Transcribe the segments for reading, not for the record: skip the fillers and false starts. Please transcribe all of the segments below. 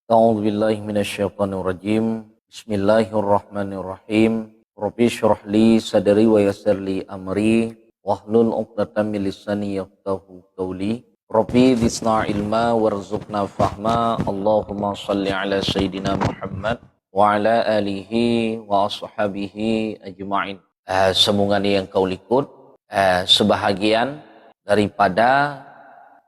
A'udzu billahi minasyaitonir rajim. Bismillahirrahmanirrahim. Rabbi shrah li sadri wa yassir li amri wahlul 'uqdatam min lisani yafqahu qawli. Rabbi zidna ilma warzuqna fahma. Allahumma shalli ala sayidina Muhammad wa ala alihi wa ashabihi ajma'in. Semoga yang kau likut sebahagian daripada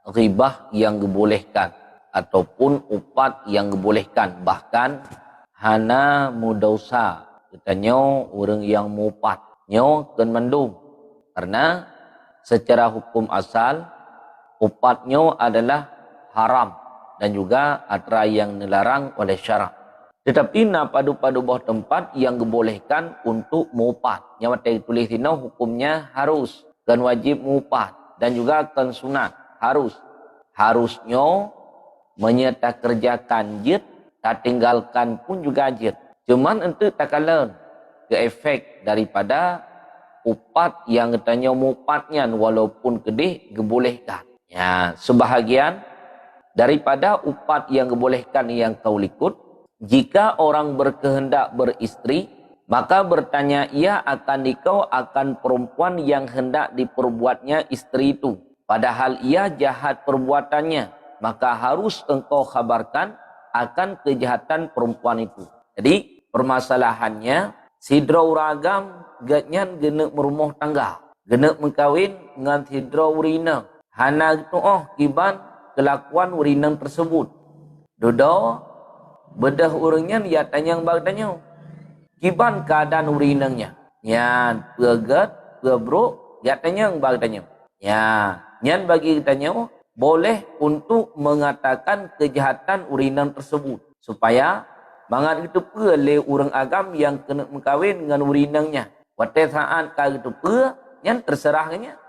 ghibah yang dibolehkan ataupun upat yang dibolehkan, bahkan hana mudausa katanya orang yang mupatnya kan mandum, karena secara hukum asal upatnya adalah haram dan juga antara yang dilarang oleh syarak. Tetapi padu-padu bawah tempat yang dibolehkan untuk mupat, yang tulis ini hukumnya harus kan wajib mupat dan juga kan sunat harusnya menyerta kerjakan jid, tak tinggalkan pun juga jid. Cuman itu tak kalah ke efek daripada upat yang katanya mupatnya walaupun kedih dibolehkan. Ya, sebahagian daripada upat yang dibolehkan yang kau likut, jika orang berkehendak beristri, maka bertanya ia akan nikah akan perempuan yang hendak diperbuatnya istri itu. Padahal ia jahat perbuatannya, maka harus engkau khabarkan akan kejahatan perempuan itu. Jadi permasalahannya sidra uragam ganyan genek merumah tangga, genek mengkawin dengan sidra urina. Hana itu kiban kelakuan urina tersebut. Dodo bedah urangnya dia tanya bagdanya. Kiban keadaan urinanya. Nyan pegat, pebruk, dia tanya bagdanya. Ya, nyan bagi tanya boleh untuk mengatakan kejahatan urinan tersebut supaya mangat itu le orang agam yang kena mengkawin dengan urinangnya. Waktu saat kau itu yang terserahnya,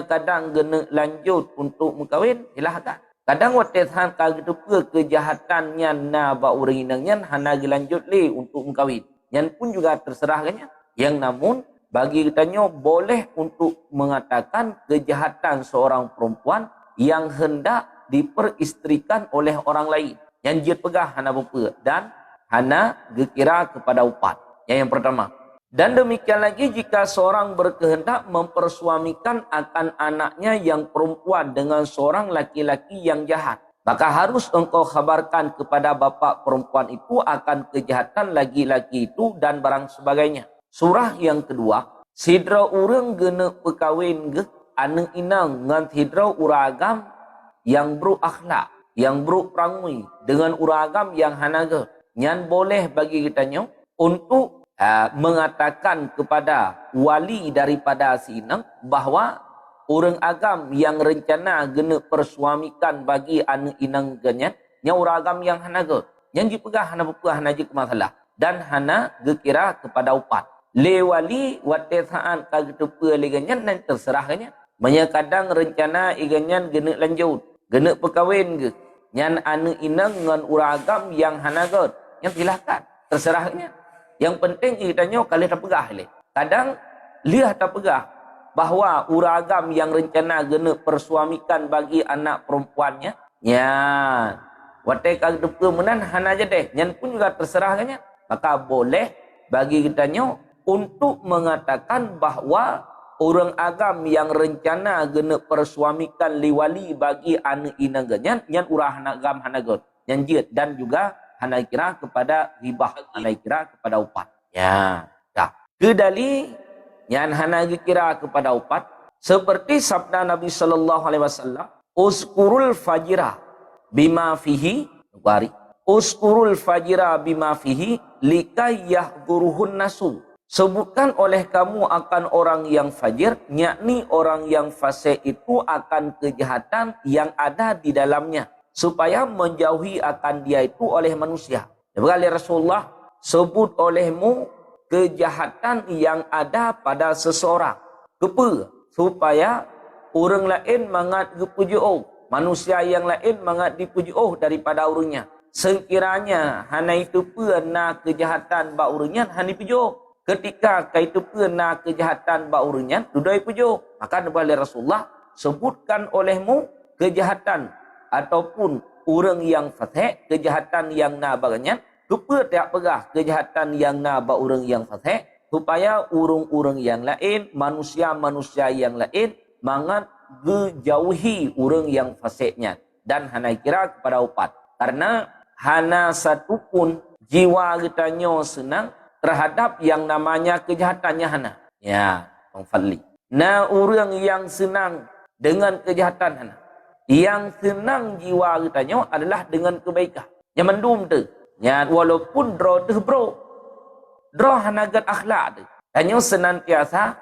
kadang kena lanjut untuk mengkawin silahkan. Kadang waktu saat kau itu kejahatannya na ba urinangnya hana dilanjut le untuk mengkawin. Yang pun juga terserahnya. Yang namun bagi kitanya boleh untuk mengatakan kejahatan seorang perempuan yang hendak diperistrikan oleh orang lain. Yang dia pegah hana bupa dan hana gekira kepada upat. Yang pertama. Dan demikian lagi jika seorang berkehendak mempersuamikan akan anaknya yang perempuan dengan seorang laki-laki yang jahat, maka harus engkau khabarkan kepada bapa perempuan itu akan kejahatan laki-laki itu dan barang sebagainya. Surah yang kedua, sidra urang gena pekawin ge anu inang ngan sidra uragam yang berakhlak, yang berperangai dengan uragam yang hanaga. Nyan boleh bagi kitanya untuk mengatakan kepada wali daripada si inang bahawa orang agam yang rencana gena persuamikan bagi anu inang genyan nya uragam yang hanaga. Yang dipegah hana bepah hana je masalah dan hana gekira kepada upat. Le wali watesaan kagitu pe le genyan dan terserahnya. Kadang rencana iganyan gena lanjut, gena perkahwin ke. Nyan anu inang ngan uragam yang hanagot. Yang silahkan, terserahnya. Yang penting itanya kali tak pegah le. Kadang lihat tak pegah bahawa uragam yang rencana gena persuamikan bagi anak perempuannya. Nyan. Watai kag menan hana je deh. Nyan pun juga terserahnya. Maka boleh bagi kitanya untuk mengatakan bahawa orang agam yang rencana gena persuamikan liwali bagi anak inangnya yang urah agam hanagot yang jid dan juga hana kira kepada ribah, hana kira kepada upat. Ya, dah. Kedali yang hana kira kepada upat seperti sabda Nabi sallallahu alaihi wasallam, "Uskurul fajira bima fihi wari. Uskurul fajira bima fihi likai yahduruhun nasu." Sebutkan oleh kamu akan orang yang fajir, yakni orang yang fasik itu akan kejahatan yang ada di dalamnya, supaya menjauhi akan dia itu oleh manusia. Berkali Rasulullah, sebut olehmu kejahatan yang ada pada seseorang. Kepa, supaya orang lain mangat dipuji manusia yang lain mangat dipuji daripada orangnya. Sekiranya hana itu pernah kejahatan ba orangnya, hana dipuji ketika kaitu pernah kejahatan ba urunyan dudai pujo, maka Nabi Rasulullah sebutkan olehmu kejahatan ataupun orang yang fasik, kejahatan yang na baganya, lupa tak pegah kejahatan yang na ba orang yang fasik, supaya orang-orang yang lain, manusia-manusia yang lain, mangat gejauhi orang yang fasiknya. Dan hana kira kepada upat. Karena hana satu pun jiwa kitanya senang terhadap yang namanya kejahatannya hana. Ya, Bang Fadli. Nah, orang yang senang dengan kejahatan hana. Yang senang jiwa kitanya adalah dengan kebaikan. Yang mendum tu. Ya, walaupun draw tu bro. Draw hana gat akhlak tu. Hanya senantiasa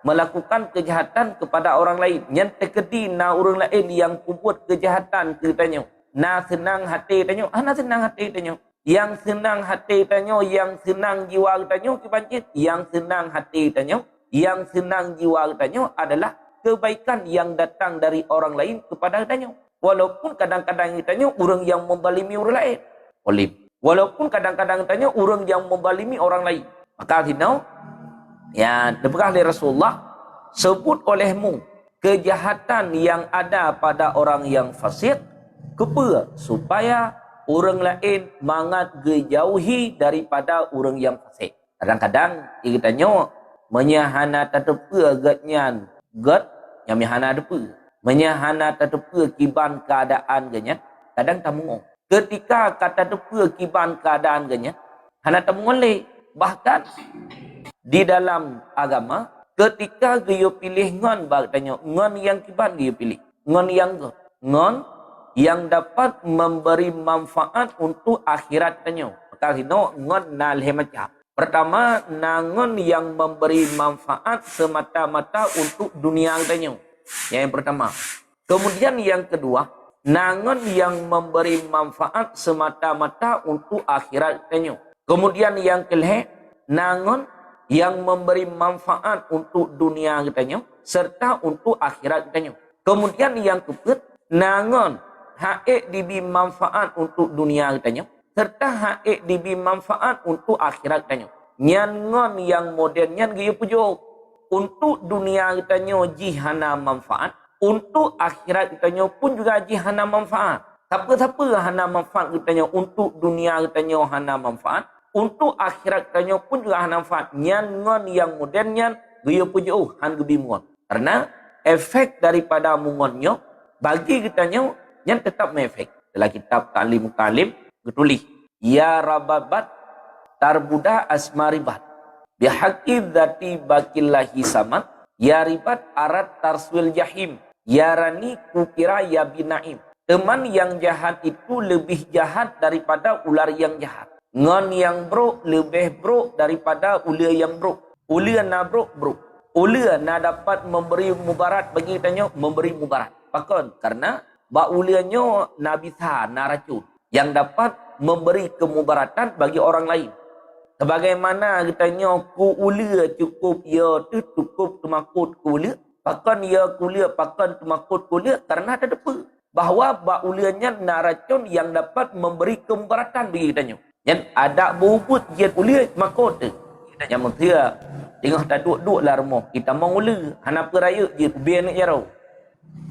melakukan kejahatan kepada orang lain. Yang terkedi na orang lain yang buat kejahatan kitanya. Na senang hati tanya, na senang hati tanya. Yang senang hati tanya, yang senang jiwa tanya, kebancit. Yang senang hati tanya, yang senang jiwa tanya adalah kebaikan yang datang dari orang lain kepada tanya. Walaupun kadang-kadang tanya orang yang membalimi orang lain. Walaupun kadang-kadang tanya orang yang membalimi orang lain. Maka kita, ya, diberikan oleh Rasulullah, sebut olehmu kejahatan yang ada pada orang yang fasik, kepa supaya orang lain mangat gejauhi daripada orang yang fasik. Kadang-kadang kita tanya menyahana tatepa gatnya gat yang mihana depa. Menyahana tatepa kiban keadaan ganya kadang tamu. Ketika kata depa kiban keadaan ganya hana tamu le. Bahkan di dalam agama ketika dia pilih ngon bag tanya ngon yang kiban dia pilih. Ngon yang ngon yang dapat memberi manfaat untuk akhirat tanya. Maka hino ngon na leh macam. Pertama, nangon yang memberi manfaat semata-mata untuk dunia tanya. Yang pertama. Kemudian yang kedua, nangon yang memberi manfaat semata-mata untuk akhirat tanya. Kemudian yang kelih, nangon yang memberi manfaat untuk dunia tanya serta untuk akhirat tanya. Kemudian yang keempat, nangon haik dibi manfaat untuk dunia tanya serta haik dibi manfaat untuk akhirat tanya. Nyan ngon yang modernnya gaya pujuk untuk dunia tanya jihana manfaat, untuk akhirat tanya pun juga jihana manfaat. Siapa-siapa hana manfaat tanya untuk dunia tanya hana manfaat, untuk akhirat tanya pun juga hana manfaat. Nyan ngon yang modernnya gaya pujuk han gebi mungon. Karena efek daripada mungonnya bagi kitanya yang tetap mengefek. Dalam kitab Ta'lim Kalim ditulis, ya rababat tarbuda asmaribat bihaqi dzati bakillahi samad ya ribat arat tarswil jahim ya rani kukira ya binaim. Teman yang jahat itu lebih jahat daripada ular yang jahat. Ngon yang bro lebih bro daripada ular yang bro. Ular na bro. Ular na dapat memberi mubarat bagi tanya memberi mubarat. Pakon karena bauliannya nabi sah naracun yang dapat memberi kemubaratan bagi orang lain. Sebagaimana katanya ku ulia cukup ya tu cukup temakut kulia, pakan ya kulia pakan temakut kulia karena ada depa bahawa bauliannya naracun yang dapat memberi kemubaratan bagi katanya. Yang ada bubut je kulia makut tu. Yang mentia tengah tak duduk lah rumah kita mau ula hana peraya je biar nak jarau.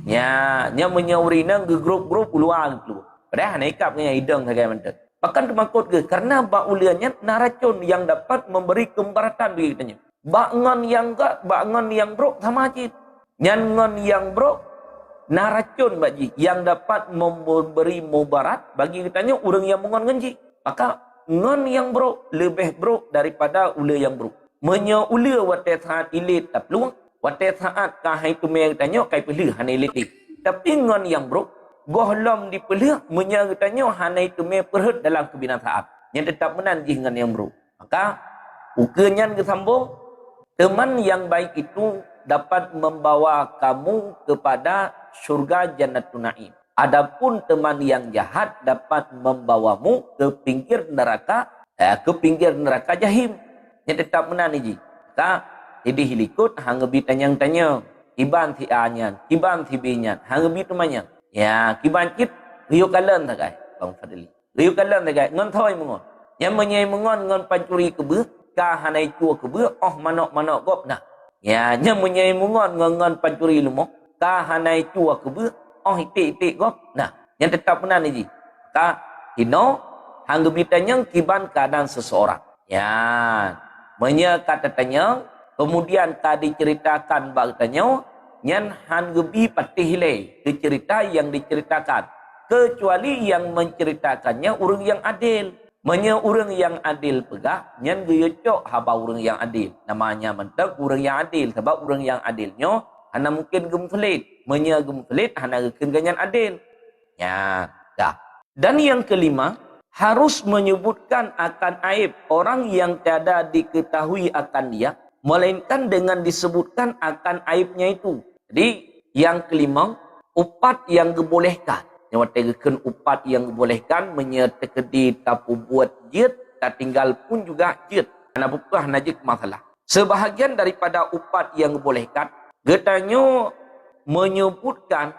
Ya, nya menyauri nang ke grup-grup luar gitu. Padahal naikap dengan hidung sagai mentah. Bahkan kemakut ke karena bauliannya naracun yang dapat memberi kemubaratan bagi kitanya. Bangon yang bro sama aja. Nyan yang bro naracun bagi yang dapat memberi mubarat bagi kitanya orang yang mengon ngenji. Maka ngon yang bro lebih bro daripada ula yang bro. Menya ula watai saat ilit tak peluang. Watai saat kahai tu mereka tanya kai pelih hanai letik. Tapi ngon yang bro, gohlom di pelih menyang tanya hanai tu mereka perhut dalam kebinasaan. Yang tetap menanji ngon yang bro. Maka ukurnya kesambung, teman yang baik itu dapat membawa kamu kepada syurga Jannatul Naim. Adapun teman yang jahat dapat membawamu ke pinggir neraka jahim. Yang tetap menanji. Maka jadi hilikut hang gebi tanya-tanya kiban si A-nya, kiban si B-nya, hang gebi temanya. Ya, kiban kit riu kalan tak kai, Bang Fadli. Riu kalan tak kai, ngon thoi mengon. Yang menyai mengon ngon pancuri kebe, ka hanai cua kebe, oh manok-manok gop nah. Ya, yang menyai mengon ngon pancuri lumok, ka hanai cua kebe, oh itik-itik gop nah. Yang tetap benar ni ji. Maka hino hang gebitanya kiban keadaan seseorang. Ya, kata-tanya kemudian tadi ceritakan bagtanya nyan han gebi patih ke cerita yang diceritakan, kecuali yang menceritakannya orang yang adil. Orang yang adil pegah nyan geyocok haba orang yang adil, namanya mentak orang yang adil. Sebab orang yang adilnya hana mungkin gemfelit, gemfelit hana gekeun ganyan adil. Ya, dah. Dan yang kelima, harus menyebutkan akan aib orang yang tiada diketahui akan dia, melainkan dengan disebutkan akan aibnya itu. Jadi yang kelima, upat yang dibolehkan. Yang watakan upat yang dibolehkan, menyertekedi tapu buat jid, tak tinggal pun juga jid. Karena bukan najik masalah. Sebahagian daripada upat yang dibolehkan, getanya menyebutkan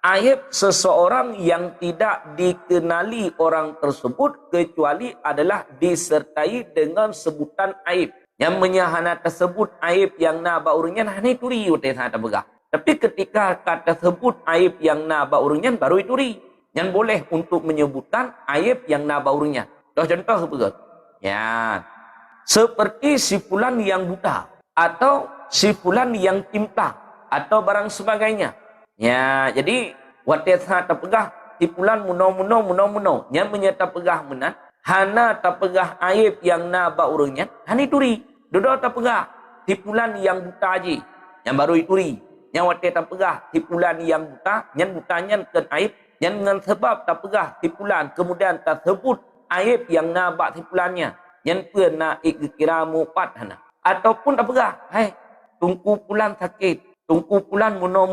aib seseorang yang tidak dikenali orang tersebut, kecuali adalah disertai dengan sebutan aib. Yang menyahana tersebut aib yang na baurunyan hanya turi utai sana begah. Tapi ketika kata sebut aib yang na baurunyan baru turi. Yang boleh untuk menyebutkan aib yang na baurunyan. Contoh begitu. Ya. Seperti si fulan yang buta, atau si fulan yang timpang, atau barang sebagainya. Ya, jadi watet ha tapegah tipulan muno yang menyata pegah menan hana tapegah aib yang na baurunyan hani turi dodo tapegah tipulan yang buta aji yang baru ituri yang watet tapegah tipulan yang buta yang butanya ken aib yang dengan sebab tapegah tipulan kemudian tersebut aib yang na ba tipulannya yang pernah ikira mupat hana ataupun tapegah hai tungku pulan sakit tungku pulan muno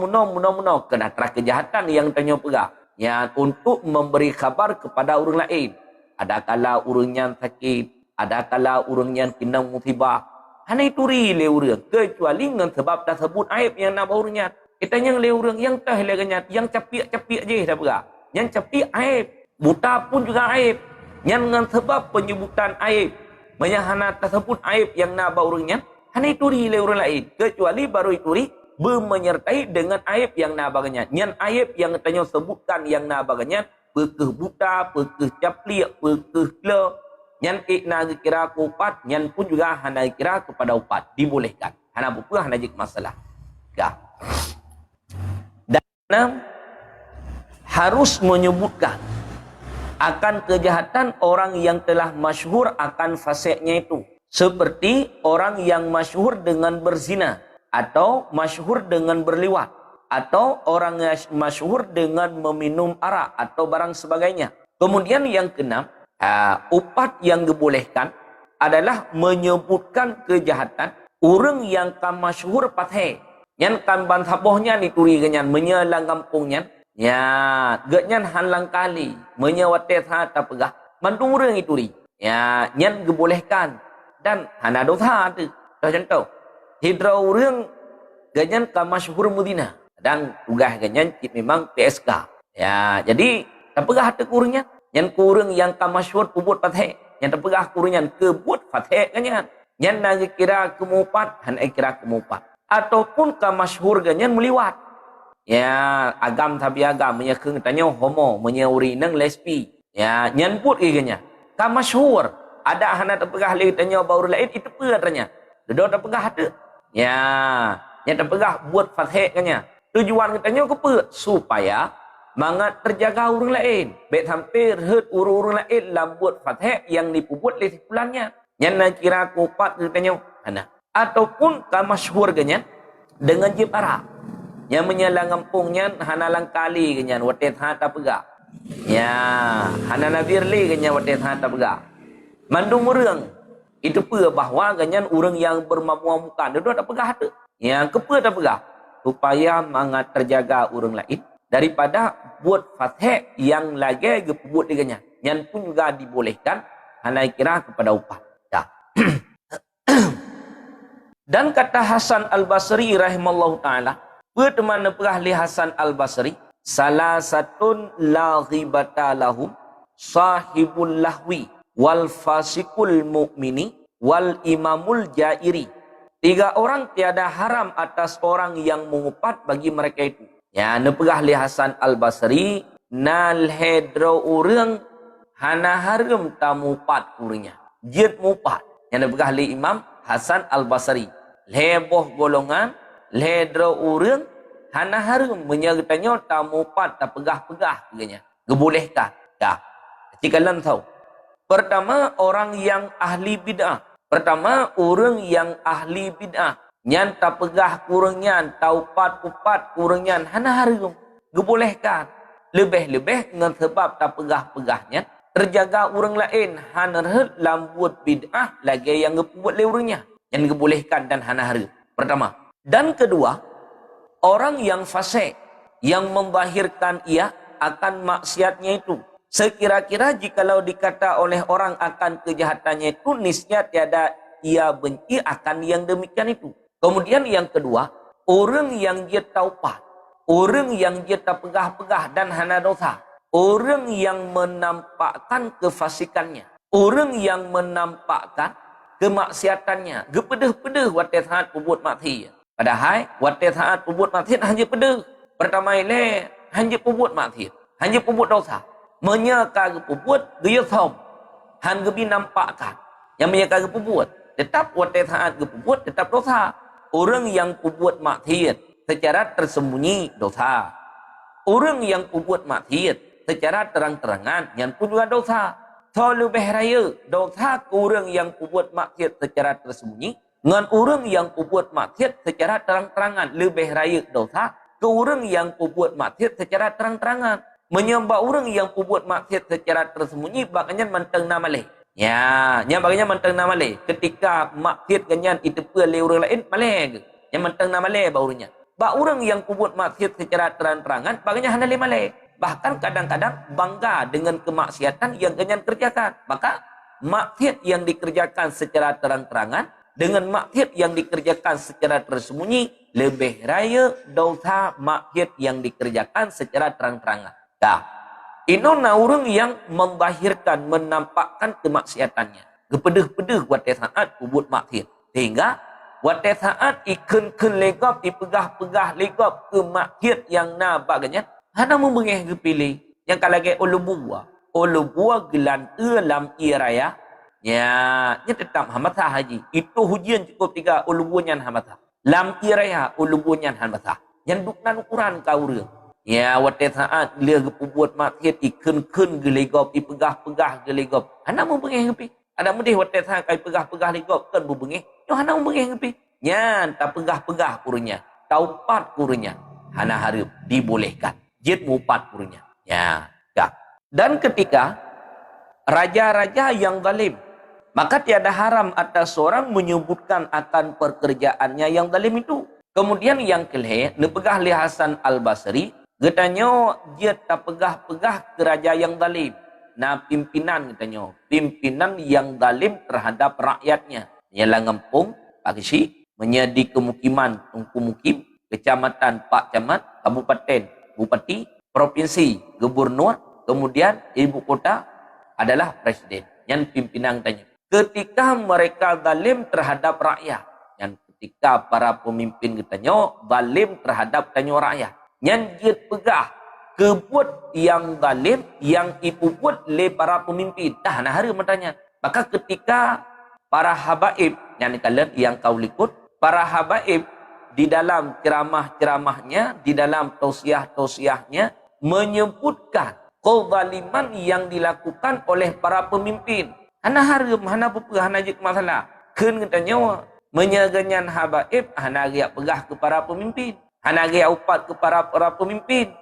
kena terak kejahatan yang tanya pegah. Yang untuk memberi kabar kepada orang lain. Adakala orang yang sakit. Adakala orang yang kena musibah. Hanya itu le orang. Kecuali dengan sebab tersebut aib yang nak orangnya. Kita yang le orang yang tah leganya. Yang capik-capik je dah pegah. Yang capik aib. Buta pun juga aib. Yang dengan sebab penyebutan aib. Menyahana tersebut aib yang nak orangnya. Hanya itu le orang lain. Kecuali baru itu menyertai dengan aib yang nabaganya. Yang aib yang tanya sebutkan yang nabaganya, pekeh buta, pekeh caplik, pekeh le, yang ikna kira upat, yang pun juga hana kira kepada upat. Dibolehkan. Hana buku hana jik masalah. Ya. Dan harus menyebutkan akan kejahatan orang yang telah masyhur akan fasiknya itu. Seperti orang yang masyhur dengan berzina, atau masyhur dengan berliwat, atau orang yang masyhur dengan meminum arak atau barang sebagainya. Kemudian yang keenam, upat yang dibolehkan adalah menyebutkan kejahatan orang yang kan masyhur pathe, yang kan bantabohnya dituri ganyan menyelang kampungnya, ya ganyan halang kali menyewatet hata pegah mandung orang ituri, ya yang dibolehkan dan hana dosa tu. Contoh hidrau orang ganyan ka masyhur Mudina dan tugas ganyan memang PSK. Ya, jadi tapegah hata kurangnya yang kurang yang ka masyhur pubut pathe, yang tapegah kurangnya kebut pathe ganyan. Yang nak kira kemupat, han kira kemupat. Ataupun ka masyhur ganyan meliwat. Ya, agam tapi agam menyekeng tanya homo, menyeuri nang lesbi. Ya, nyan put ganyan. Ka masyhur ada hana tapegah le tanya baur lain itu peratnya. Dedo tapegah hata. Ya, yang terpegah buat fathek kanya. Tujuan katanya ke supaya mangat terjaga orang lain. Baik hampir hut orang lain dalam buat fathek yang dipubuat oleh pulannya. Yang nak kira kupat katanya. Ana. Ataupun kamasyhur kanya dengan jipara. Yang menyalang kampungnya hana lang kali kanya watet hata pegah. Ya, hana nabirli kanya watet hata pegah. Mandung orang. Itu pun bahawa ganyan orang yang bermamuamukan. Dia tak pegah tu. Yang kepa tak pegah. Supaya mangat terjaga orang lain. Daripada buat fathek yang lagi gepubut dengannya. Yang pun juga dibolehkan. Hanya kira kepada upah. Ya. Dan kata Hasan Al-Basri rahimallahu ta'ala. Berteman pegah li Hasan Al-Basri. Salah satun la ghibata lahum. Sahibul lahwi. Wal fasikul mu'mini wal imamul jairi. 3 orang tiada haram atas orang yang mengupat bagi mereka itu. Ya, nepegah li Hasan Al-Basri nal hedro urang hana harum tamupat kurnya. Jid mupat. Yang dibegah li Imam Hasan Al-Basri. Leboh golongan, ledro urang hana harum menyertanya tamupat tak pegah-pegah kurnya. Gebolehkah? Dah. Jika kalian tahu. Pertama, orang yang ahli bid'ah. Pertama, orang yang ahli bid'ah. Nyan tak pegah kurangnya, taupat-upat kurangnya, hana harum. Gebolehkan. Lebih-lebih dengan sebab tak pegah-pegahnya, terjaga orang lain, hana herhet lambut bid'ah, lagi yang gebuat le orangnya. Yang gebolehkan dan hana harum. Pertama. Dan kedua, orang yang fasik, yang membahirkan ia akan maksiatnya itu. Sekira-kira jikalau dikata oleh orang akan kejahatannya itu, niscaya tiada ia benci akan yang demikian itu. Kemudian yang kedua, orang yang dia taubat, orang yang dia tak pegah-pegah dan hana dosa, orang yang menampakkan kefasikannya, orang yang menampakkan kemaksiatannya, gepedeh-pedeh watai saat pebut maksiat. Padahal watai saat pebut maksiat hanya pedeh. Pertama ini hanya pebut maksiat, hanya pebut dosa. Menyaka pebut dia som han gebi nampakkan yang menyaka pebut tetap watai saat pebut tetap dosa. Orang yang pebut maksiat secara tersembunyi dosa, orang yang pebut maksiat secara terang-terangan yang pun juga dosa. So lebih raya dosa orang yang pebut maksiat secara tersembunyi dengan orang yang pebut maksiat secara terang-terangan. Lebih raya dosa ke orang yang pebut maksiat secara terang-terangan. Menyembah orang yang pebut maksiat secara tersembunyi bakanya menteng nama leh. Ya, yang baganya menteng nama leh. Ketika maksiat ganyan itu peleh orang lain maleh. Yang menteng nama leh baunya. Ba orang yang pebut maksiat secara terang-terangan baganya hana leh maleh. Bahkan kadang-kadang bangga dengan kemaksiatan yang ganyan kerjakan. Maka maksiat yang dikerjakan secara terang-terangan dengan maksiat yang dikerjakan secara tersembunyi lebih raya dosa maksiat yang dikerjakan secara terang-terangan. Dah. Ini orang yang membahirkan, menampakkan kemaksiatannya. Gepedeh-pedeh watai saat pebut maksiat. Sehingga watai saat ikan-ikan legap, dipegah-pegah legap ke maksiat yang nabaganya, hana membengih kepilih. Yang kalagi ulu buah gelan lam iraya. Ya, tetap hamatah haji. Itu hujian cukup 3 ulu buahnya hamatah. Lam iraya ulu buahnya hamatah. Yang duknan ukuran kau reng. Ya, watai saat dia gepubuat maksiat ikan-ikan gelegop, ipegah-pegah gelegop. Hana membengih ngepi. Ada mudih watai saat kai pegah-pegah legop kan berbengih. Yo hana membengih ngepi. Nyan tak pegah-pegah kurnya. Taupat kurnya. Hana harap dibolehkan. Jid mupat kurnya. Ya, dah. Dan ketika raja-raja yang zalim, maka tiada haram atas seorang menyebutkan akan pekerjaannya yang zalim itu. Kemudian yang kelih, nepegah li Hasan Al-Basri, katanya dia tak pegah-pegah ke raja yang zalim. Nah pimpinan katanya, pimpinan yang zalim terhadap rakyatnya. Ialah ngempung, pakisi, menyedi kemukiman, mukim, kecamatan, pak camat, kabupaten, bupati, provinsi, gubernur, kemudian ibu kota adalah presiden. Yang pimpinan tanya. Ketika mereka zalim terhadap rakyat, yang ketika para pemimpin katanya zalim terhadap tanya rakyat. Yang dia pegah kebut yang zalim yang ipuput le para pemimpin. Dah nah hari matanya. Maka ketika para habaib yang kau likut, para habaib di dalam ceramah-ceramahnya, di dalam tausiah-tausiahnya menyebutkan kezaliman yang dilakukan oleh para pemimpin. Hana harum, hana pupah, hana jik masalah. Ken katanya menyaganyan habaib, hana riak pegah ke para pemimpin. Hana riak upat ke para pemimpin.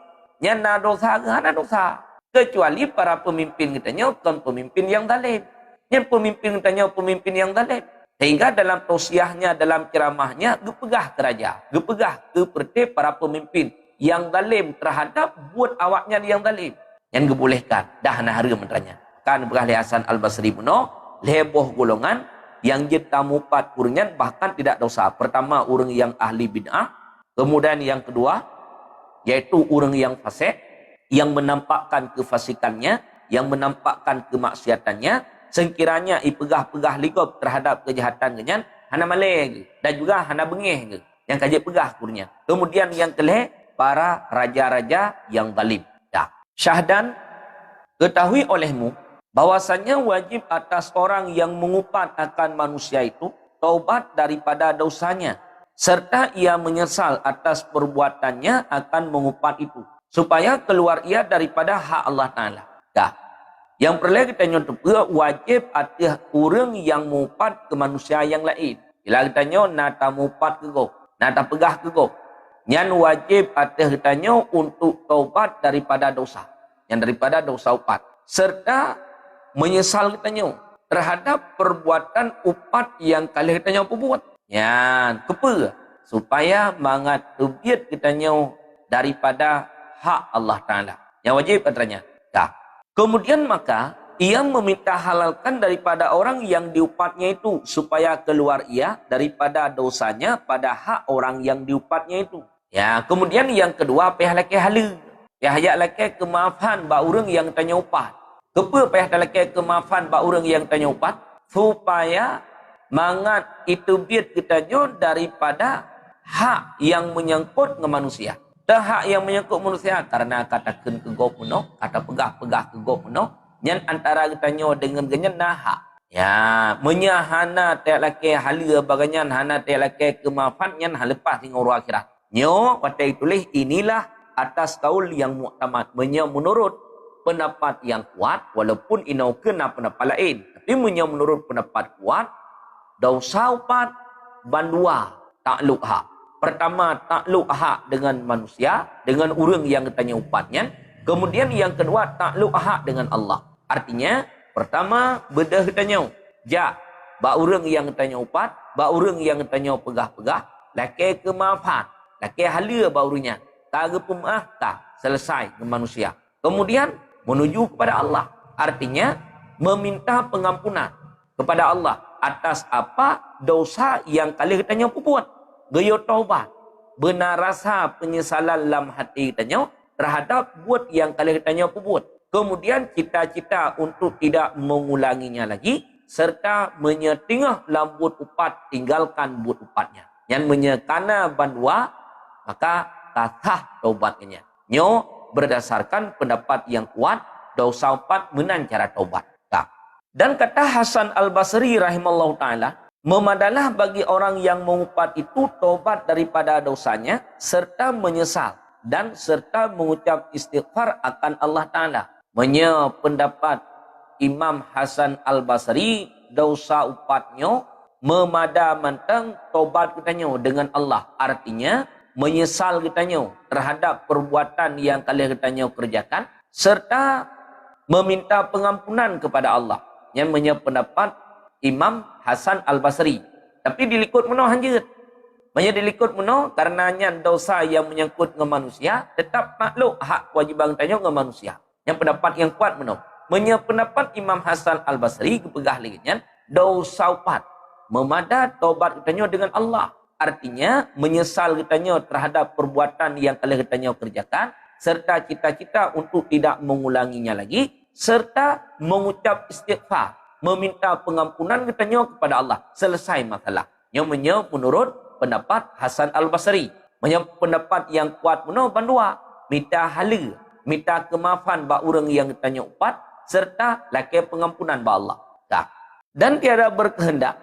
Yang na dosa ke hana dosa. Kecuali para pemimpin katanya bukan pemimpin yang zalim. Yang pemimpin katanya pemimpin yang zalim. Sehingga dalam tausiahnya, dalam ceramahnya, gepegah ke raja. Gepegah ke perti para pemimpin yang zalim terhadap buat awaknya yang zalim. Yang gebolehkan. Dah na harum katanya. Kan berkah li Hasan Al-Basri puno, leboh golongan yang jetamupat kurnian bahkan tidak dosa. Pertama, orang yang ahli bid'ah. Kemudian yang kedua, yaitu orang yang fasik, yang menampakkan kefasikannya, yang menampakkan kemaksiatannya, sekiranya ipegah-pegah ligop terhadap kejahatan kenyan, hana maleh dan juga hana bengih yang kaji pegah kurnia. Kemudian yang kelih, para raja-raja yang zalim. Syahdan, ketahui olehmu bahwasanya wajib atas orang yang mengupat akan manusia itu taubat daripada dosanya, serta ia menyesal atas perbuatannya akan mengupat itu, supaya keluar ia daripada hak Allah Ta'ala. Dah. Yang perlu kita nyata wajib atas orang yang mengupat ke manusia yang lain. Bila kita nyata nata mengupat ke go, nata pegah ke go, yang wajib atas kita nyata untuk taubat daripada dosa, yang daripada dosa upat, serta menyesal kita nyata terhadap perbuatan upat yang kali kita nyata buat. Yang kepa supaya mangat tubiat kita nyata daripada hak Allah Ta'ala. Yang wajib katanya. Dah. Kemudian maka ia meminta halalkan daripada orang yang diupatnya itu supaya keluar ia daripada dosanya pada hak orang yang diupatnya itu. Ya, kemudian yang kedua pihak laki hala. Pihak laki kemaafan ba orang yang tanya upat. Kepa pihak laki kemaafan ba orang yang tanya upat supaya mangat itu biat kita nyo daripada hak yang menyangkut ke manusia. Hak yang menyangkut manusia karena katakan kegop puno, kata pegah-pegah kegop puno, yang antara kita nyo dengan ganyan nahak. Ya, menyahana tiap laki hala baganyan hana tiap laki kemaafan yang lepas hingga urut akhirat. Nyo watai tulis inilah atas kaul yang mu'tamad. Menurut pendapat yang kuat walaupun inau kena pendapat lain. Tapi menurut pendapat kuat dosa upat bandua takluk hak. Pertama, takluk hak dengan manusia, dengan orang yang tanya upatnya. Kemudian yang kedua, takluk hak dengan Allah. Artinya, pertama, bedah tanya. Ja, ba orang yang tanya upat, ba orang yang tanya pegah-pegah, laki kemaafan, laki hala ba orangnya. Tak pemaaf, tak selesai dengan manusia. Kemudian, menuju kepada Allah. Artinya, meminta pengampunan kepada Allah atas apa dosa yang kali tanya buat. Gaya taubat, benar rasa penyesalan dalam hati kitanya terhadap buat yang kali kitanya buat. Kemudian cita-cita untuk tidak mengulanginya lagi serta menyetingah dalam buat upat tinggalkan buat upatnya. Yang menyekana bandua maka tatah taubatnya. Nyo berdasarkan pendapat yang kuat dosa upat menan cara taubat. Dan kata Hasan Al-Basri rahimallahu ta'ala, memadalah bagi orang yang mengupat itu taubat daripada dosanya serta menyesal dan serta mengucap istighfar akan Allah Ta'ala. Pendapat Imam Hasan Al-Basri dosa upatnya memada mentang taubat kitanya dengan Allah. Artinya menyesal kitanya terhadap perbuatan yang kalian kitanya kerjakan serta meminta pengampunan kepada Allah. Yang pendapat Imam Hasan Al-Basri. Tapi dilikut meno hanjut. Banyak dilikut meno karenanya dosa yang menyangkut dengan manusia tetap takluk hak kewajiban tanya dengan manusia. Yang pendapat yang kuat meno. Pendapat Imam Hasan Al-Basri kepegah lagi dosa upat memada taubat kitanya dengan Allah. Artinya menyesal kitanya terhadap perbuatan yang telah kitanya kerjakan serta cita-cita untuk tidak mengulanginya lagi serta mengucap istighfar. Meminta pengampunan katanya kepada Allah. Selesai masalah. Yang menurut pendapat Hasan Al-Basri. Pendapat yang kuat menurut bandua. Minta hala. Minta kemaafan ba orang yang tanya upat. Serta laki pengampunan ba Allah. Tak. Dan tiada berkehendak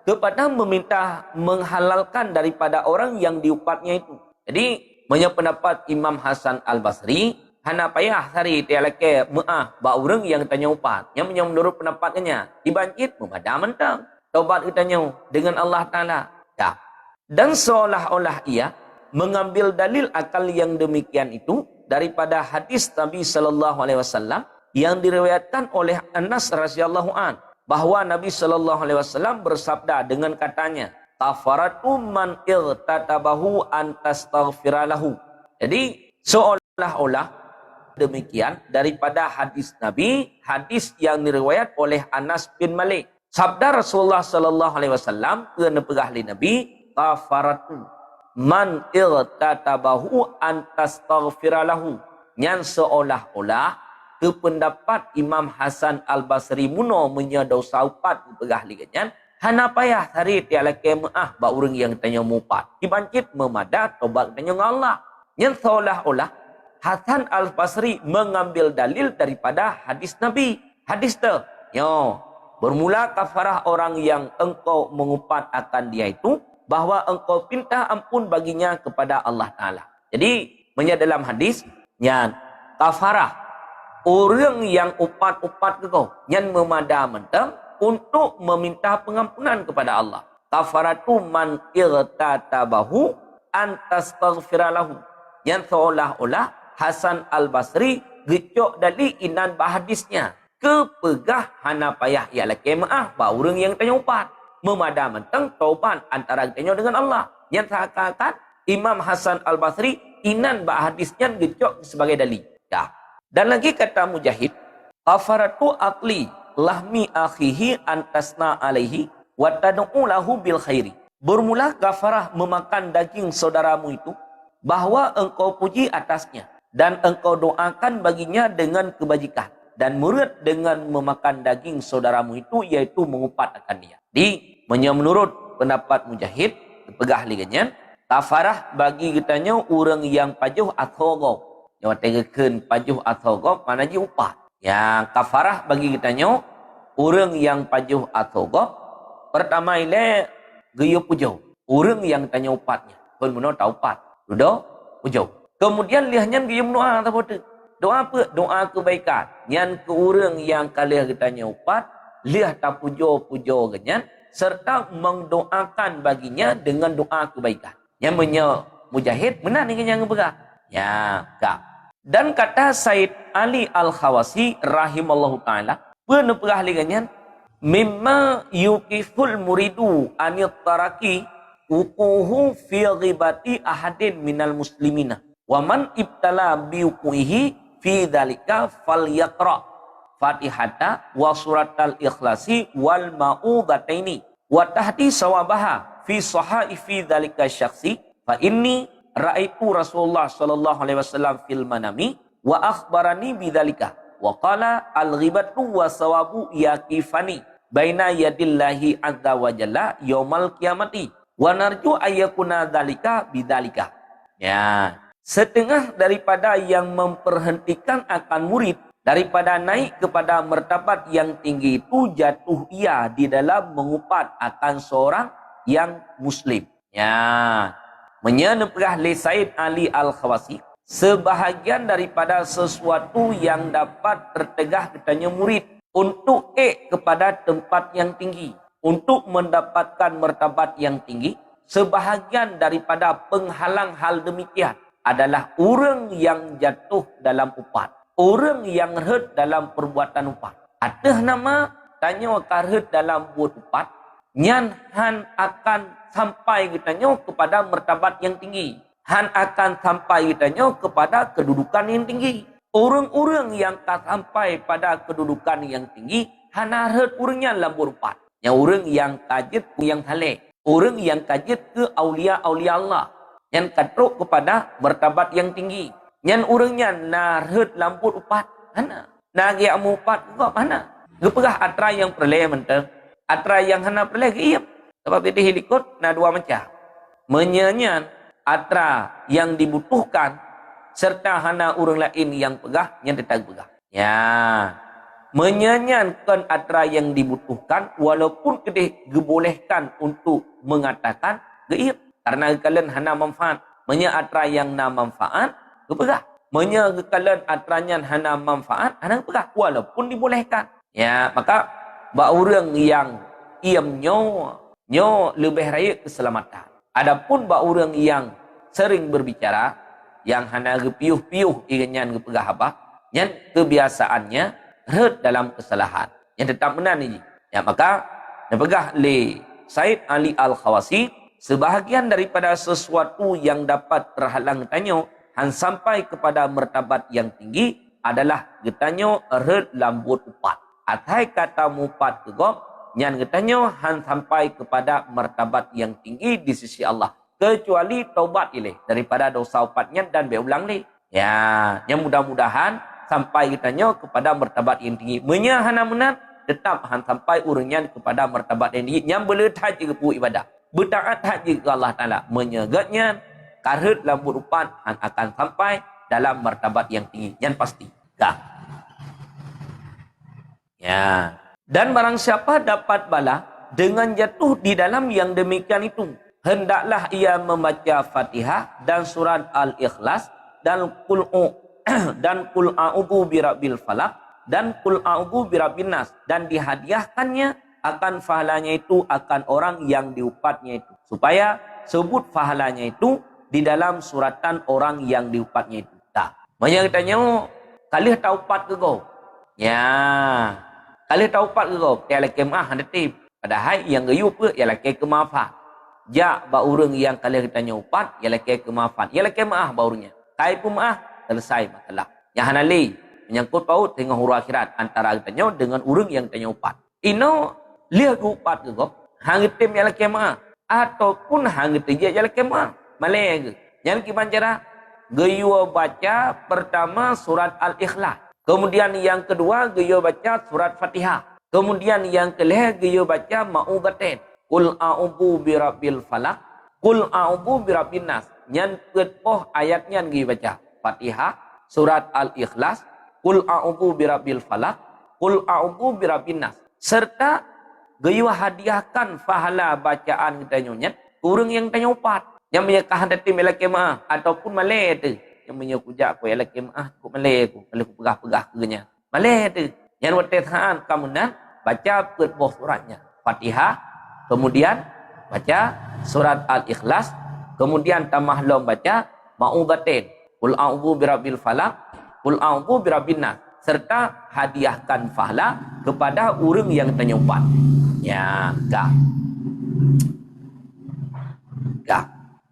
kepada meminta menghalalkan daripada orang yang diupatnya itu. Jadi, pendapat Imam Hasan Al-Basri. Hana payah hari tiada laki maaf ba orang yang tanya upat. Yang menurut pendapatnya dibangkit memada mentang. Taubat kitanya dengan Allah Ta'ala. Tak. Dan seolah-olah ia mengambil dalil akal yang demikian itu daripada hadis Nabi sallallahu alaihi wasallam yang diriwayatkan oleh Anas radhiyallahu an bahwa Nabi sallallahu alaihi wasallam bersabda dengan katanya, "Kafaratu man irtatabahu an tastaghfira lahu." Jadi seolah-olah demikian daripada hadis Nabi, hadis yang diriwayat oleh Anas bin Malik. Sabda Rasulullah sallallahu alaihi wasallam kena pegah li Nabi, kafaratu man irtatabahu an tastaghfira lahu. Yang seolah-olah ke pendapat Imam Hasan Al-Basri muno menyedosa upat pegah li ganyan. Hana payah hari tiada laki maaf ba orang yang tanya mupat. Dibangkit memada tobat tanya Allah. Yang seolah-olah Hasan Al-Basri mengambil dalil daripada hadis Nabi. Hadis tu, yo, bermula kafarah orang yang engkau mengupat akan dia itu, bahawa engkau pinta ampun baginya kepada Allah Ta'ala. Jadi, dalam hadis, yang kafarah orang yang upat-upat ke kau, yang memadam mentang untuk meminta pengampunan kepada Allah. Kafaratu man irtatabahu antastaghfiralahu. Yang seolah-olah Hasan Al-Basri gecok dari inan bahadisnya. Kepegah hana payah ialah kemaah bahawa orang yang tanya upat. Memadam mentang taubat antara tanya dengan Allah. Yang seakan-akan Imam Hasan Al-Basri inan bahadisnya gecok sebagai dalil. Ya. Dan lagi kata Mujahid, kafaratu aqli lahmi akhihi antasna alaihi wa tad'u lahu bil khairi. Bermula kafarah memakan daging saudaramu itu, bahawa engkau puji atasnya dan engkau doakan baginya dengan kebajikan, dan murid dengan memakan daging saudaramu itu iaitu mengupat akan dia. Menurut pendapat Mujahid, pegah liganya, kafarah bagi kitanya orang yang pajuh athogo. Yang tegakan pajuh athogo maknanya upat. Yang kafarah bagi kitanya orang yang pajuh athogo, pertama ile geyo pujo. Orang yang tanya upatnya. Pun menurut tahu upat. Duduk pujo. Kemudian lihatnya geyo doa apa tu? Doa apa? Doa kebaikan. Yang ke orang yang kalian kitanya upat, lihat tak pujo-pujo ganyan, serta mendoakan baginya dengan doa kebaikan. Yang Mujahid benar dengan yang bergerak. Ya, kak. Dan kata Said Ali Al-Khawasi rahimallahu ta'ala, peneperah ligannya, mimma yukiful muridu anit taraki ukuhu fi ghibati ahadin minal muslimina. Wa man ibtala biukuihi fi dhalika fal yaqra fatihata wa suratal ikhlasi wal ma'udataini wa tahdi sawabaha fi sahaifi dhalika syaksi fa inni ra'aitu Rasulullah sallallahu alaihi wasallam fil manami wa akhbarani bidzalika wa qala al-ghibatu wa sawabu yaqifani baina yadillahi azza wa jalla yaumal qiyamati wa narju ayyakuna dzalika bidzalika. Ya, setengah daripada yang memperhentikan akan murid daripada naik kepada martabat yang tinggi itu jatuh ia di dalam mengupat akan seorang yang muslim. Ya, menyeneprah li Said Ali Al-Khawasi, sebahagian daripada sesuatu yang dapat tertegah katanya murid untuk kepada tempat yang tinggi, untuk mendapatkan martabat yang tinggi, sebahagian daripada penghalang hal demikian adalah orang yang jatuh dalam upat, orang yang heret dalam perbuatan upat. Ada nama tanya karhet dalam buat upat, nyan han akan sampai kitanya kepada martabat yang tinggi. Han akan sampai kitanya kepada kedudukan yang tinggi. Orang-orang yang tak sampai pada kedudukan yang tinggi, han harap orangnya dalam upat. Yang orang yang kajit yang saleh. Orang yang kajit ke aulia-aulia Allah. Yang katruk kepada martabat yang tinggi. Yang orangnya narhet lampur upat. Mana? Nagi amu upat kok mana? Geperah atra yang perleh mentang. Atra yang hana perleh ke iya. Sebab itu hilikut na dua macam. Menyanyian atra yang dibutuhkan serta hana orang lain yang pegah yang tetap pegah. Ya. Menyanyikan atra yang dibutuhkan walaupun kedih dibolehkan untuk mengatakan gaib. Karena kalian hana manfaat. Menya atra yang na manfaat kepegah. Menya kalian atranya hana manfaat hana kepegah walaupun dibolehkan. Ya, maka bak orang yang iamnya lebih raya keselamatan. Adapun bak orang yang sering berbicara, yang hanya gepiuh-piuh ianya gepegah apa, yang kebiasaannya heret dalam kesalahan. Yang tetap benar ni. Ya, maka dipegah oleh Said Ali Al-Khawasi, sebahagian daripada sesuatu yang dapat terhalang tanyo han sampai kepada martabat yang tinggi adalah getanyo heret lambut upat. Atai kata mupat kegop, yang getanyo han sampai kepada martabat yang tinggi di sisi Allah. Kecuali taubat ilih daripada dosa upatnya dan berulang lih. Ya, yang mudah-mudahan sampai getanyo kepada martabat yang tinggi. Menyahana menat, tetap han sampai urangnya kepada martabat yang tinggi. Yang berletak je kepu ibadah. Bertaat haji ke Allah Ta'ala. Menyegatnya, karut lambut upat han akan sampai dalam martabat yang tinggi. Yang pasti. Dah. Ya. Dan barang siapa dapat bala dengan jatuh di dalam yang demikian itu, hendaklah ia membaca Fatihah dan surat Al-Ikhlas dan Qul a'udzu birabbil falaq dan Qul a'udzu birabbin nas, dan dihadiahkannya akan pahalanya itu akan orang yang diupatnya itu, supaya sebut pahalanya itu di dalam suratan orang yang diupatnya itu. Tak. Banyak tanya, kali tahu upat ke kau? Ya. Kali tahu upat ke kau? Tiada kemah handatip. Padahal yang gayu apa? Ialah kemafat. Ja ba urang yang kali tanya upat ialah kemafat. Ialah kemah ba urangnya. Kai pun maah selesai masalah. Yang hanali menyangkut paut dengan huru akhirat antara tanya dengan urang yang tanya upat. Ino lihat upat ke kau? Hang item ialah kemah ataupun hang item ialah kemah. Malay ke? Yang gimana cara? Gayu baca pertama surat Al-Ikhlas. Kemudian yang kedua gayu baca surat Fatihah. Kemudian yang kelih gayu baca ma'ubatin. Qul a'udzu birabbil falaq, Qul a'udzu birabbin nas. Nyan kepoh ayatnya gayu baca Fatihah, surat Al-Ikhlas, Qul a'udzu birabbil falaq, Qul a'udzu birabbin nas. Serta gayu hadiahkan pahala bacaan kita nyonya urang yang tanya upat. Yang menyekah hati melak kemah ataupun malay tu. Yang menyekujak aku elak kemah aku malay aku. Kalau aku pegah-pegah kegenya. Malay tu. Yang bertetaan kemudian baca kedua suratnya. Fatihah. Kemudian baca surat Al-Ikhlas. Kemudian tamahlom baca ma'ubatin. Qul a'udzu birabbil falaq. Qul a'udzu birabbin nas. Serta hadiahkan pahala kepada orang yang tanya upat. Ya, gak. Gak.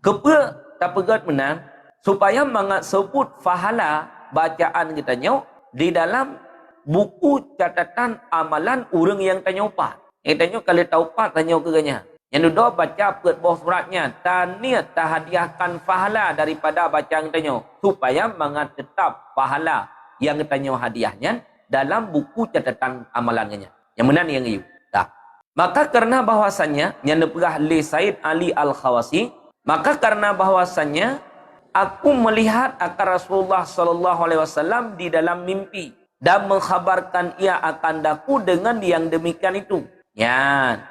Kepa tak pegat menang supaya mangat sebut pahala bacaan kita nyok di dalam buku catatan amalan orang yang tanya upat. Yang tanya kalau tahu upat tanya ke ganya. Yang dua baca pet bawah suratnya taniat hadiahkan pahala daripada bacaan tanya supaya mangat tetap pahala yang tanya hadiahnya dalam buku catatan amalannya. Yang mana yang itu? Tak. Maka karena bahwasannya yang dipegah li Said Ali Al-Khawasi, maka karena bahwasannya aku melihat akan Rasulullah sallallahu alaihi wasallam di dalam mimpi dan mengkhabarkan ia akan daku dengan yang demikian itu. Ya.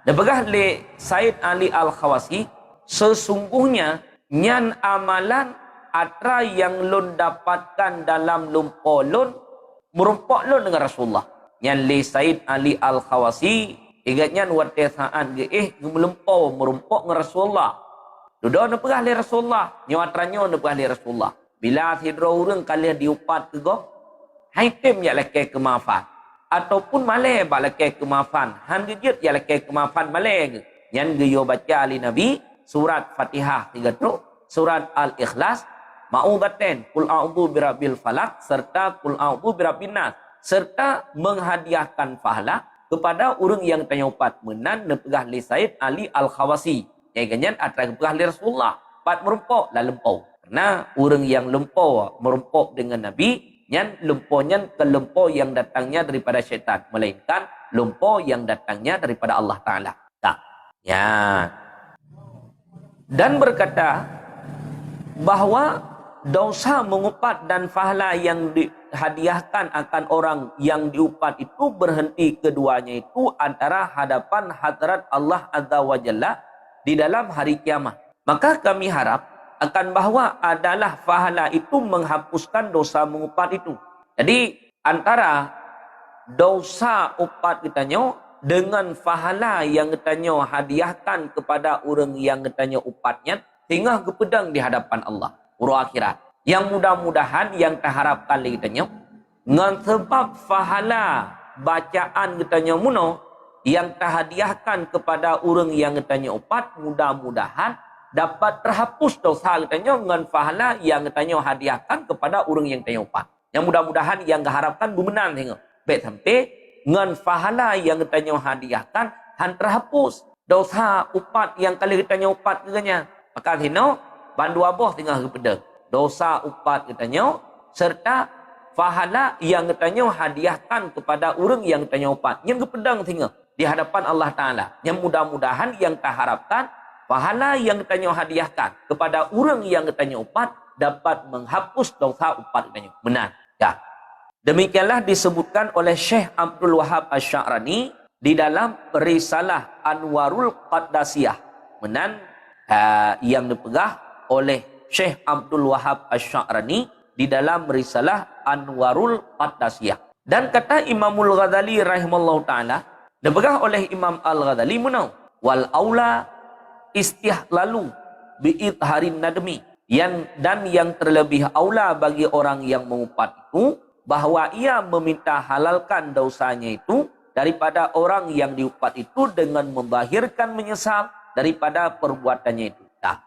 Dapegah li Said Ali Al-Khawasi, sesungguhnya nyan amalan atra yang lun dapatkan dalam lumpo lun merumpok lun dengan Rasulullah. Nyan li Said Ali Al-Khawasi ingatnya watesaan ge melumpo merumpok dengan Rasulullah. Duduk nak perah li Rasulullah. Nyawatranyo nak perah li Rasulullah. Bila hidro urang kali diupat ke go, haitim ya leke kemafan. Ataupun malay ba leke kemafan. Han gejut ya leke kemafan malay ke. Yang geyo baca ali Nabi surat Fatihah 3 truk, surat Al-Ikhlas, ma'ubatin, Qul a'udzu birabbil falaq serta Qul a'udzu birabbin nas, serta menghadiahkan pahala kepada orang yang tanya upat menan nepegah li Said Ali Al-Khawasi. Yang ganyan atrak pegah li Rasulullah. Pat merumpok lah lempau. Karena orang yang lempau merumpok dengan Nabi, nyan lempaunya ke lempau yang datangnya daripada syaitan, melainkan lempau yang datangnya daripada Allah Ta'ala. Tak. Ya. Dan berkata bahawa dosa mengupat dan pahala yang dihadiahkan akan orang yang diupat itu berhenti keduanya itu antara hadapan hadrat Allah Azza wa Jalla di dalam hari kiamat. Maka kami harap akan bahawa adalah pahala itu menghapuskan dosa mengupat itu. Jadi antara dosa upat kitanya dengan pahala yang kitanya hadiahkan kepada orang yang kitanya upatnya sehingga kepedang di hadapan Allah uru akhirat. Yang mudah-mudahan yang terharapkan kitanya dengan sebab pahala bacaan kitanya muno yang terhadiahkan kepada orang yang kitanya upat, mudah-mudahan dapat terhapus dosa kitanya dengan pahala yang kitanya hadiahkan kepada orang yang kitanya upat. Yang mudah-mudahan yang diharapkan bumenan tengok. Baik sampai dengan pahala yang kitanya hadiahkan han terhapus dosa upat yang kali kitanya upat kitanya. Maka hino bandu aboh tinggal kepada dosa upat kitanya serta pahala yang kitanya hadiahkan kepada orang yang kitanya upat. Yang kepedang tinggal di hadapan Allah Ta'ala. Yang mudah-mudahan yang terharapkan pahala yang kitanya hadiahkan kepada orang yang kitanya upat dapat menghapus dosa upat katanya. Benar. Ya. Demikianlah disebutkan oleh Syekh Abdul Wahab Asy-Sya'rani di dalam Risalah Anwarul Qaddasiyah. Menan yang dipegah oleh Syekh Abdul Wahab Asy-Sya'rani di dalam Risalah Anwarul Qaddasiyah. Dan kata Imamul Ghazali rahimallahu taala, dipegah oleh Imam Al-Ghazali menau, wal aula istihlalu bi'idharin nadmi, dan yang terlebih aula bagi orang yang mengupat itu bahwa ia meminta halalkan dosanya itu daripada orang yang diupat itu dengan membahirkan menyesal daripada perbuatannya itu. Nah,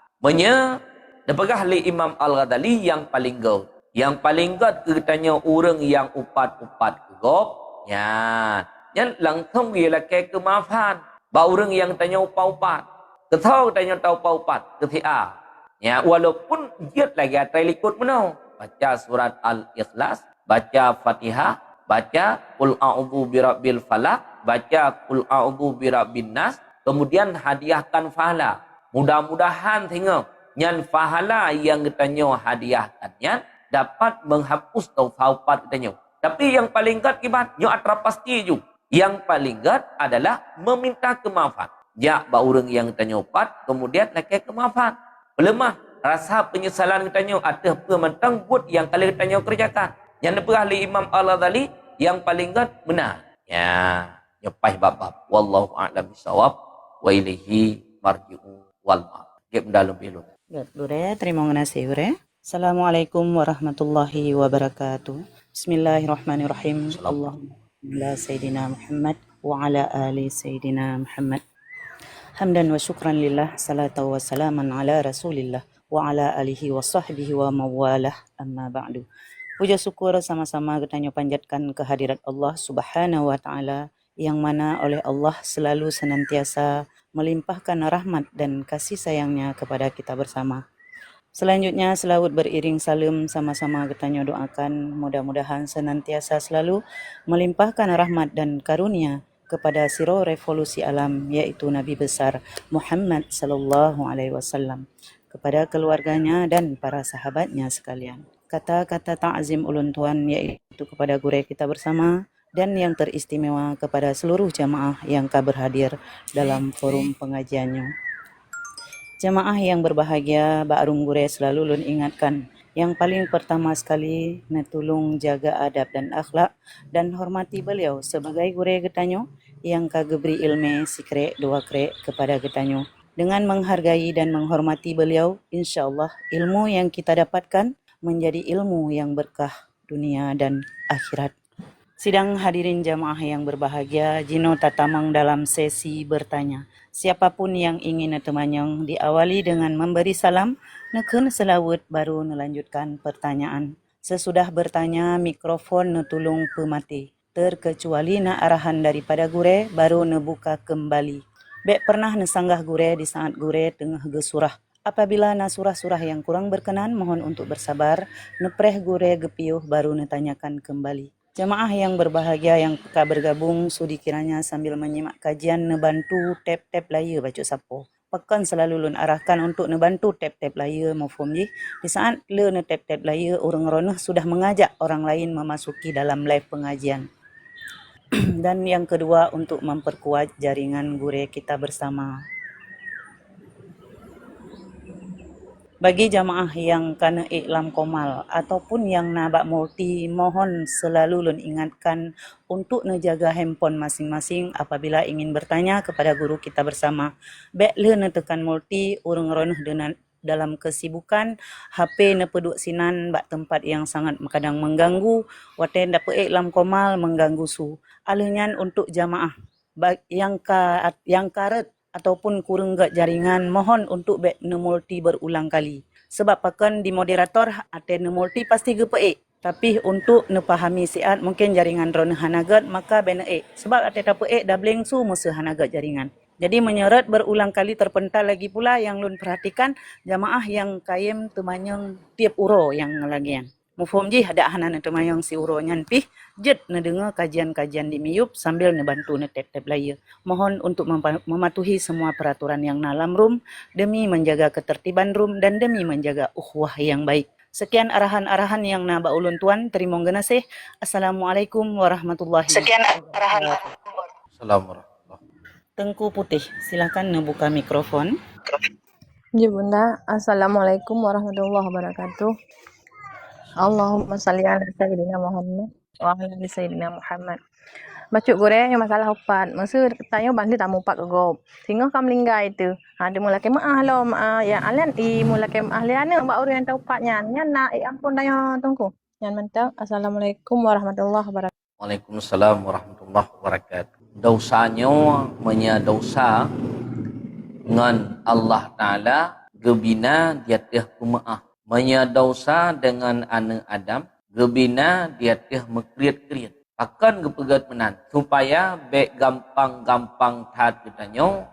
dipegah oleh Imam Al-Ghazali yang paling gaul. Yang paling gaul katanya orang yang upat-upat kegop. Ya, yang langsung ialah ke kemaafan. Ba orang yang tanya upat-upat. Ketau tanya tahu upat-upat. Ketia. Ya, walaupun dia lagi atai likut menau. Baca surat Al-Ikhlas, baca Fatihah, baca Qul a'udzu birabbil falaq, baca Qul a'udzu birabbin nas, kemudian hadiahkan pahala. Mudah-mudahan tengok nyan pahala yang katanya hadiahkannya dapat menghapus dosa upat katanya. Tapi yang paling gat kibat nyo atra pasti ju. Yang paling gat adalah meminta kemaafan. Ya ba orang yang tanya upat kemudian laki kemaafan. Melemah rasa penyesalan katanya ada pementang buat yang kali katanya kerjakan. Yang dipegah oleh Imam Al-Ghazali yang paling gat benar. Ya, nyepai bab-bab. Wallahu a'lam bishawab wa ilaihi marji'u wal ma'ab. Gep dalam bilu. Lure, terima kasih Lure. Assalamualaikum warahmatullahi wabarakatuh. Bismillahirrahmanirrahim. Allahumma sayyidina Muhammad wa ala ali sayyidina Muhammad. Hamdan wa syukran lillah, salatu wa salaman ala rasulillah wa ala alihi wa sahbihi wa mawalah, amma ba'du. Puja syukur sama-sama kita panjatkan kehadirat Allah Subhanahu wa taala yang mana oleh Allah selalu senantiasa melimpahkan rahmat dan kasih sayangnya kepada kita bersama. Selanjutnya selawat beriring salam sama-sama kita doakan mudah-mudahan senantiasa selalu melimpahkan rahmat dan karunia kepada siro revolusi alam yaitu Nabi besar Muhammad sallallahu alaihi wasallam, kepada keluarganya dan para sahabatnya sekalian. Kata-kata ta'zim ulun tuan yaitu kepada guru kita bersama dan yang teristimewa kepada seluruh jamaah yang berhadir dalam forum pengajiannya. Jamaah yang berbahagia, Ba'arung gure selalu ulun ingatkan. Yang paling pertama sekali, netulung jaga adab dan akhlak dan hormati beliau sebagai gure getanyo yang kagebri ilmu sikre dua kre kepada getanyo. Dengan menghargai dan menghormati beliau, insyaAllah ilmu yang kita dapatkan menjadi ilmu yang berkah dunia dan akhirat. Sidang hadirin jamaah yang berbahagia, Jino tatamang dalam sesi bertanya. Siapapun yang ingin temanyong diawali dengan memberi salam, neken selawat baru melanjutkan pertanyaan. Sesudah bertanya, mikrofon netulung pemati. Terkecuali na arahan daripada gure, baru nebuka kembali. Bek pernah nesanggah gure di saat gure tengah gesurah. Apabila na surah-surah yang kurang berkenan, mohon untuk bersabar. Nepreh gure gepiuh baru netanyakan kembali. Jemaah yang berbahagia yang peka bergabung, sudi kiranya sambil menyimak kajian nebantu tap-tap layar baca sapo. Pekan selalu lun arahkan untuk nebantu tap-tap layar mafhum ji. Di saat le ne tap-tap layar, orang ronah sudah mengajak orang lain memasuki dalam live pengajian. Dan yang kedua untuk memperkuat jaringan gure kita bersama. Bagi jamaah yang kena iklam komal ataupun yang nabak multi, mohon selalu lun ingatkan untuk menjaga handphone masing-masing apabila ingin bertanya kepada guru kita bersama. Bek le tekan multi, urang ronah dengan dalam kesibukan, HP nepeduk sinan bak tempat yang sangat kadang mengganggu, waten dapat iklam komal mengganggu su. Alunyan untuk jamaah yang karet ataupun kurang gak jaringan, mohon untuk back nemulti berulang kali. Sebab pakan di moderator ada nemulti pasti gepeik. Tapi untuk nepahami siat mungkin jaringan drone hanagat maka beneik. Sebab ada tapeik dah blengsu musuh hanagat jaringan. Jadi menyeret berulang kali terpental lagi pula yang lun perhatikan jamaah yang kayem temanyang tiap uro yang lagian. Mufhum ji ada hanan temayang si uro nyan pih jet nedengar kajian-kajian di Miyup sambil nebantu netep-tep layar. Mohon untuk mematuhi semua peraturan yang dalam room demi menjaga ketertiban room dan demi menjaga ukhuwah yang baik. Sekian arahan-arahan yang naba ulun tuan. Terima kasih. Assalamualaikum warahmatullahi wabarakatuh. Assalamualaikum. Tengku Putih, silakan membuka mikrofon. Ya Bunda, Assalamualaikum warahmatullahi wabarakatuh. Allahumma salli ala Sayyidina Muhammad wa ala ali Sayyidina Muhammad. Bacuk goreng yang masalah upat. Maksud tanya bantu tamu upat kegop. Sehingga kam linggai itu. Ada mula ke maah lo maah yang alian mula ke maah liana mbak orang yang tahu upatnya. Nyan nak ampun tanya tungku. Nyan mantap. Assalamualaikum warahmatullahi wabarakatuh. Waalaikumsalam warahmatullahi wabarakatuh. Dosanya dosa dengan Allah Ta'ala gebina dia teh kumaah. Dosa dengan anak Adam gebina dia teh mekriat-kriat. Akan gepegat menan supaya baik gampang-gampang tat kitanya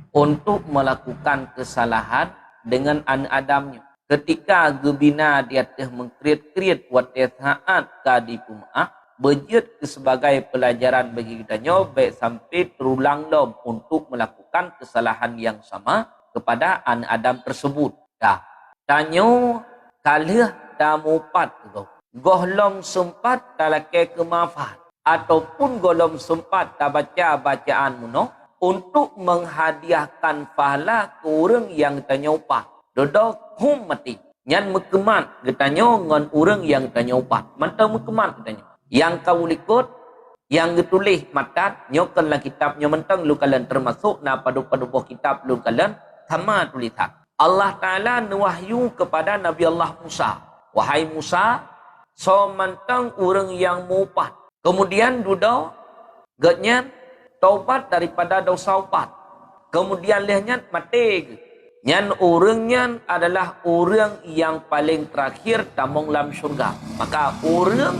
untuk melakukan kesalahan dengan anak Adamnya. Ketika gebina dia teh mengkriat-kriat buat saat kadi pumaah, berjut sebagai pelajaran bagi kitanya baik sampai terulang lom untuk melakukan kesalahan yang sama kepada anak Adam tersebut. Dah. Tanya kalih damupat tu. Golom sempat talake kemafat ataupun golom sempat tak baca bacaan muno untuk menghadiahkan pahala ke orang yang tanya upat. Dodok hum mati. Nyan mekemat getanya ngan orang yang tanya upat. Mantau mekemat getanya. Yang kau likut yang ditulis matat nyokanlah kitabnya mentang lu kalian termasuk na padu-padu kitab lu kalian sama tulisan. Allah Ta'ala nuwahyu kepada Nabi Allah Musa. Wahai Musa, so mantang orang yang mupat. Kemudian duda getnya taubat daripada dosa upat. Kemudian lehnya mati. Nyan orangnya adalah orang yang paling terakhir tamong dalam syurga. Maka orang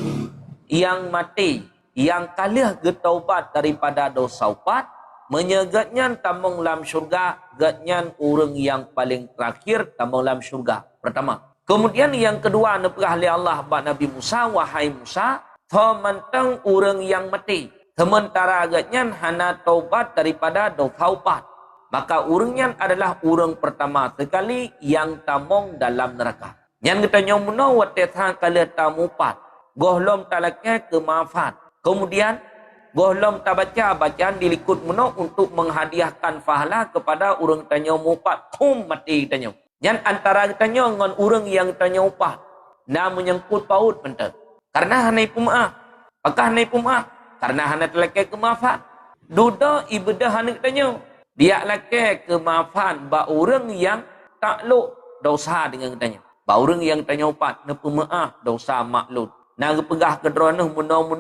yang mati, yang kalih getaubat daripada dosa upat, menyegatnya tamong dalam syurga, gatnya orang yang paling terakhir tamong dalam syurga. Pertama. Kemudian yang kedua, nepah oleh Allah kepada Nabi Musa, wahai Musa, mantang orang yang mati. Sementara agaknya hana taubat daripada dosa upat. Maka orangnya adalah orang pertama sekali yang tamong dalam neraka. Yang kita nyomuno watetha kala tamupat. Gohlom talaknya kemafat. Kemudian, gohlom tabaca bacaan dilikut muno untuk menghadiahkan pahala kepada orang tanya mupat. Kum mati tanya. Yang antara tanya dengan orang yang tanya upah. Na menyangkut paut bentar. Karena hanai pumaah. Apakah hanai pumaah? Karena hanai telake kemafan. Duda ibadah hanai tanya. Dia lake kemafan. Ba orang yang takluk dosa dengan tanya. Ba orang yang tanya upah. Na pumaah dosa makluk. Na pegah kedrona muno.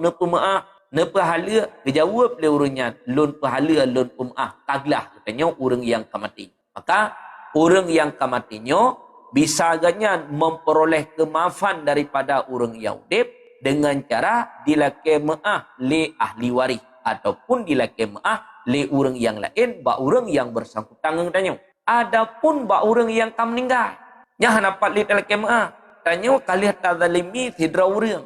Na pumaah. Na pahala. Kejawab le orangnya. Lun pahala, lun pumaah. Taglah katanya orang yang kamati. Maka orang yang kamatinya bisa agaknya memperoleh kemaafan daripada orang Yahudi dengan cara dilake maaf le ahli waris ataupun dilake maaf le orang yang lain ba orang yang bersangkutan dengan tanya. Adapun ba orang yang kam meninggal nya hanapat le dilake maaf tanya kalih tazalimi sidra orang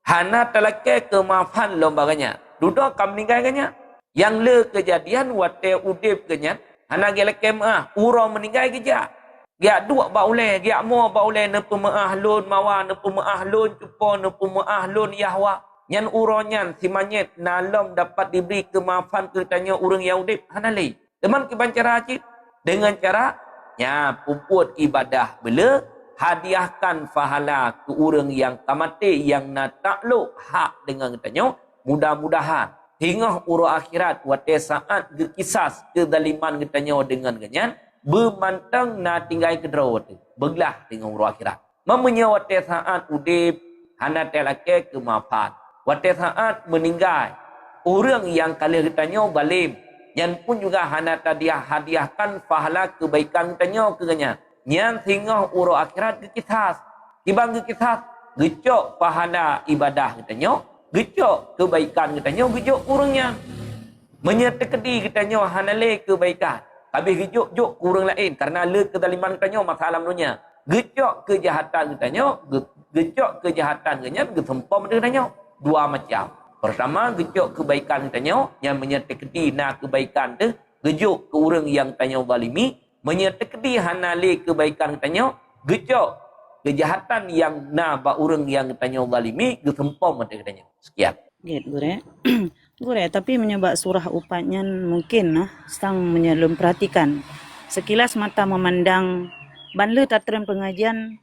hana dilake kemaafan lombaganya. Duda kam meninggal kanya yang le kejadian wate udip kanya hana gelak maah urang meninggal keja. Dia dua ba oleh, dia mo ba oleh nepu maah lun mawa nepu maah lun cupo nepu maah lun yahwa. Nyan uronyan si manyet nalom dapat diberi kemaafan keritanya urang Yahudi hana le. Teman kiban cara cit dengan cara nya puput ibadah bela hadiahkan pahala ke urang yang kamate yang na takluk hak dengan katanya mudah-mudahan hingga urang akhirat wate saat gekisas kedaliman katanya dengan ganyan bermantang na tinggal kedrawat beglah dengan urang akhirat memenya wate saat udip hana telake kemaafan wate saat meninggal orang yang kali katanya balim yang pun juga hana tadiah hadiahkan pahala kebaikan katanya ke ganyan yang hingga urang akhirat gekisas tibang gekisas gecok pahala ibadah katanya gejok kebaikan katanya gejok kurangnya menyertekedi katanya hanale kebaikan habis gejok kurang lain karena le kezaliman katanya masalah dunia gejok kejahatan katanya gejok kejahatan katanya gesempom katanya dua macam pertama gejok kebaikan katanya yang menyertekedi na kebaikan tu gejok ke orang yang tanya zalimi menyertekedi hanale kebaikan katanya Gecok kejahatan yang ba orang yang tanya zalimi getempom mata katanya. Sekian. Git gure. Gure, tapi menyebab surah upatnya mungkin sang menyelum perhatikan. Sekilas mata memandang banle tatran pengajian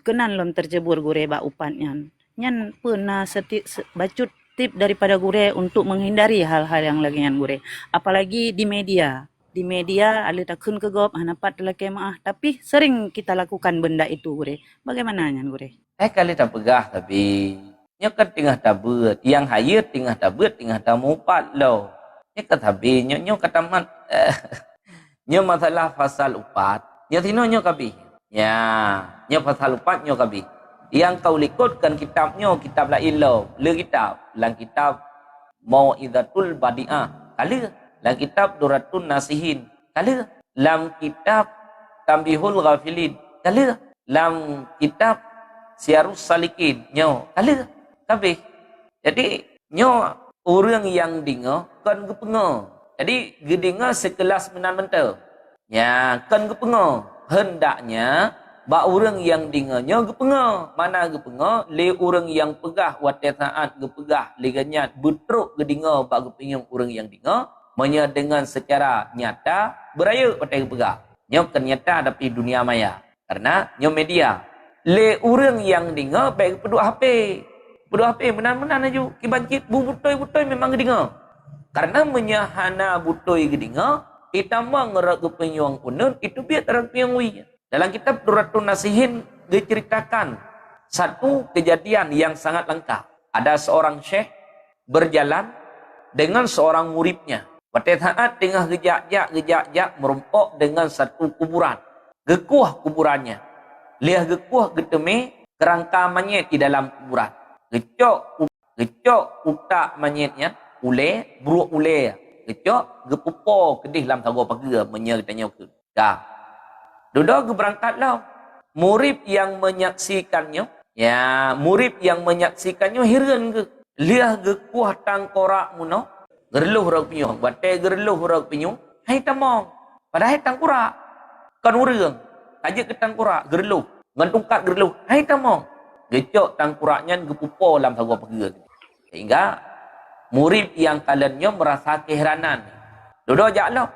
kenan lom terjebur gure bak upatnya. Nyan pernah bacut tip daripada gure untuk menghindari hal-hal yang lagian gure. Apalagi di media. Di media ada takun kegop hanapat dalam kemah, tapi sering kita lakukan benda itu gure. Bagaimana nyan gure? Kali tak pegah tapi nya kan tengah tabut yang hayat tengah tabut tengah tamupat lo nya kan tapi nya kataman nya masalah pasal upat nya tino nya kabi nya pasal upat nya kabi yang kau likutkan kitabnya kitab la ilo le kitab lang kitab mau'izatul badi'ah kali lang kitab duratun nasihin kali lam kitab tambihul ghafilin kali lam kitab siarus salikin nyo kali kabeh. Jadi nyo orang yang dengar kan gepengo. Jadi gedengar sekelas menan mental. Ya, kan gepengo. Hendaknya ba orang yang dengarnya gepengo. Mana gepengo? Le orang yang pegah wate saat gepegah le ganyat betruk gedengar ba gepenyong orang yang dengar menya dengan secara nyata beraya wate gepegah. Nyo kan nyata tapi dunia maya. Karena nyo media. Le orang yang dengar baik peduk HP. Peduk HP menan-menan aju kibancit bu butoi memang gedengar. Karena menyahana butoi gedengar, itama ngerak kepenyuang unun itu biar terang penyuang wi. Dalam kitab Duratun Nasihin diceritakan satu kejadian yang sangat lengkap. Ada seorang syekh berjalan dengan seorang muridnya. Pada saat tengah gejak-jak merumpok dengan satu kuburan. Gekuah kuburannya. Liah gekuah geteme kerangka manyet di dalam kuburan. Gecok utak manyetnya ule buruk ule. Gecok gepupo kedih dalam tago pagar menya tanya ke. Dah. Dodo geberangkatlah. Murid yang menyaksikannya, murid yang menyaksikannya heran ke. Liah gekuah tangkorak muno gerluh rok pinyo, bate gerluh rok pinyo. Hai tamong. Padahal tangkorak kan urang. Ajak ke tangkorak gerluh. Ngantungkat gerluh. Hai tamong. Gecok tangkuraknya gepupo dalam tago pagar. Sehingga murid yang kalannya merasa keheranan. Dodo jaklah.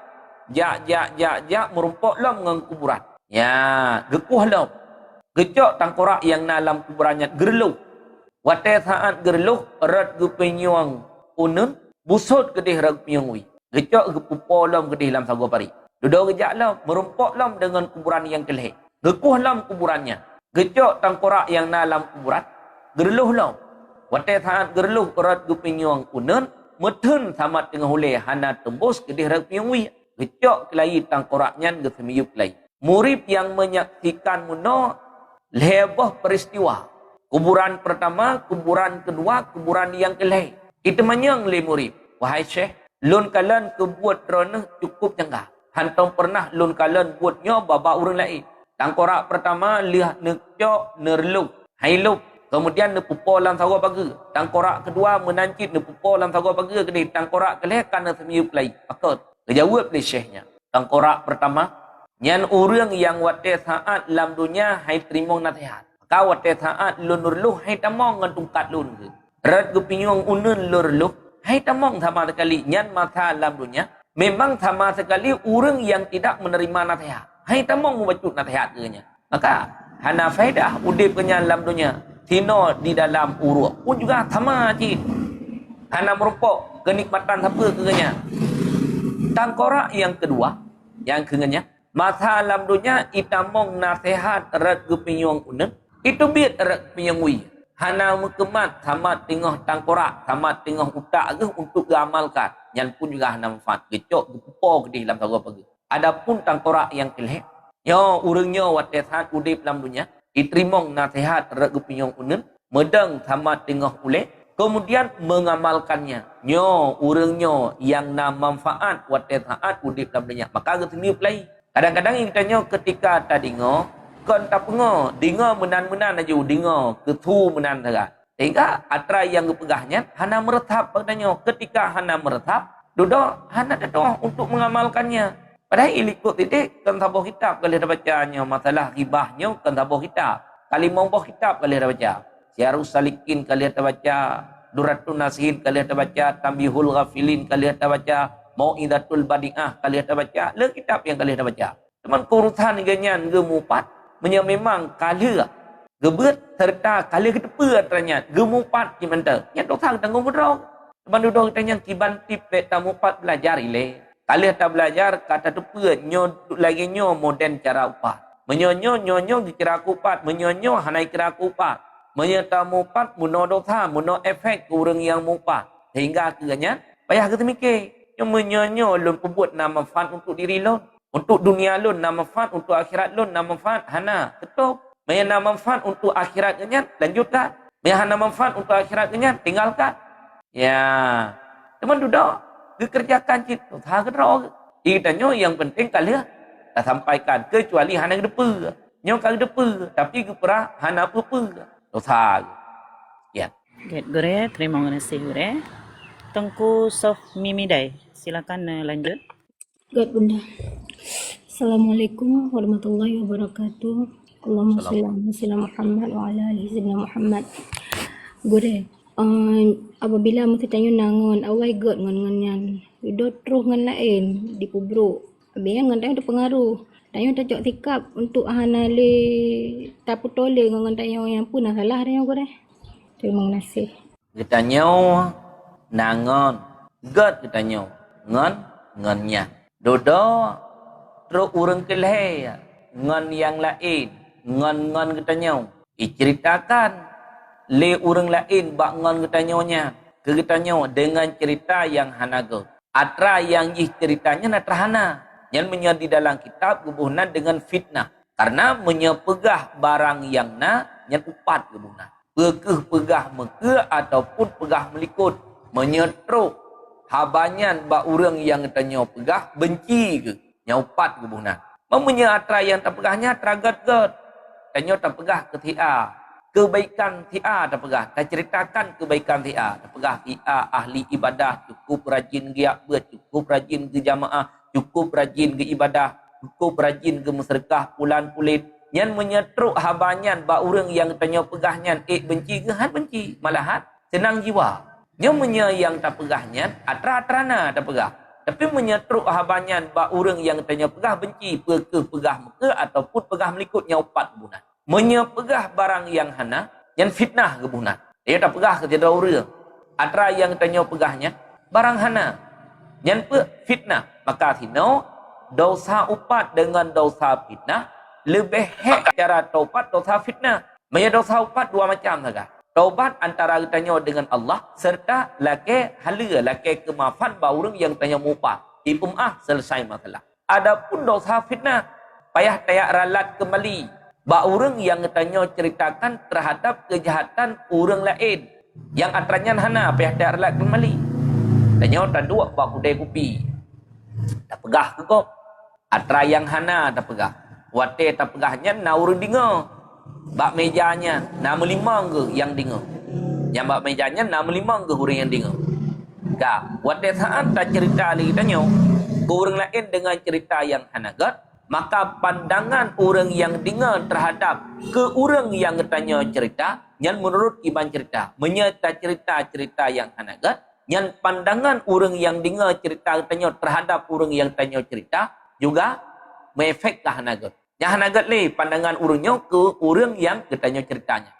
Jak merumpok lah dengan kuburan. Ya, gekuh lah. Gecok tangkurak yang dalam kuburannya gerluh. Wate saat gerluh erat gepenyuang unun busut kedih rag penyuang wi. Gecok gepupo lah kedih dalam tago pari. Dodo gejak lah merumpok lah dengan kuburan yang kelih. Gekuh lah kuburannya. Gecok tangkorak yang dalam kuburan gerluh lau. Wate saat gerluh erat gepenyuang unun metun sama tengah huleh hana tembus kedih rag penyuang wi. Gecok kelai tangkoraknya gesemiyup kelai. Murid yang menyaksikan muno lebah peristiwa. Kuburan pertama, kuburan kedua, kuburan yang kelih. Itu manyang le murid. Wahai syekh, lun kalan kebuat ronah cukup janggah. Hantam pernah lun kalan buatnya baba orang lain. Tangkorak pertama lihat nekcok nerluk, hailuk. Kemudian nepupo dalam sawa pagar. Tangkorak kedua menancit nepupo dalam sawa pagar kedai. Tangkorak kelih kana semiyup kelai. Pakot. Kejawab le syekhnya. Tangkorak pertama, nyan orang yang wate saat dalam dunia hai terima nasihat. Maka wate saat lun nerluh hai tamong ngan tungkat lun ke. Rat gepinyong unun lurluh hai tamong sama sekali nyan masa dalam dunia. Memang sama sekali orang yang tidak menerima nasihat. Hai tamong membacut nasihat kenya. Maka hana faedah udip kenya dalam dunia. Tino di dalam uruk pun juga sama cik. Hana merumpok kenikmatan apa kenya. Tangkorak yang kedua yang kenya masa dalam dunia itamong nasihat rat gepinyong unun itu biar rat penyong wi. Hana mukemat sama tengah tangkorak sama tengah utak ke untuk diamalkan. Yang pun juga hana manfaat. Gecok gepupo kedih dalam tago pagi. Adapun tangkorak yang kelih, yo urangnya wate saat udip dalam dunia, diterimong nasihat rak gepinyong unun, medang sama tengah ule, kemudian mengamalkannya. Nyo urangnya yang na manfaat wate saat udip dalam dunia. Maka geteniup lai. Kadang-kadang kita nyo ketika tadi ngo, kon tak pengo, dingo menan-menan aja, dingo ketu menan saja. Sehingga atra yang gepegahnya hana meretap padanya. Ketika hana meretap, dodo hana dodo untuk mengamalkannya. Padahal ikut tidik kan tabuh kitab kalau dah bacanya masalah ribahnya kan tabuh kitab. Kali mau buh kitab kalau dah baca. Syarus Salikin kalau dah baca. Duratun Nasihin kalau dah baca. Tambihul Ghafilin kalau dah baca. Mau'idatul Badi'ah kalau dah baca. Le kitab yang kalau dah baca. Teman kurusan ganyan gemupat memang kala gebet serta kala ketepa ternyata gemupat gimana? Yang doktor tanggung berok. Teman duduk tanya kiban tip tamupat belajar ile. Kali tak belajar kata tepa nyo lagi nyo moden cara upat. Menyonyo dikira kupat, menyonyo hanai kira kupat. Menyetamu upat muno dosa, muno efek kurang yang mupat. Sehingga akhirnya payah kita mikir. Yang menyonyo lun pembuat nama manfaat untuk diri lun. Untuk dunia lun nama manfaat, untuk akhirat lun nama manfaat. Hana, betul. Yang nama manfaat untuk akhiratnya lanjutkan. Yang hana manfaat untuk akhiratnya tinggalkan. Ya, teman duduk. Dikerjakan itu, tak kena. Itanya yang penting kalian tak sampaikan kecuali hana depa. Nyo kag depa, tapi gepera hana apa-apa. Dosa. Ya. Get Gure, terima kasih Gure. Tengku Sof Mimidai, silakan lanjut. Good Bunda. Assalamualaikum warahmatullahi wabarakatuh. Allahumma shalli ala sayyidina Muhammad wa ala ali sayyidina Muhammad. Gure, apabila mesti tanya nangon awai god ngan yan. Hidup terus ngan lain di kubro. Habis ngan tanya pengaruh. Tanya tak cok sikap untuk hanale tak putole ngan tanya yang pun salah dia gure. Terima kasih. Kita nyaw nangon god kita nyaw ngannya. Dodo terus urang keleh ngan yang lain ngan kita nyaw. Diceritakan le urang lain bak ngan kita nyawnya. Kita nyaw dengan cerita yang hanago. Atra yang ceritanya natrahana. Yang menjadi dalam kitab kebunan dengan fitnah. Karena menyepegah barang yang yang upat kebunan. Pegah meka ataupun pegah melikut. Menyetruk habanyan bak urang yang tanya pegah benci ke. Nyaupat kebunan. Mempunyai atra yang tak pegahnya teragat-gat. Tanya tak pegah ke ti'a. Kebaikan ti'a tak pegah. Tak ceritakan kebaikan ti'a. Tak pegah ti'a ahli ibadah. Cukup rajin giak ber. Cukup rajin ke jamaah. Cukup rajin ke ibadah. Cukup rajin ke masyarakat pulan pulit. Yang menyetruk habanyan bak urang yang tanya pegahnya. Benci ke han benci. Malahan senang jiwa. Yang yang tak pegahnya. Atra-atrana tak pegah. Tapi menyetruk habanyan bak urang yang tanya pegah benci. Pegah meka ataupun pegah melikutnya upat kebunan. Menyepegah barang yang hana, yang fitnah kebunan. Dia tak pegah ke tiada orang. Atra yang tanya pegahnya, barang hana, yang fitnah. Maka tino, dosa upat dengan dosa fitnah, lebih hek cara taubat dosa fitnah. Maya dosa upat dua macam saja. Taubat antara tanya dengan Allah, serta laki hala, laki kemaafan orang yang tanya mupat. Selesai masalah. Adapun dosa fitnah, payah tayak ralat kembali. Bak orang yang tanya ceritakan terhadap kejahatan orang lain. Yang antaranya hana pihak tak relak kembali. Tanya tak dua bak kudai kopi. Tak pegah ke kok. Atra yang hana tak pegah. Wate tak pegahnya na orang dengar. Bak mejanya nama lima ke yang dengar. Yang bak mejanya nama lima ke orang yang dengar. Tak. Wate saat tak cerita lagi tanya. Orang lain dengan cerita yang hana gat. Maka pandangan orang yang dengar terhadap ke orang yang tanya cerita, yang menurut iban cerita, menyerta cerita-cerita yang hanagat, yang pandangan orang yang dengar cerita tanya terhadap orang yang tanya cerita, juga mengefek ke hanagat. Yang hanagat le pandangan orangnya ke orang yang tanya ceritanya.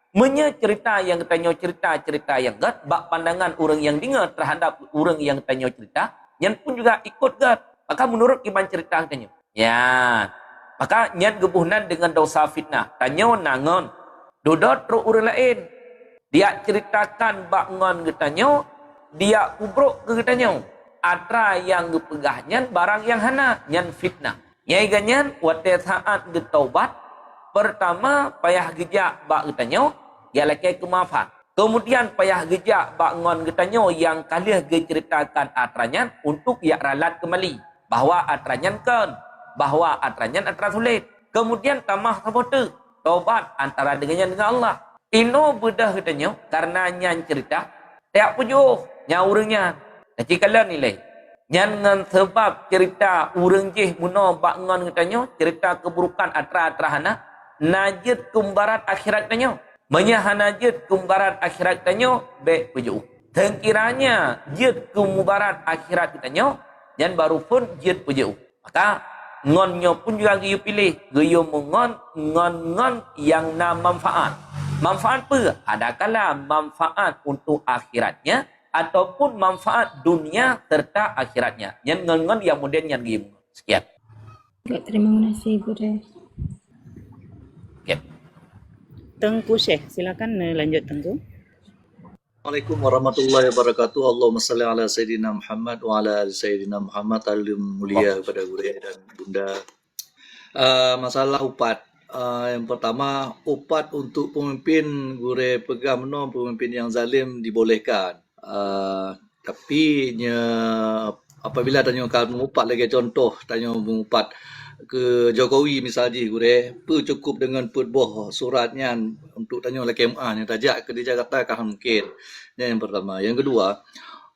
Cerita yang tanya cerita yang gat, bak pandangan orang yang dengar terhadap orang yang tanya cerita, yang pun juga ikut gat. Maka menurut iban cerita tanya. Ya, maka nyat gebuhnan dengan dosa fitnah. Tanya nangon, dodot ro orang lain. Dia ceritakan bak ngon getanya, dia kubruk ke getanya. Atra yang gepegahnya barang yang hana, nyan fitnah. Nyai ganyan, wate saat getaubat, pertama payah gejak bak getanya, ya laki kemaafan. Kemudian payah gejak bak ngon getanya yang kalian ceritakan atranya untuk ya ralat kembali. Bahwa atranya kan. Bahawa atranya atra sulit. Kemudian tamah sabote. Taubat antara dengan Allah. Ino bedah katanya karena nyan cerita. Tak pujuh. Nya orangnya. Jadi kalau nilai. Ngan sebab cerita urang jih muno bak ngon katanya cerita keburukan atra-atra hana najid kumbarat akhirat tanyo. Menya hanajid kumbarat akhirat tanyo be puju. Tengkiranya jid kumbarat akhirat tanyo dan baru pun jid puju. Maka ngonnya pun juga giyu pilih giyu mengon ngon yang na manfaat. Manfaat apa? Adakala manfaat untuk akhiratnya ataupun manfaat dunia serta akhiratnya. Yang ngon yang kemudian yang giyu. Sekian. Baik, terima kasih guru. Okay. Tengku Syekh, silakan lanjut Tengku. Assalamualaikum warahmatullahi wabarakatuh. Allahumma salli ala Sayyidina Muhammad wa ala ali Sayyidina Muhammad. Alim mulia kepada guru dan bunda. Masalah upat. Yang pertama, upat untuk pemimpin guru pegang menong pemimpin yang zalim dibolehkan. Tapi apabila tanya kalau mengupat lagi contoh tanya mengupat ke Jokowi misalnya gure cukup dengan buah suratnya untuk tanya oleh KMA yang tajak ke di Jakarta kah mungkin. Yang pertama. Yang kedua,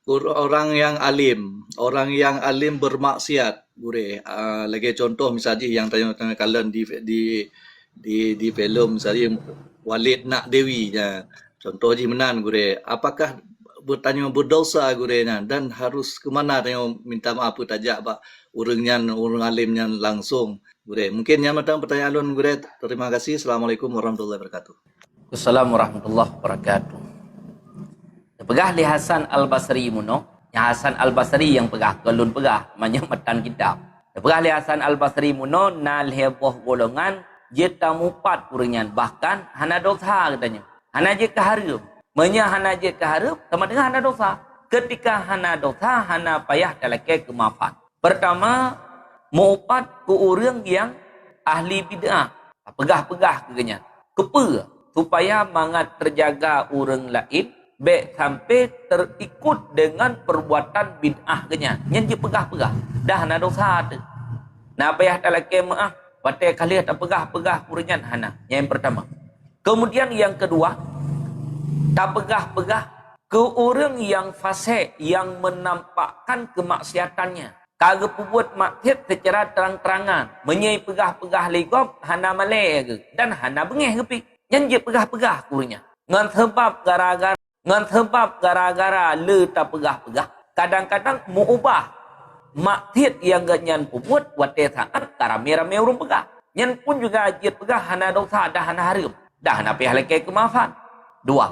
orang yang alim bermaksiat gure lagi contoh misalnya yang tanya kalian di filem misalnya Walid Nak Dewi ya. Contoh di menan gure apakah bertanya berdosa gurena dan harus ke mana tanya minta maaf tajak pak orang alimnya langsung gure. Mungkin yang matang pertanyaan alun gure. Terima kasih. Assalamualaikum warahmatullahi wabarakatuh. Assalamualaikum warahmatullahi wabarakatuh. Pegah li Hasan Al-Basri muno. Yang Hasan Al-Basri yang pegah kelun pegah banyak matan kitab. Pegah li Hasan Al-Basri muno nal heboh golongan jeta mupat kuringan bahkan hana dosa katanya. Hana je keharum. Menya hana je keharum sama dengan hana dosa. Ketika hana dosa hana payah dalake kemafat. Pertama, mengupat ke orang yang ahli bid'ah. Pegah-pegah kegenya. Kepa supaya mangat terjaga orang lain baik sampai terikut dengan perbuatan bid'ah kegenya. Yang je pegah-pegah. Dah hana dosa tu. Nah payah dalake maaf. Batai kali tak pegah-pegah kuringan hana. Yang pertama. Kemudian yang kedua, tak pegah-pegah ke orang yang fasik yang menampakkan kemaksiatannya. Kagak buat maksiat secara terang-terangan. Menyai pegah-pegah legop, hana malai ke. Dan hana bengeh ke pi. Yang je pegah-pegah kurinya. Ngan sebab gara-gara le tak pegah-pegah. Kadang-kadang mengubah maksiat yang ganyan buat wate saat rame-rame orang pegah. Yang pun juga je pegah hana dosa dah hana harum. Dah hana pihak lekai kemafan. Dua.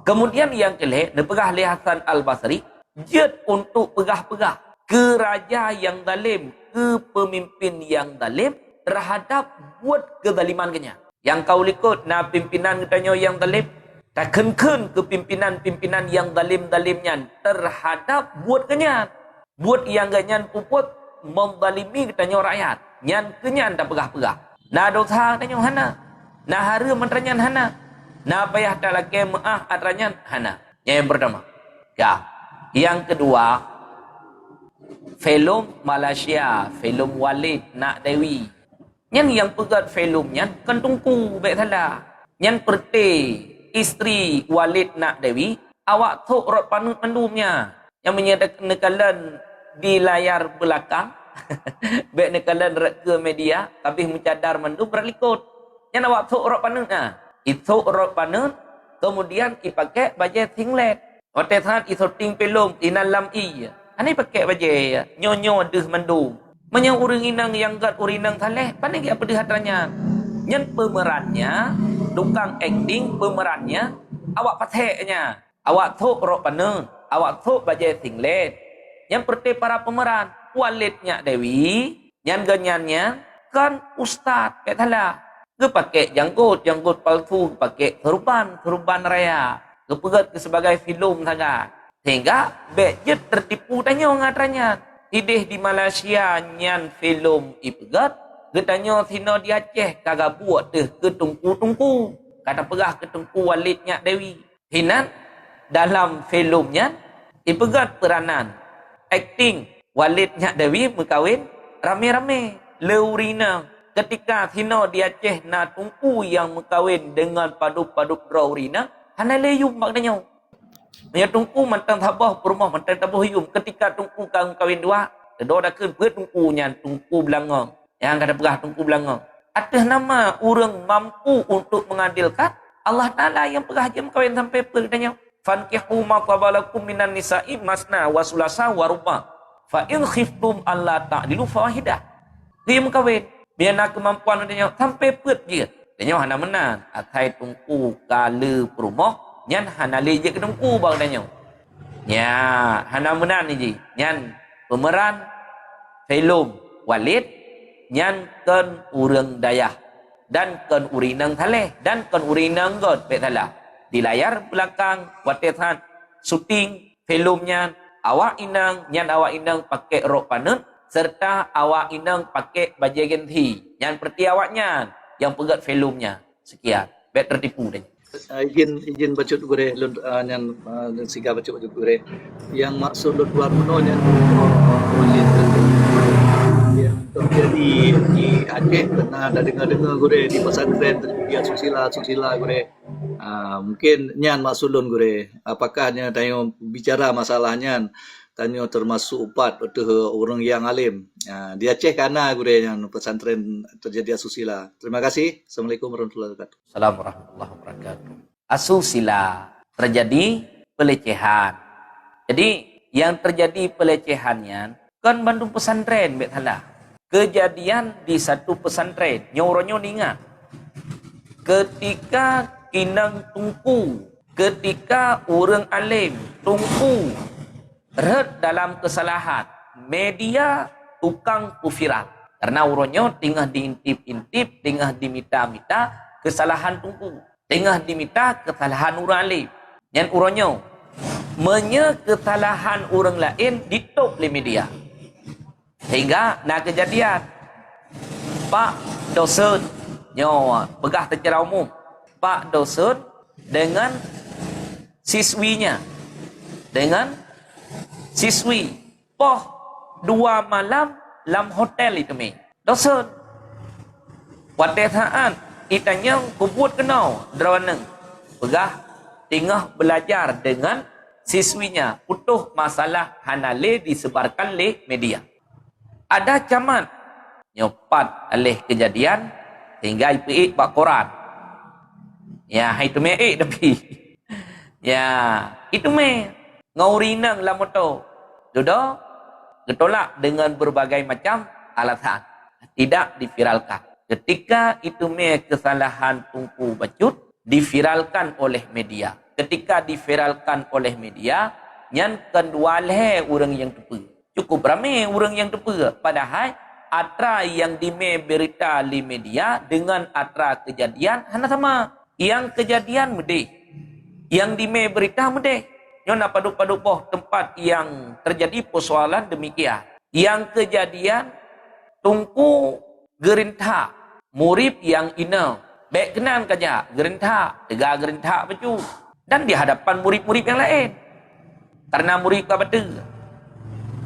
Kemudian yang kelih, nepegah li Hasan Al-Basri, jed untuk pegah-pegah ke raja yang zalim, ke pemimpin yang zalim terhadap buat kezaliman kenya. Yang kau likut na pimpinan katanya yang zalim, tak ken-ken ke pimpinan-pimpinan yang zalim-zalimnya terhadap buat kenya. Buat yang ganyan puput menzalimi katanya rakyat. Nyan kenyan tak pegah-pegah. Na dosa katanya hana. Na harum menteranyan hana. Na payah tak laki maaf atranyan hana. Yang pertama. Ya. Yang kedua, filem Malaysia, filem Walid Nak Dewi. Yang pegat filmnya kan tungku baik salah. Yang perti isteri Walid Nak Dewi, awak tok rot panut pandumnya. Yang menyatakan nekalan di layar belakang. Baik nekalan ke media, tapi mencadar mandu berlikut. Yang awak tok rot panutnya. Itu rot panut, kemudian dipakai baju singlet. Waktu saat itu ting pelum inalam iya. Ani pakai baju nyonyo deh mandu. Menyang urang inang yang gat urinang saleh, pandai apa dia hatanya. Yang pemerannya, tukang acting pemerannya, awak pateknya. Awak tok rot panut, awak tok baju singlet. Yang perti para pemeran, Walidnya Dewi, yang ganyannya kan ustaz, kayak salah. Ke pakai janggut palsu, pakai serban raya. Ke pegat ke sebagai filem sangat. Sehingga bejet tertipu tanya orang atranya. Ideh di Malaysia nyan filem ipegat, getanya sino di Aceh kagak buat deh ke tungku. Kata pegah ke tungku Walidnya Dewi. Hinan dalam filmnya ipegat peranan acting Walidnya Dewi berkahwin rame-rame leurina. Ketika Sino di Aceh na tungku yang berkahwin dengan paduk-paduk draurina, hana leyu maknanya. Punya tungku mantang tabah perumah mantang tabah yum. Ketika tungku kawin dua, dedo dah keun beut tungkunya tungku belangong. Yang kada pegah tungku belangong. Atas nama orang mampu untuk mengadilkan, Allah Ta'ala yang pegah jam kawin sampai perdanya. Fankihu ma qabalakum minan nisa'i masna wa sulasa wa ruba. Fa in khiftum alla ta'dilu fawahidah. Dia kawin. Biar nak kemampuan dia sampai pet je. Dia hana menang. Akai tungku kala perumah. Nyan hana leje ke tungku bang dia. Ya, hana menang ni je. Nyan pemeran film Walid. Nyan kan urang dayah. Dan kan urinang thaleh. Dan kan urinang god. Pek salah. Di layar belakang. Watetan. Syuting filmnya. Awak inang. Nyan awak inang pakai rok panut. Serta awak inang pakai baju ganti. Yang seperti awaknya yang pegat filmnya. Sekian. Bet tertipu dia. Izin bacut gure lun nyan siga bacut gure. Yang maksud lun luar menonyan yang terjadi di Aceh pernah ada dengar gure di pesantren terjadi susila gure. Mungkin nyan maksud lun gure. Apakah nyan tanya bicara masalahnya tanya termasuk upat untuk orang yang alim. Di Aceh kana gure yang pesantren terjadi asusila. Terima kasih. Assalamualaikum warahmatullahi wabarakatuh. Assalamualaikum warahmatullahi wabarakatuh. Asusila terjadi pelecehan. Jadi yang terjadi pelecehannya kan Bandung pesantren bet salah. Kejadian di satu pesantren nyoronyo ingat. Ketika kinang tungku, ketika orang alim tungku red dalam kesalahan, media tukang kufirat. Karena uronyo tinggal diintip-intip, tinggal dimita-mita kesalahan tungku. Tinggal dimita kesalahan orang lain. Yang uronyo menye kesalahan orang lain ditok oleh media. Sehingga nak kejadian Pak dosen nyo pegah secara umum. Pak dosen dengan siswinya. Dengan siswi poh 2 malam dalam hotel itu mi. Dosen. Pada saat itanya kubut kenal derawaneng. Pegah tengah belajar dengan siswinya. Putuh masalah hanale disebarkan oleh media. Ada camat nyopat oleh kejadian sehingga IPI bak koran. Ya, itu me tapi. Ya, itu me ngaurinang la moto. Dodo getolak dengan berbagai macam alasan. Tidak diviralkan. Ketika itu me kesalahan tungku bacut diviralkan oleh media. Ketika diviralkan oleh media, nyan kedua leh orang yang tepu. Cukup ramai orang yang tepu. Padahal atra yang dime berita di media dengan atra kejadian hanya sama. Yang kejadian medih. Yang dime berita medih. Nyona padu-padu poh tempat yang terjadi persoalan demikian. Yang kejadian tungku gerintah murid yang ina. Baik kenan kaja gerintah, tegak gerintah baju. Dan di hadapan murid-murid yang lain. Karena murid kabata.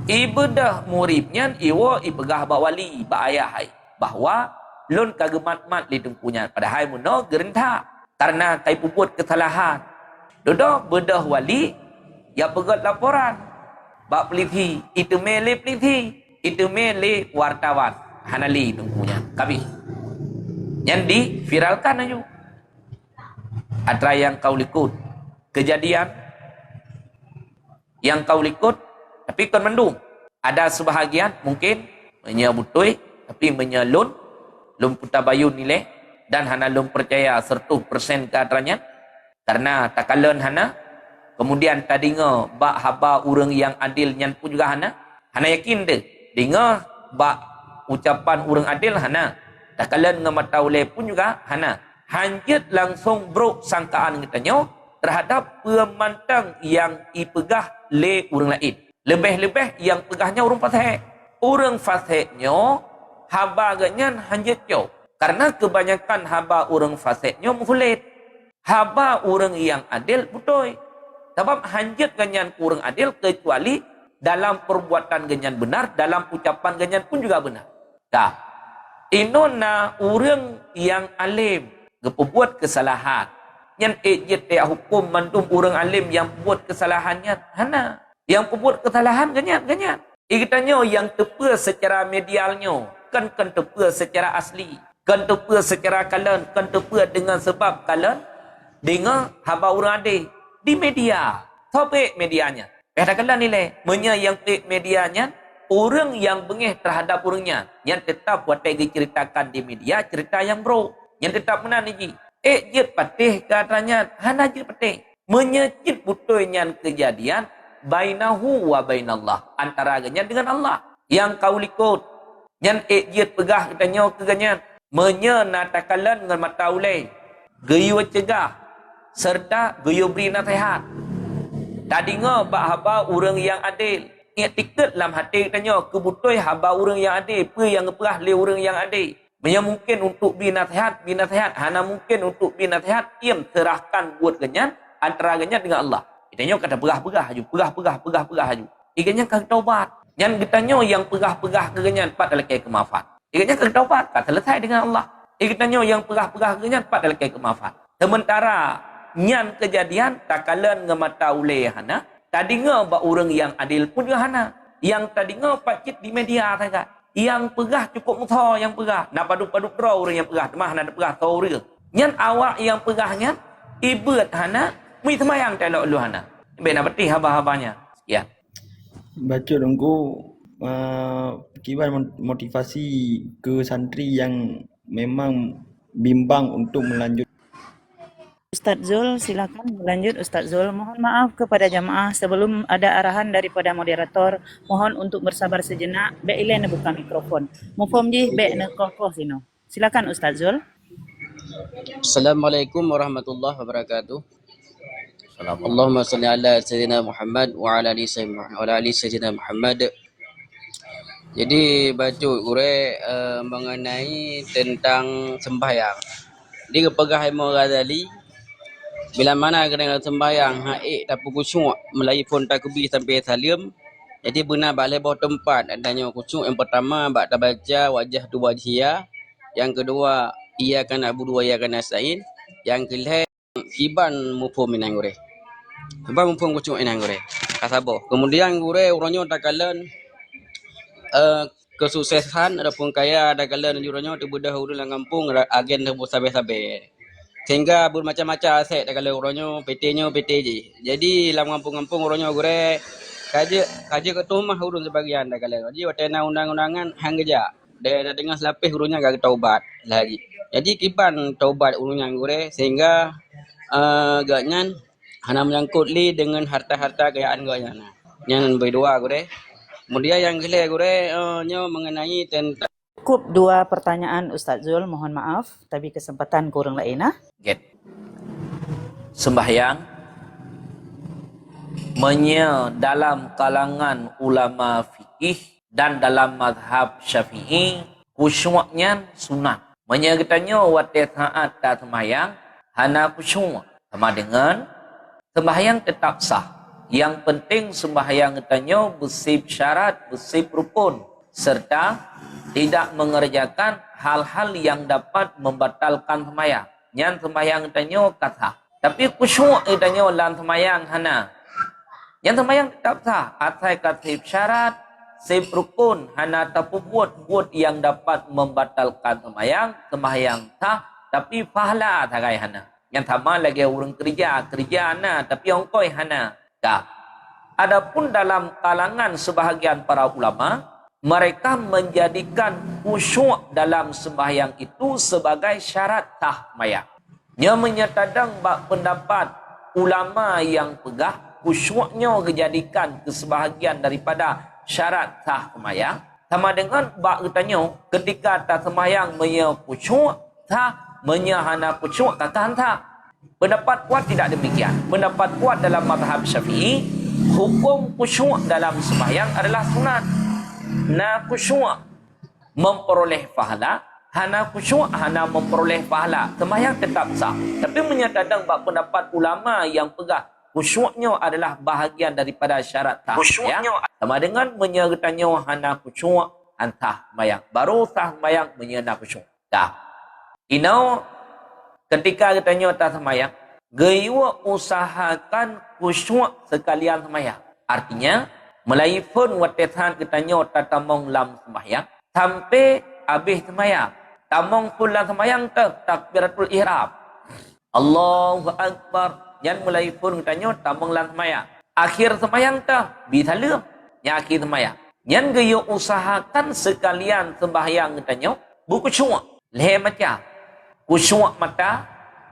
Ibadah muridnya iwo ipegah bak wali, bak ayah hai. Bahawa lun kagemat-mat li tungkunya. Padahal muno gerintah. Karena kai puput kesalahan. Dodo bedah wali ya pegat laporan. Bak peliti, itu mele peliti, itu mele wartawan. Hanali tungkunya. Kabis. Yang diviralkan aja. Atra yang kau likut. Kejadian yang kau likut, tapi kan mendung. Ada sebahagian mungkin menyebutui, tapi menyelun, lum putabayun nilai, dan hana lum percaya 100% ke atranya. Karena takalan hana, kemudian tadinga bak haba orang yang adil nyan pun juga hana yakin deh. Dengar bak ucapan orang adil hana. Takalan ngamatau pun juga hana. Hanjit langsung bro sangkaan katanya terhadap pemantang yang ipegah le orang lain. Lebih-lebih yang pegahnya orang fasih. Orang fasihnya haba ganyan hanjit yo. Karena kebanyakan haba orang fasihnya muhulit. Haba orang yang adil betul. Sebab hanjit ganyan orang adil kecuali dalam perbuatan ganyan benar, dalam ucapan ganyan pun juga benar. Dah. Inona orang yang alim, keperbuat kesalahan. Yang ejit hukum mantum orang alim yang buat kesalahannya. Hana. Yang buat kesalahan ganyan. Ikatanya yang tepa secara medialnya. Kan tepa secara asli. Kan tepa secara kalian. Kan tepa dengan sebab kalian. Dengan haba orang adik. Di media. Topik medianya. Katakanlah nilai. Yang medianya. Orang yang bengih terhadap orangnya. Yang tetap buat ceritakan di media. Cerita yang bro. Yang tetap mana ni? Jit patih katanya. Hana jit patih. Menyecit putulnya kejadian. Bainahu wa bainallah. Antaranya dengan Allah. Yang kau likut. Yang jit pegah katanya keganyan. Menyenatakan dengan mata ulai. Geyu cegah. Serta geyu beri nasihat. Tadi ngabak haba orang yang adil. Ia tiket dalam hati katanya. Kebutuh haba orang yang adil. Apa yang ngeperah le orang yang adil. Yang mungkin untuk binasihat. Hana mungkin untuk binasihat. Ia terahkan buat kenyan. Antara kenyan dengan Allah. Kitanya kata perah-perah haju. Perah haju. Ikanya kata taubat. Yang kitanya yang perah-perah ke kenyan. Pat dalam kemaafan. Ikanya kata taubat. Kata selesai dengan Allah. Ikanya yang perah-perah ke kenyan. Pat dalam kemaafan. Sementara. Nyan kejadian. Takalan ngemata uleh hana. Tadi ngabak orang yang adil pun juga hana. Yang tadi ngabak cit di media saja. Yang perah cukup muthah yang perah. Nak paduk-paduk draw orang yang perah. Mah nak perah tahu dia. Nyan awak yang perahnya. Ibet hana. Mui semayang telok lu hana. Biar nak betih haba-habanya. Sekian. Baca dongku kibar motivasi ke santri yang memang bimbang untuk melanjut. Ustaz Zul, silakan lanjut Ustaz Zul. Mohon maaf kepada jamaah sebelum ada arahan daripada moderator. Mohon untuk bersabar sejenak. Bek ile ne buka mikrofon. Mufhum ji bek ne kokoh sino. Silakan Ustaz Zul. Assalamualaikum warahmatullahi wabarakatuh. Allahumma salli ala sayyidina Muhammad wa ala ali sayyidina Muhammad. Jadi baca ure mengenai tentang sembahyang. Dia pegah Imam Ghazali bila mana kena sembahyang haik tak khusyuk melayu pun takbir sampai salim. Jadi benar balik bawah tempat adanya khusyuk. Yang pertama bak baca wajah tu wajhia. Yang kedua ia akan abu dua ia akan nasta'in. Yang kelima iban mufhum minang ure. Iban mufhum khusyuk minang ure. Kasabo. Kemudian ure orangnya takalan kesuksesan ataupun kaya takalan orangnya tu budak urang kampung agen tu sabe-sabe. Sehingga bermacam-macam aset kalau orangnya PT-nya PT je. Jadi dalam kampung-kampung orangnya gore kaja ketua rumah urun sebagian dah kalau. Jadi watena undang-undangan hang kerja. Dia dengar selapis urunnya gak taubat lagi. Jadi kiban taubat urunnya gore sehingga gaknya hana menyangkut li dengan harta-harta kekayaan gaknya. Yang berdua gore. Kemudian yang gila gore nya mengenai tentang Cukup 2 pertanyaan Ustaz Zul, mohon maaf. Tapi kesempatan kurang lain. Get. Sembahyang. Dalam kalangan ulama fikih dan dalam mazhab syafi'i. Khusyuknya sunat. Katanya waktu saat tak sembahyang. Hana khusyuk. Sama dengan sembahyang tetap sah. Yang penting sembahyang katanya bersih syarat, bersih rukun. Serta tidak mengerjakan hal-hal yang dapat membatalkan sembahyang. Yang sembahyang tanya kata. Tapi khusyuk tanya dalam sembahyang hana. Yang sembahyang tetap sah. Atai kata syarat, sip rukun, hana tapi buat yang dapat membatalkan sembahyang sah. Tapi pahala tagai hana. Yang sama lagi orang kerja hana. Tapi ongkoi hana. Tak. Adapun dalam kalangan sebahagian para ulama, mereka menjadikan khusyuk dalam sembahyang itu sebagai syarat sah sembahyang. Nya menyatakan pendapat ulama yang pegah khusyuknya dijadikan ke sebahagian daripada syarat sah sembahyang. Sama dengan bak tanya ketika tak sembahyang menya khusyuk sah, menya hana khusyuk tak sah. Pendapat kuat tidak demikian. Pendapat kuat dalam mazhab Syafi'i, hukum khusyuk dalam sembahyang adalah sunat. Na khusyuk memperoleh pahala, hana khusyuk hana memperoleh pahala. Sembahyang tetap sah. Tapi menyatakan bahawa pendapat ulama yang pegah khusyuknya adalah bahagian daripada syarat sah sembahyang. Sama dengan menyertanya hana khusyuk antah sembahyang. Baru sah sembahyang menyana khusyuk. Dah. Ketika katanya tak sembahyang, Geyo usahakan khusyuk sekalian sembahyang. Artinya, melaifun watetan kitanya tatamong lam sembahyang sampai habis sembahyang. Tamong pun lam sembahyang takbiratul ihram. Allahu Akbar. Yang melaifun kitanya tamong lam sembahyang. Akhir sembahyang bisa lem. Yang akhir sembahyang. Yang geyo usahakan sekalian sembahyang kitanya buku syuk. Leher macam khusyuk mata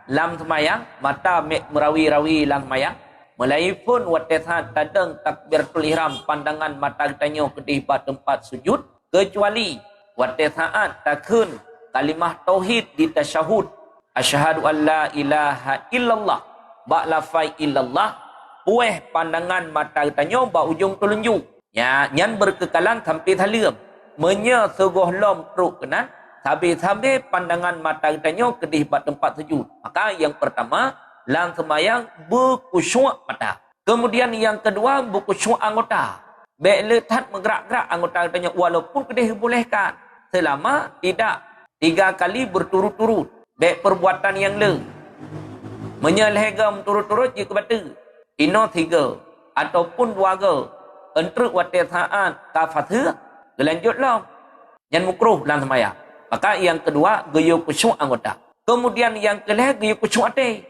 lam sembahyang, mata merawi-rawi lam sembahyang. Melaifun watesan tadeng takbiratul ihram pandangan mata kitanya ke tempat sujud, kecuali watesan takun kalimah tauhid di tasyahud. Asyhadu an la ilaha illallah. Ba lafai illallah. Pueh pandangan mata kitanya ba ujung telunjuk. Ya, nyan berkekalan sampai thalem. Menya seguh lom truk kenan. Habis-habis pandangan mata kitanya ke tempat sujud. Maka yang pertama, lam sembahyang berkhusyuk mata. Kemudian yang kedua, berkhusyuk anggota. Baik letak menggerak-gerak anggota kitanya walaupun kedih bolehkan. Selama tidak 3 kali berturut-turut. Baik perbuatan yang le. Menyelehgam turut-turut jika batu. Ino 3 ataupun 2 ke. Entruk watesan kafatih. Gelanjutlah. Yang mukruh lam sembahyang. Maka yang kedua, geyo khusyuk anggota. Kemudian yang kelih, geyo khusyuk hati.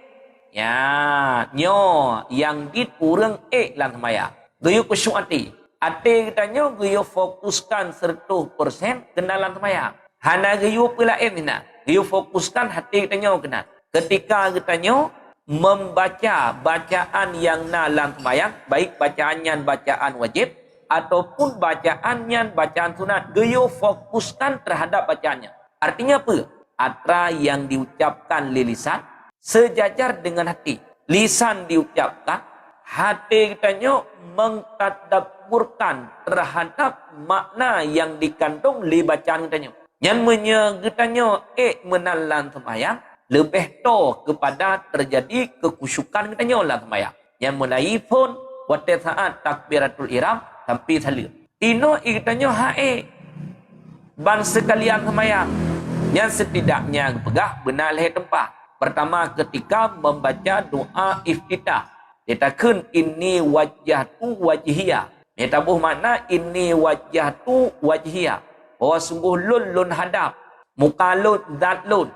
Ya, nyo yang dit urang lam sembahyang. Geyo khusyuk hati. Hati kitanya geyo fokuskan 100% kena lam sembahyang. Hana geyo pelain dina. Geyo fokuskan hati kitanya kena. Ketika kitanya membaca bacaan yang na lam sembahyang, baik bacaannya bacaan wajib ataupun bacaannya bacaan sunat, geyo fokuskan terhadap bacaannya. Artinya apa? Atra yang diucapkan lisan sejajar dengan hati. Lisan diucapkan, hati kitanya mengtadabburkan terhadap makna yang dikandung li bacaan kitanya. Yang menyegitanya menalan sembahyang lebih to kepada terjadi kekhusyukan kitanya lah sembahyang. Yang mulai pun waktu saat takbiratul ihram sampai salib. Ino ikutanya hae. Ban sekalian sembahyang. Yang setidaknya pegah benar leher tempat. Pertama ketika membaca doa iftitah. Dia takun inni wajjahtu wajhiya. Dia tabuh makna inni wajjahtu wajhiya. Bahawa sungguh lun hadap. Muka lun, zat lun.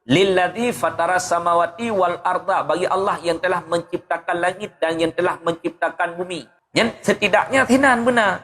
Lilladzi fatara samawati wal arda. Bagi Allah yang telah menciptakan langit dan yang telah menciptakan bumi. Yang setidaknya thinan benar.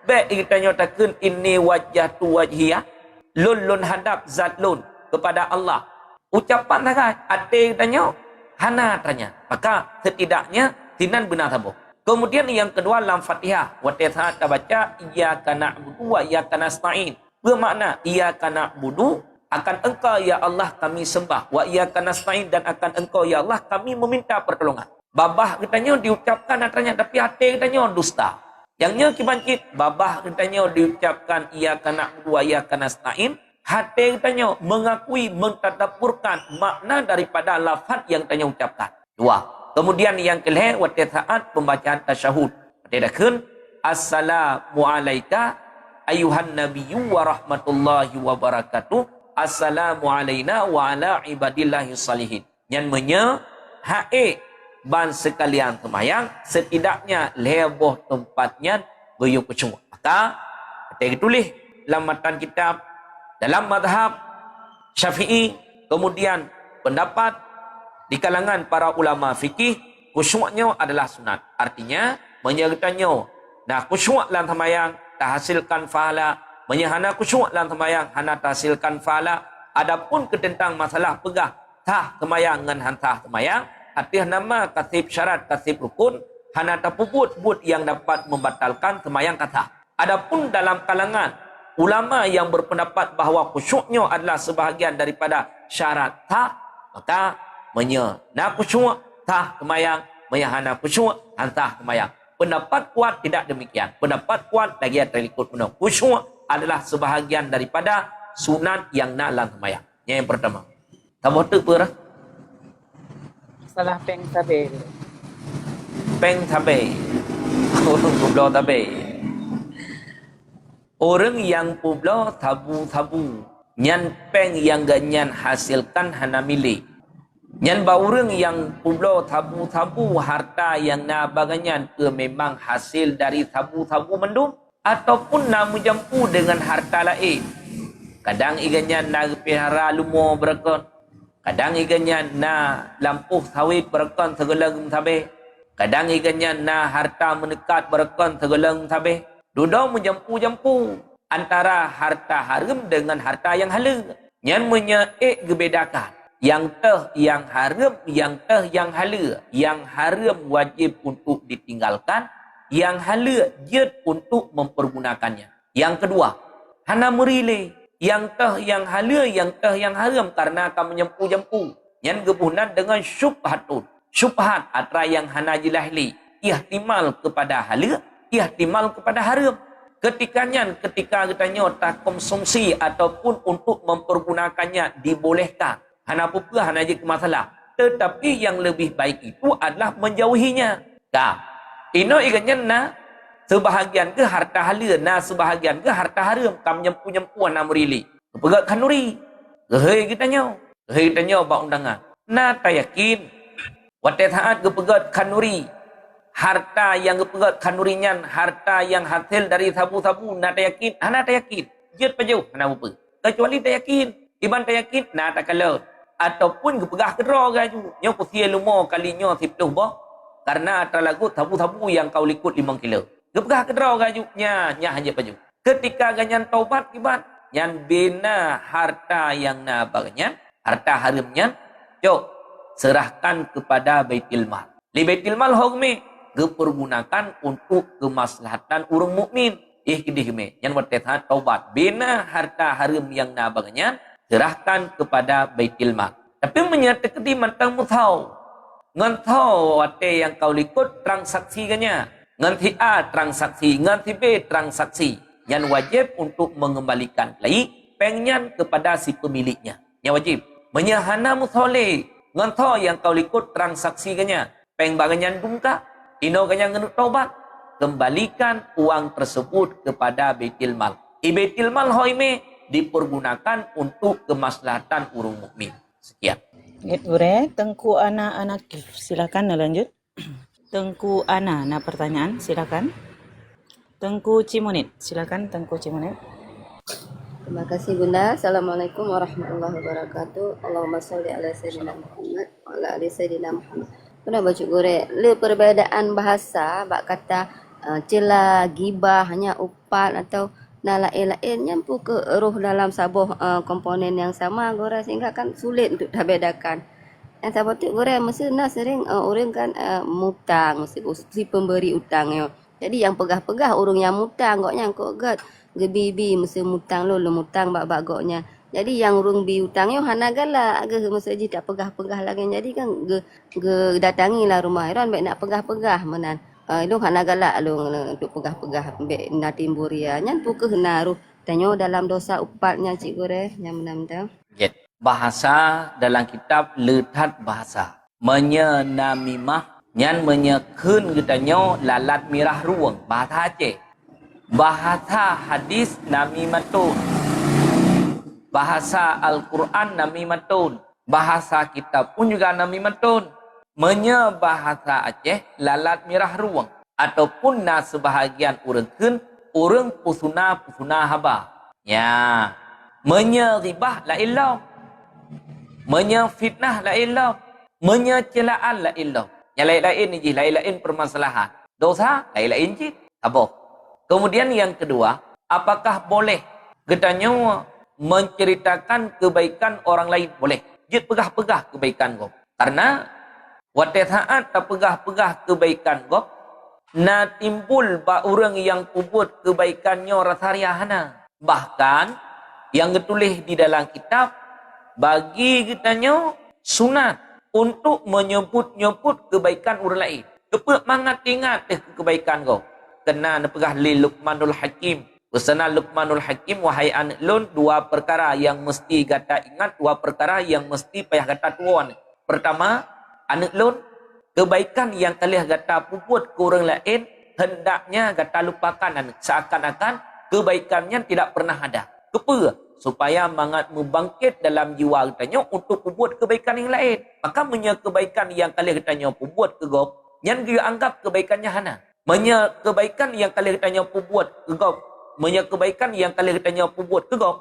Baik kita nyatakan inni wajjahtu wajhiyah. Lun hadap zat lun kepada Allah. Ucapan tak hati tanya hana tanya. Maka setidaknya thinan benar tabuh. Kemudian yang kedua dalam Fatihah. Waktu saat kita baca iyyaka na'budu wa iyyaka nasta'in. Bermakna iyyaka na'budu akan engkau ya Allah kami sembah. Wa iyyaka nasta'in dan akan engkau ya Allah kami meminta pertolongan. Babah kitanya diucapkan katanya tapi hati kitanya dusta. Yangnya kibancit babah kitanya diucapkan iyyaka na'budu wa iyyaka nasta'in, hati kitanya mengakui mentadaburkan makna daripada lafaz yang kitanya ucapkan. 2. Kemudian yang kelih waktu saat pembacaan tasyahud. Tidakun assalamu alayka ayuhan nabiyyu wa rahmatullahi wa barakatuh. Assalamu alayna wa ala ibadillahi salihin. Yang hae ban sekalian sembahyang setidaknya leboh tempatnya geyo khusyuk. Maka kita tulis dalam matan kitab dalam mazhab Syafi'i, kemudian pendapat di kalangan para ulama fikih khusyuknya adalah sunat. Artinya menyertanya nah khusyuk dalam sembahyang tahsilkan pahala, menyahana khusyuk dalam sembahyang hana tahsilkan pahala. Adapun tentang masalah pegah sah sembahyang dengan hantah sembahyang, artinya nama kasib syarat kasib rukun hana tapubut but yang dapat membatalkan sembahyang kata. Adapun dalam kalangan ulama yang berpendapat bahawa khusyuknya adalah sebahagian daripada syarat sah, maka nak khusyuk sah sembahyang, menyahana khusyuk hantah sembahyang. Pendapat kuat tidak demikian. Pendapat kuat lagi terikut benar. Khusyuk adalah sebahagian daripada sunat yang nak dalam sembahyang. Yang pertama. Tambah tu apa? Salah peng tabe. Peng tabe. Orang publo tabe. Orang yang publo tabu-tabu. Nyan peng yang ganyan hasilkan hana milik. Nyan baurang yang pulau tabu-tabu harta yang na baganyan ke memang hasil dari tabu-tabu mendung ataupun namu jampu dengan harta lain. Kadang iganyan na pelihara lumo berakon. Kadang iganyan na lampuh sawit berakon segelang tabe. Kadang iganyan na harta menekat berakon segelang tabe. Duduk menjampu-jampu antara harta haram dengan harta yang halal. Nyan menyaik gebedakan. Yang teh yang haram, yang teh yang halal. Yang haram wajib untuk ditinggalkan, yang halal jid untuk mempergunakannya. Yang kedua, hana merilih yang teh yang halal, yang teh yang haram karena akan menyempu-jempu. Yang gebunan dengan syubhatun. Syubhat antara yang hana jilahli. Ihtimal kepada halal, ihtimal kepada haram. Ketika katanya tak konsumsi ataupun untuk mempergunakannya dibolehkan. Hana apa-apa, hana je ke masalah. Tetapi yang lebih baik itu adalah menjauhinya. Dah. Ino ikannya na sebahagian ke harta halal, na sebahagian ke harta haram. Kam nyempu-nyempuan na merili. Pegat kanuri. Gehei kitanya. Gehei kitanya bak undangan. Na tak yakin. Watai saat ke pegat kanuri. Harta yang ke pegat kanurinya, harta yang hasil dari sabu-sabu, na tak yakin. Hana tak yakin. Jut pajau, hana apa. Kecuali tak yakin. Iban tak yakin, na tak kalau. Ataupun kepegah kedra gaju nyo kusia lumo kalinya 10 boh karena terlagu tabu-tabu yang kau likut 5 kilo kepegah kedra gaju nya hanya baju ketika ganyan taubat ibat yang bina harta yang na baganyan harta haramnya cok serahkan kepada Baitul Mal li Baitul Mal hukmi dipergunakan untuk kemaslahatan orang mukmin kedih me yang bertethat taubat bina harta haram yang na baganyan serahkan kepada Baitul Mal. Tapi menyatakan di mantang muthau. Ngantau ate yang kau likut transaksikannya. Nganti A transaksi, nganti B transaksi. Yang wajib untuk mengembalikan lagi pengyan kepada si pemiliknya. Yang wajib. Menyahana muthole. Ngantau yang kau likut transaksikannya. Peng baganyan dungka. Ino kanya ngenut taubat. Kembalikan uang tersebut kepada Baitul Mal. Baitul Mal hoime dipergunakan untuk kemaslahatan orang mukmin. Sekian. Ure, Tengku Ana Anakif, silakan lanjut. Tengku Ana, pertanyaan, silakan. Tengku Cimunit, silakan Tengku Cimunit. Terima kasih Bunda. Assalamualaikum warahmatullahi wabarakatuh. Allahumma salli ala sayyidina Muhammad wa ala ali sayyidina Muhammad. Bunda baca gore, le perbedaan bahasa bak kata cela, gibah, hanya upat atau nah lain-lain nyampu ke roh dalam sabuh komponen yang sama gore sehingga kan sulit untuk dibedakan. Yang seperti gore mesti sering orang kan mutang si pemberi utang yo. Jadi yang pegah-pegah orang yang mutang goknya kok gat gebibi mesti mutang lo mutang bak goknya. Jadi yang urung bi utang yo hana gala ge mesti tak pegah-pegah lagi. Jadi kan ge datangilah rumah iron baik nak pegah-pegah menan. Itu hana galak lu untuk pegah-pegah be na timburia nyan puke naruh tanyo dalam dosa upatnya cik gore yang menam-menam. Bahasa dalam kitab letat bahasa menyenamimah nyan menyekun getanyo lalat mirah ruang bahasa Aceh. Bahasa hadis namimatun. Bahasa Al-Quran namimatun. Bahasa kitab pun juga namimatun. Bahasa Aceh lalat mirah ruang ataupun na sebahagian orang kun orang pusuna haba ya menyeribah la illallah menyefitnah la illallah mencelaan la illallah yang lain-lain ni lain-lain permasalahan dosa lain-lain je apa kemudian yang kedua apakah boleh katanya menceritakan kebaikan orang lain boleh je pegah-pegah kebaikan kau karena watai saat tak pegah-pegah kebaikan kau, na timbul ba orang yang kubut kebaikannya rasa riahana. Bahkan yang ditulis di dalam kitab bagi kitanya sunat untuk menyebut-nyebut kebaikan orang lain. Kepek mangat ingat kebaikan kau. Kena nepegah li Luqmanul Hakim. Pesana Luqmanul Hakim wahai anak lun dua perkara yang mesti gata ingat, dua perkara yang mesti payah gata tuan. Pertama anak lun, kebaikan yang kalian gata puput ke orang lain, hendaknya gata lupakan anak. Seakan-akan kebaikannya tidak pernah ada. Kepa? supaya mangat membangkit dalam jiwa katanya untuk membuat kebaikan yang lain. Maka menya kebaikan yang kalian katanya membuat kegop, yang dia anggap kebaikannya hana. Menya kebaikan yang kalian katanya membuat kegop, menya kebaikan yang kalian katanya membuat kegop,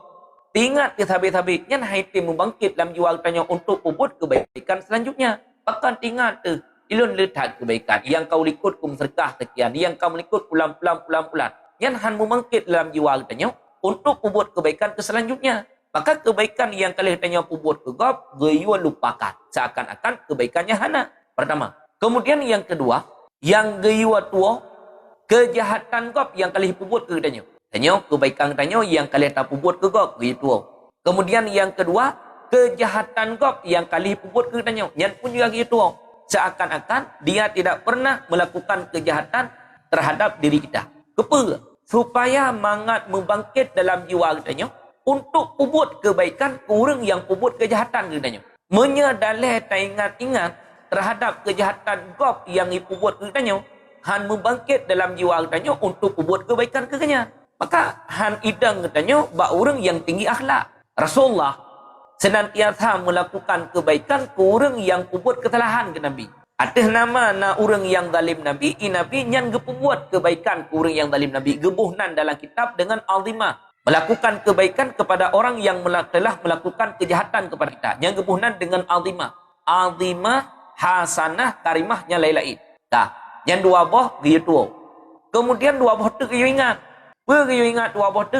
ingat ke habis-habis, yang haitim membangkit dalam jiwa katanya untuk membuat kebaikan selanjutnya. Bahkan ingat ilun lihat kebaikan yang kau ikut kum serkah sekian, yang kau ikut pulang-pulang, yang han membangkit dalam jiwa katanya untuk membuat kebaikan ke selanjutnya. Maka kebaikan yang kalian tanya membuat kegop, gayuan lupakan. Seakan-akan kebaikannya hana. Pertama. Kemudian yang kedua, yang gayuan tua, kejahatan gop yang kalian membuat ke tanya. Tanya kebaikan tanya yang kalian tak membuat kegop, gayuan tua. Kemudian yang kedua, kejahatan gop yang kalian membuat ke tanya. Yang pun juga gayuan tua. Seakan-akan dia tidak pernah melakukan kejahatan terhadap diri kita. Kepa? Supaya mangat membangkit dalam jiwa katanya untuk membuat kebaikan ke orang yang membuat kejahatan katanya. Menyadalih tak ingat-ingat terhadap kejahatan gop yang dibuat katanya, han membangkit dalam jiwa katanya untuk membuat kebaikan katanya. Maka han idang katanya bak orang yang tinggi akhlak. Rasulullah senantiasa melakukan kebaikan ke orang yang membuat kesalahan ke Nabi. Atas nama orang yang zalim Nabi, Nabi yang membuat kebaikan ke orang yang zalim Nabi. Gebuhnan dalam kitab dengan azimah. Melakukan kebaikan kepada orang yang telah melakukan kejahatan kepada kita. Yang gebuhnan dengan azimah. Azimah, hasanah, karimahnya lain-lain. Dah. Yang dua boh, gaya tua. Kemudian dua boh tu gaya ingat. Apa gaya ingat dua boh tu?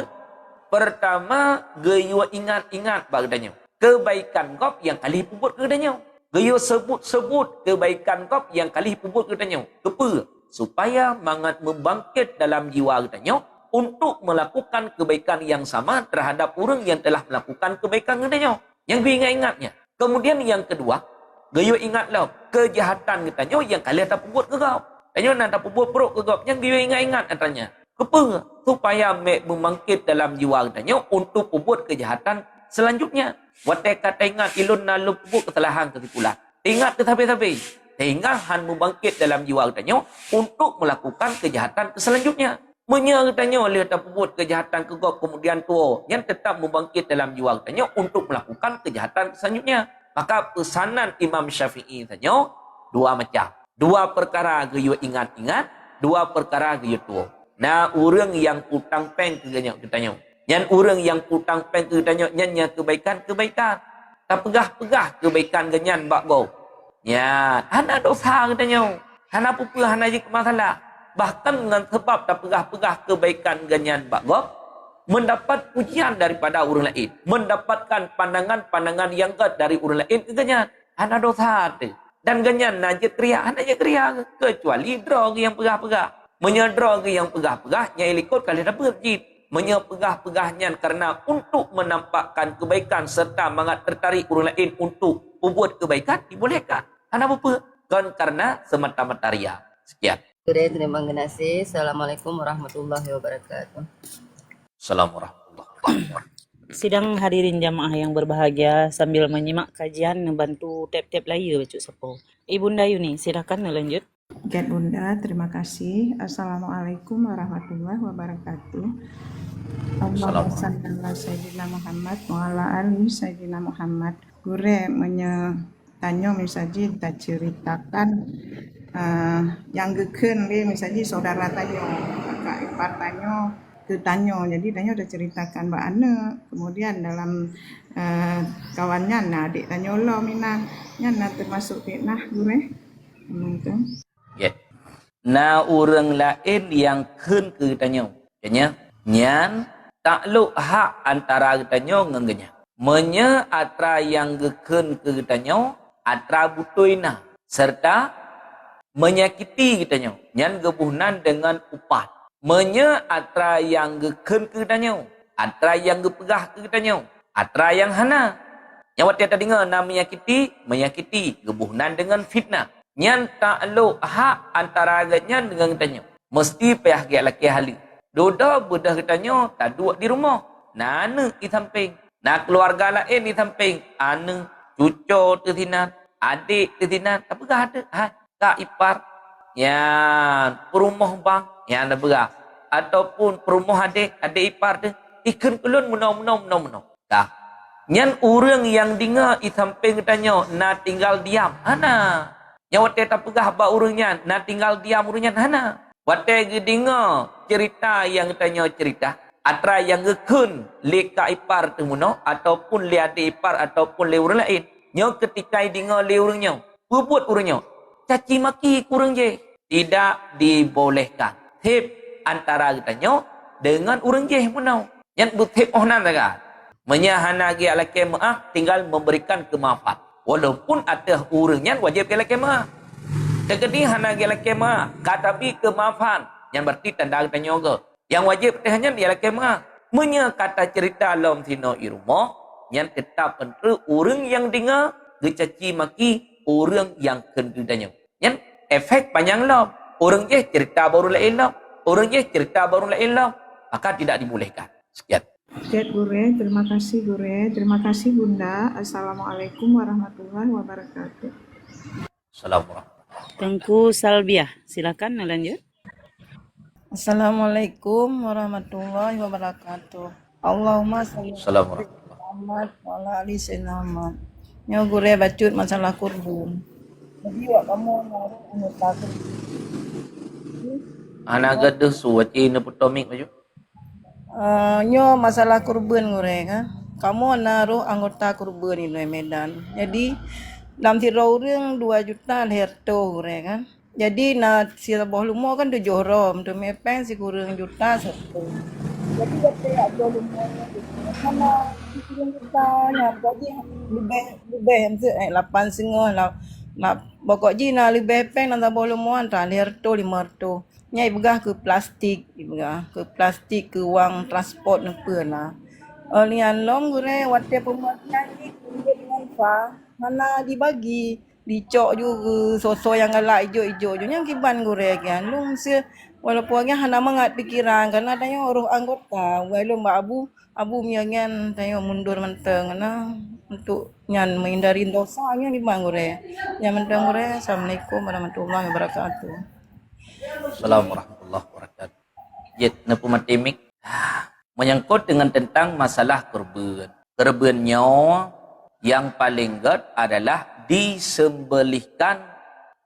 Pertama, gaya ingat-ingat bagdanya. Kebaikan kau yang kali membuat kepadanya. Gaya sebut-sebut kebaikan kau yang kali membuat kepadanya. Kepa? Supaya mangat membangkit dalam jiwa katanya untuk melakukan kebaikan yang sama terhadap orang yang telah melakukan kebaikan katanya. Yang gue ingat-ingatnya. Kemudian yang kedua, gaya ingatlah kejahatan katanya yang kalian tak buat ke kau. Katanya nak tak buat perut ke kau. Yang gue ingat-ingat katanya. Kepa? Supaya membangkit dalam jiwa katanya untuk membuat kejahatan selanjutnya. Watai kata ingat ilun nalu buat kesalahan kesimpulan. Ingat ke habis-habis. Sehingga han membangkit dalam jiwa katanya untuk melakukan kejahatan selanjutnya. Menyertanya oleh tak buat kejahatan ke kau kemudian tua yang tetap membangkit dalam jiwa katanya untuk melakukan kejahatan selanjutnya. Maka pesanan Imam Syafi'i saja dua macam. Dua perkara gaya ingat-ingat, dua perkara gaya tua. Nah, orang yang utang pen katanya. Yang orang yang utang pen katanya nyanya kebaikan. Tak pegah-pegah kebaikan ganyan bak go. Ya, hana dosa katanya. Hana apa-apa hana je masalah. Bahkan dengan sebab tak pegah-pegah kebaikan ganyan bak go, mendapat pujian daripada orang lain. Mendapatkan pandangan-pandangan yang gad dari orang lain ke ganyan. Hana dosa tu. Dan ganyan najis teriak, hana je teriak. Kecuali drog yang pegah-pegah. Menyedra yang pegah-pegah, yang ikut kali dapat berjid. Menyepegah-pegahnya karena untuk menampakkan kebaikan serta mangat tertarik orang lain untuk membuat kebaikan, dibolehkan. Kenapa? Kan karena semata-mata ria. Sekian. Terima kasih. Assalamualaikum warahmatullahi wabarakatuh. Assalamualaikum warahmatullahi wabarakatuh. Sidang hadirin jamaah yang berbahagia, sambil menyimak kajian ngebantu tap-tap layar bacuk sepo. Ibunda Yuni, silakan lanjut. Gat Bunda, terima kasih. Assalamualaikum warahmatullahi wabarakatuh. Allahumma shalli ala sayyidina Muhammad wa ala ali sayyidina Muhammad. Gure tanya misalnya tak ceritakan yang geken le misalnya saudara tanya, kakak ipar tanya, jadi tanya udah ceritakan mbak Ana. Kemudian dalam kawannya, nah adik tanya lo minang, nyana termasuk fitnah gure. Ya. Nah orang lain yang ken ke tanya. Tanya, nyan takluk hak antara tanya ngengenya. Menya atra yang geken ke tanya, atra butuina serta menyakiti tanya. Nyan gebuhnan dengan upat. Menya atra yang geken ke tanya, atra yang gepegah ke tanya, atra yang hana. Yang waktu tadi dengar nak menyakiti gebuhnan dengan fitnah. Nyan takluk hak antara agaknya dengan tanya. Mesti payah gak laki hali. Doda budak tanya tak duduk di rumah. Nana di samping. Nak keluarga lain di samping. Ana, cucu tu tinat, adik tu tinat. Tak pegah ada. Kak ipar. Yang perumah bang. Yang ada berah. Ataupun perumah adik ipar tu. Ikan kelun menau. Dah. Nyan orang yang dengar i samping tanya na tinggal diam. Hana. Yang wate tak pegah ba orangnya na tinggal diam orangnya hana. Wate ge dengar cerita yang tanya cerita. Atra yang gekun leka ipar temuno ataupun le adik ipar ataupun le orang lain. Nyo ketika dengar le orangnya, buat orangnya. Caci maki kurang je. Tidak dibolehkan. Tip antara katanya dengan orang je punau. Yang butip ohnan takat. Menyahana gi alake maaf tinggal memberikan kemaafan. Walaupun ada orangnya wajib alake maaf. Tegedi hana gi alake maaf, katapi kemaafan. Yang berarti tanda katanya ke. Yang wajib tehnya dia alake maaf. Menya kata cerita dalam sino irmo yang tetap entre orang yang dengar gecaci maki orang yang kendudanya. Yang efek panjang lah. Orang je cerita baru lain lah. Orang je cerita baru lain lah. Maka tidak dibolehkan. Sekian. Oke, Gure, terima kasih Gure. Terima kasih Bunda. Assalamualaikum warahmatullahi wabarakatuh. Assalamualaikum. Tengku Salbiah, silakan lanjut. Assalamualaikum warahmatullahi wabarakatuh. Allahumma sholli ala Muhammad wa ala ali sayyidina Muhammad. Nyo Gure bacut masalah kurban. Jadi wak kamu naruh anggota Anak gaduh suwati na putomik maju. nyo masalah kurban Gure kan. Kamu naruh anggota kurban di Medan. Jadi dalam tira orang 2 juta herto Gure kan. Jadi na si Sabah Lumo kan 7 rom, tu mepeng si kurang juta satu. Jadi kata ada lumo mana kurang juta nya gaji lebih hamse 8,5 lah. Pokok ji na lebih peng na Sabah Lumo antara herto 500. Nya ibegah ke plastik, ke wang transport nepeun lah. Lian long Gure wate pembuatan ni dengan fa mana dibagi dicok juga sosok yang galak ijo-ijo je yang kiban Gure kan lung sia walaupun agak hana mangat pikiran karena tanya urus anggota walau mbak abu miangan tanya mundur menteng na untuk nyan menghindari dosa nya kiban Gure yang menteng Gure. Assalamualaikum warahmatullahi wabarakatuh. Assalamualaikum warahmatullahi wabarakatuh. Jet nepu matemik menyangkut dengan tentang masalah kurban. Kurbannya yang paling gede adalah disembelihkan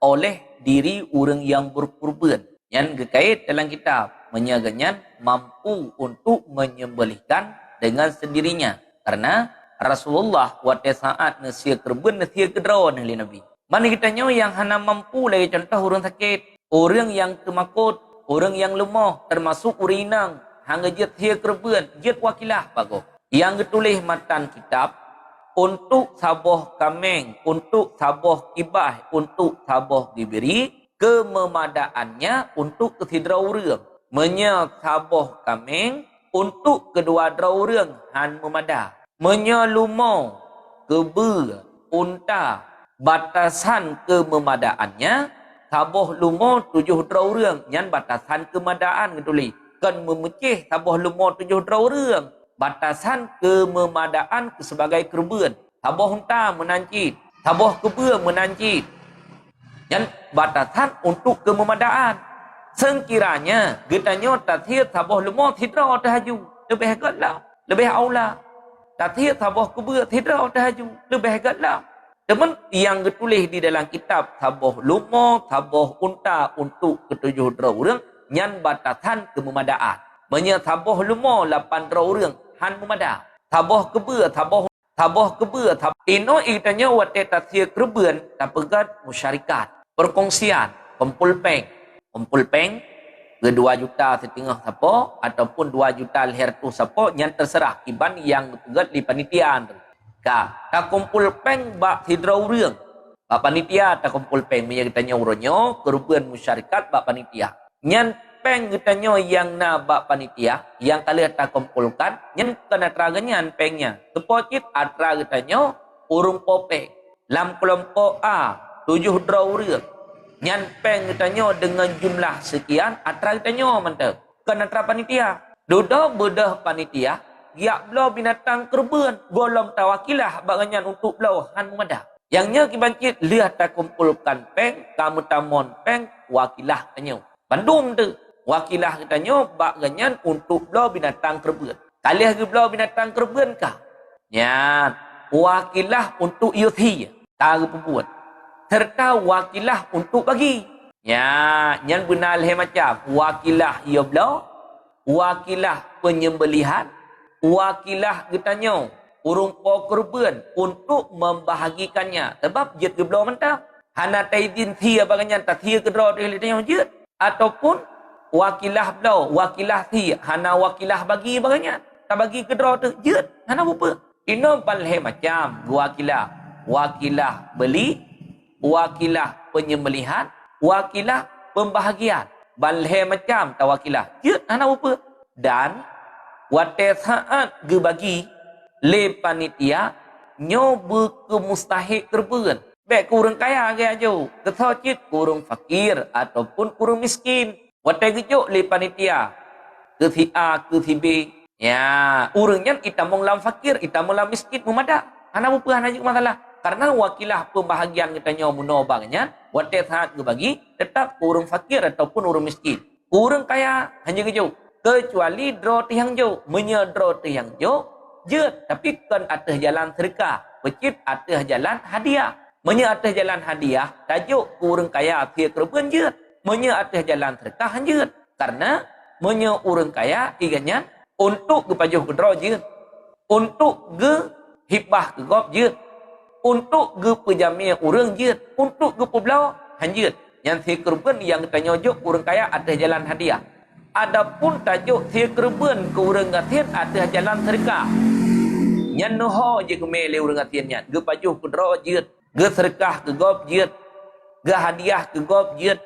oleh diri orang yang berkurban. Yang gekait dalam kitab menyaganyan mampu untuk menyembelihkan dengan sendirinya. Karena Rasulullah waktu saat nasia kurban nasia kedrawan oleh Nabi. Mana kitanya yang hana mampu lagi contoh orang sakit, orang yang kemakut, orang yang lemah, termasuk urinang, hangga jet sia kurban, jet wakilah bago. Yang getulis matan kitab untuk sabah kameng, untuk sabah kibah, untuk sabah diberi, kememadaannya untuk kesidra urang. Menya sabah kameng, untuk kedua draurang han memada. Menya lumau, kebe, unta, batasan kememadaannya, sabah lumau 7 draurang, yang batasan kemadaan getuli. Kan memecih sabah lumau 7 draurang. Batasan kememadaan sebagai kurban. Sabah unta menancit, sabah keba menancit. Dan batasan untuk kememadaan. Sekiranya getanya tathir sabah lemah tidra tahaju, lebih hegatlah, lebih aula. Tathir sabah keba tidra tahaju, lebih hegatlah. Teman yang ditulis di dalam kitab sabah lemah, sabah unta untuk ketujuh orang yang batasan kememadaan. Menya sabah lemah 8 orang han memada. Sabah keba, sabah keba, tino itanya wate tathir kurban tapegat musyarikat, perkongsian, kumpul peng ke 2 juta setengah siapa ataupun 2 juta leher tu siapa yang terserah iban yang pegat di panitiaan tu. Ta kumpul peng bak hidra urang. Bak panitia ta kumpul peng menya kitanya uronyo kurban musyarikat bak panitia. Nyan peng getanya yang na bak panitia yang kali ta kumpulkan nyen kena traganyan pengnya sepocit atra getanya urung pope lam kelompok A 7 draurang nyan peng getanya dengan jumlah sekian atra getanya mantap kena tra panitia dodo bedah panitia yak blau binatang kurban golong tawakilah baganyan untuk blau han mada yangnya kibancit lihat ta kumpulkan peng kamu tamon peng wakilah tanya Bandung tu wakilah katanya bak ganyan untuk belau binatang kurban. Kali lagi belau binatang kurban kah? Nyan, wakilah untuk yuthi, tara perempuan. Serta wakilah untuk bagi. Ya, nyan benar macam wakilah ia belah, wakilah penyembelihan, wakilah getanya urung korban untuk membahagikannya. Sebab jet ke belah mentah. Hana taidin thia baganya tak thia ke draw dia tanya jet ataupun wakilah belah, wakilah thia, hana wakilah bagi baganya. Tak bagi ke draw tu jet, hana apa? Ino balhe macam wakilah, wakilah beli, wakilah penyembelihan, wakilah pembahagian. Balhe macam tawakilah. Jet hana apa? Dan wate saat ge bagi le panitia nyo berkemustahik terbeun. Baik kurang kaya ke ajo, ketocit kurang fakir ataupun kurang miskin. Wate gejuk le panitia. Ke si A, ke si B. Ya, urangnya kita mau lam fakir, kita mau lam miskin mumada. Hana apa hana juk masalah. Karena wakilah pembahagian kita nyo munobangnya, wate saat ge bagi tetap kurang fakir ataupun kurang miskin. Kurang kaya hanya gejuk. Kecuali draw tiang jo, menyedraw tiang jo, jet. Tapi kan atas jalan sedekah, pecit atas jalan hadiah. Menye atas jalan hadiah, tajuk kurang kaya dia kerban jet. Menye atas jalan sedekah jet. Karena menye orang kaya iganya untuk ke pajuh ke draw jet. Untuk ke hibah ke gop jet. Untuk ke pejamia orang jet. Untuk ke peblau hanjet. Yang dia kerban yang tanya jok kurang kaya atas jalan hadiah. Adapun tajuk dia kerban ke orang ngatian atas jalan sedekah. Nyan noho je ke mele orang ngatiannya. Ge pajuh ke draw jet. Ge sedekah ke gop jet. Ge hadiah ke gop jet.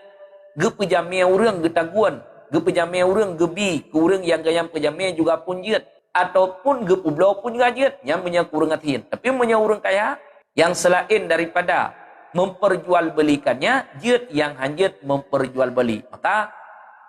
Ge pejamia orang ge taguan. Ge pejamia orang ge bi. Ke orang yang gayam pejamia juga pun jet. Ataupun ge publau pun juga jet. Yang punya kurang ngatian. Tapi punya orang kaya. Yang selain daripada memperjualbelikannya. Jet yang hanjet memperjualbeli. Maka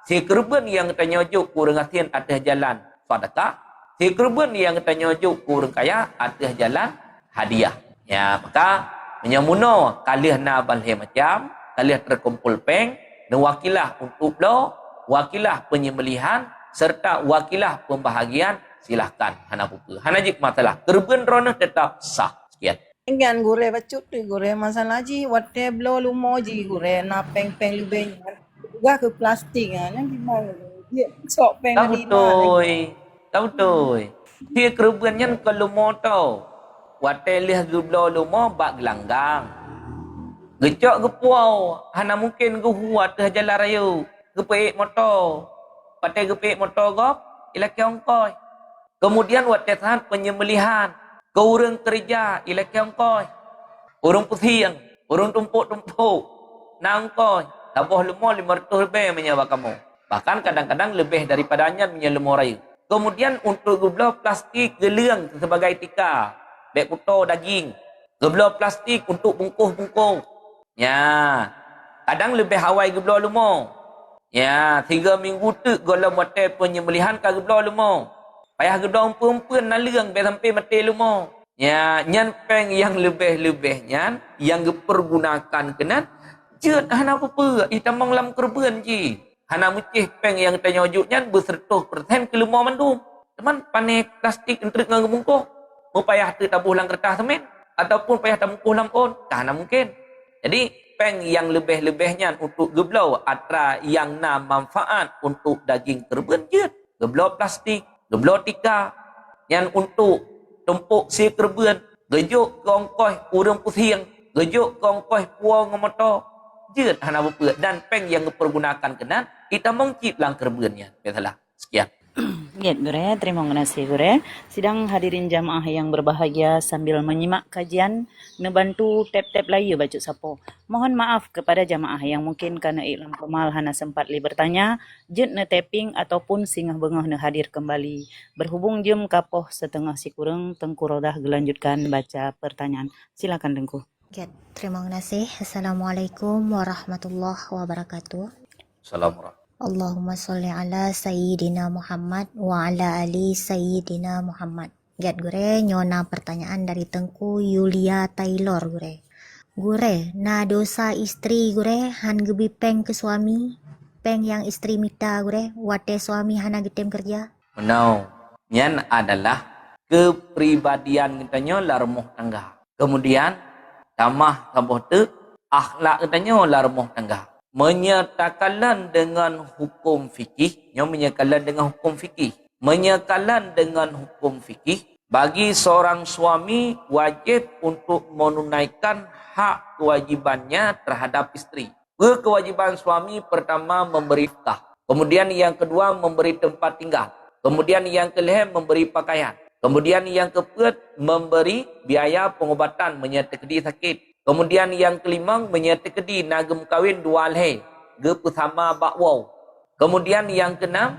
si kerban yang tanya juk kurang ngatian atas jalan sedekah. Si kerban yang tanya juk kurang kaya atas jalan hadiah. Ya, maka menyamuno kalih na balhe macam, kalih terkumpul peng, dan wakilah untuk lo, wakilah penyembelihan, serta wakilah pembahagian, silahkan. Hana buku. Hana jik masalah. Kerban rona tetap sah. Sekian. Engan gure bacut tu gure masalah ji wate blo lumo ji gure na peng-peng lebih juga ke plastik kan yang gimana dia sok peng Tahu di toy. Tahu toy. Dia kerban yang kalau mau tahu. Wate lih gublo lumo bak gelanggang. Gecok gepuau. Hana mungkin gehuat ke jalan raya. Gepeik motor. Wate gepeik motor gop. Ilaki ongkoi. Kemudian wate saat penyembelihan. Keurang kerja. Ilaki ongkoi. Urung pusing. Urung tumpuk-tumpuk. Nangkoi. Tabuh lumo 500 lebih menyewa kamu. Bahkan kadang-kadang lebih daripadanya menyewa raya. Kemudian untuk gublo plastik gelang sebagai tikar. Beg kuto daging. Geblo plastik untuk bungkus-bungkus. Ya. Kadang lebih hawai geblo lumo. Ya. 3 minggu tu golong mati penyembelihan ke geblo lumo. Payah gedong perempuan nalang biar sampai mati lumo. Ya. Nyan peng yang lebih-lebih nyan. Yang dipergunakan kenan. Jut hana apa-apa. Itamang lam kerban je. Hana mucih peng yang tanya ujuk nyan ber-100% ke lumo mandum. Teman panik plastik entrik dengan bungkus. Payah tu tabuh lang kertas semen ataupun payah tabuh lang on, tak mungkin. Jadi peng yang lebih-lebihnya untuk geblau atra yang na manfaat untuk daging kerban je. Geblau plastik, geblau tika yang untuk tumpuk si kerban, gejuk kongkoh urang pusing, gejuk kongkoh puang motor. Je hana apa dan peng yang dipergunakan kenan kita mengcip lang kerbannya. Biasalah. Sekian. Ya, Gure, terima kasih Gure. Sidang hadirin jamaah yang berbahagia sambil menyimak kajian, ngebantu tap-tap layu baca sapo. Mohon maaf kepada jamaah yang mungkin karena iklan pemal hana sempat li bertanya, jet ne tapping ataupun singgah bengah ne hadir kembali. Berhubung jam kapoh setengah si kurang, Tengku Rodah gelanjutkan baca pertanyaan. Silakan Tengku. Ya, terima kasih. Assalamualaikum warahmatullahi wabarakatuh. Assalamualaikum. Allahumma salli ala Sayyidina Muhammad wa ala ali Sayyidina Muhammad. Gat gure nyona pertanyaan dari Tengku Yulia Taylor gure. Gure, na dosa istri gure han gebi peng ke suami. Peng yang istri minta gure, wate suami hana getem kerja. No. Nyan adalah kepribadian katanya lah rumah tangga. Kemudian tamah tambah tu akhlak katanya lah rumah tangga. Menyatakan dengan hukum fikih, menyatakan dengan hukum fikih, menyatakan dengan hukum fikih, bagi seorang suami wajib untuk menunaikan hak kewajibannya terhadap isteri. Kewajiban suami pertama memberi nafkah, kemudian yang kedua memberi tempat tinggal, kemudian yang kelima memberi pakaian, kemudian yang keempat memberi biaya pengobatan menyertai sakit. Kemudian yang kelima menyertai nagem kawin dua alhe, ge bersama bakwaw. Kemudian yang keenam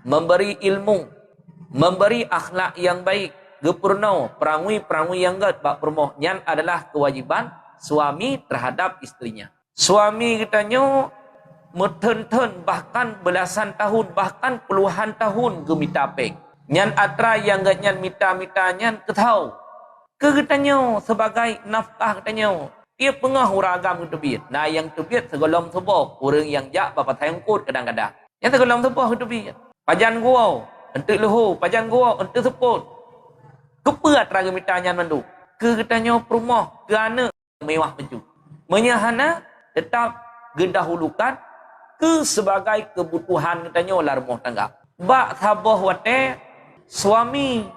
memberi ilmu, memberi akhlak yang baik, ge purno, perangui yang gat bak permoh. Yang adalah kewajiban suami terhadap istrinya. Suami katanya meten-ten bahkan belasan tahun, bahkan puluhan tahun ge mita pek. Nyan atra yang gat nyan mita-mita nyan ketau. Katanya sebagai nafkah katanya ia pengah uragam ketubit. Nah yang tubit segolong sebuah orang yang jak bapa tayangkut kadang-kadang. Yang segolong sebuah ketubit. Pajan gua untuk lehu, pajan gua untuk seput. Keperat raga mitanya mandu. Katanya perumah kerana mewah meju. Menyahana tetap gedahulukan ke sebagai kebutuhan katanya lah rumah tangga. Bak sabah wate suami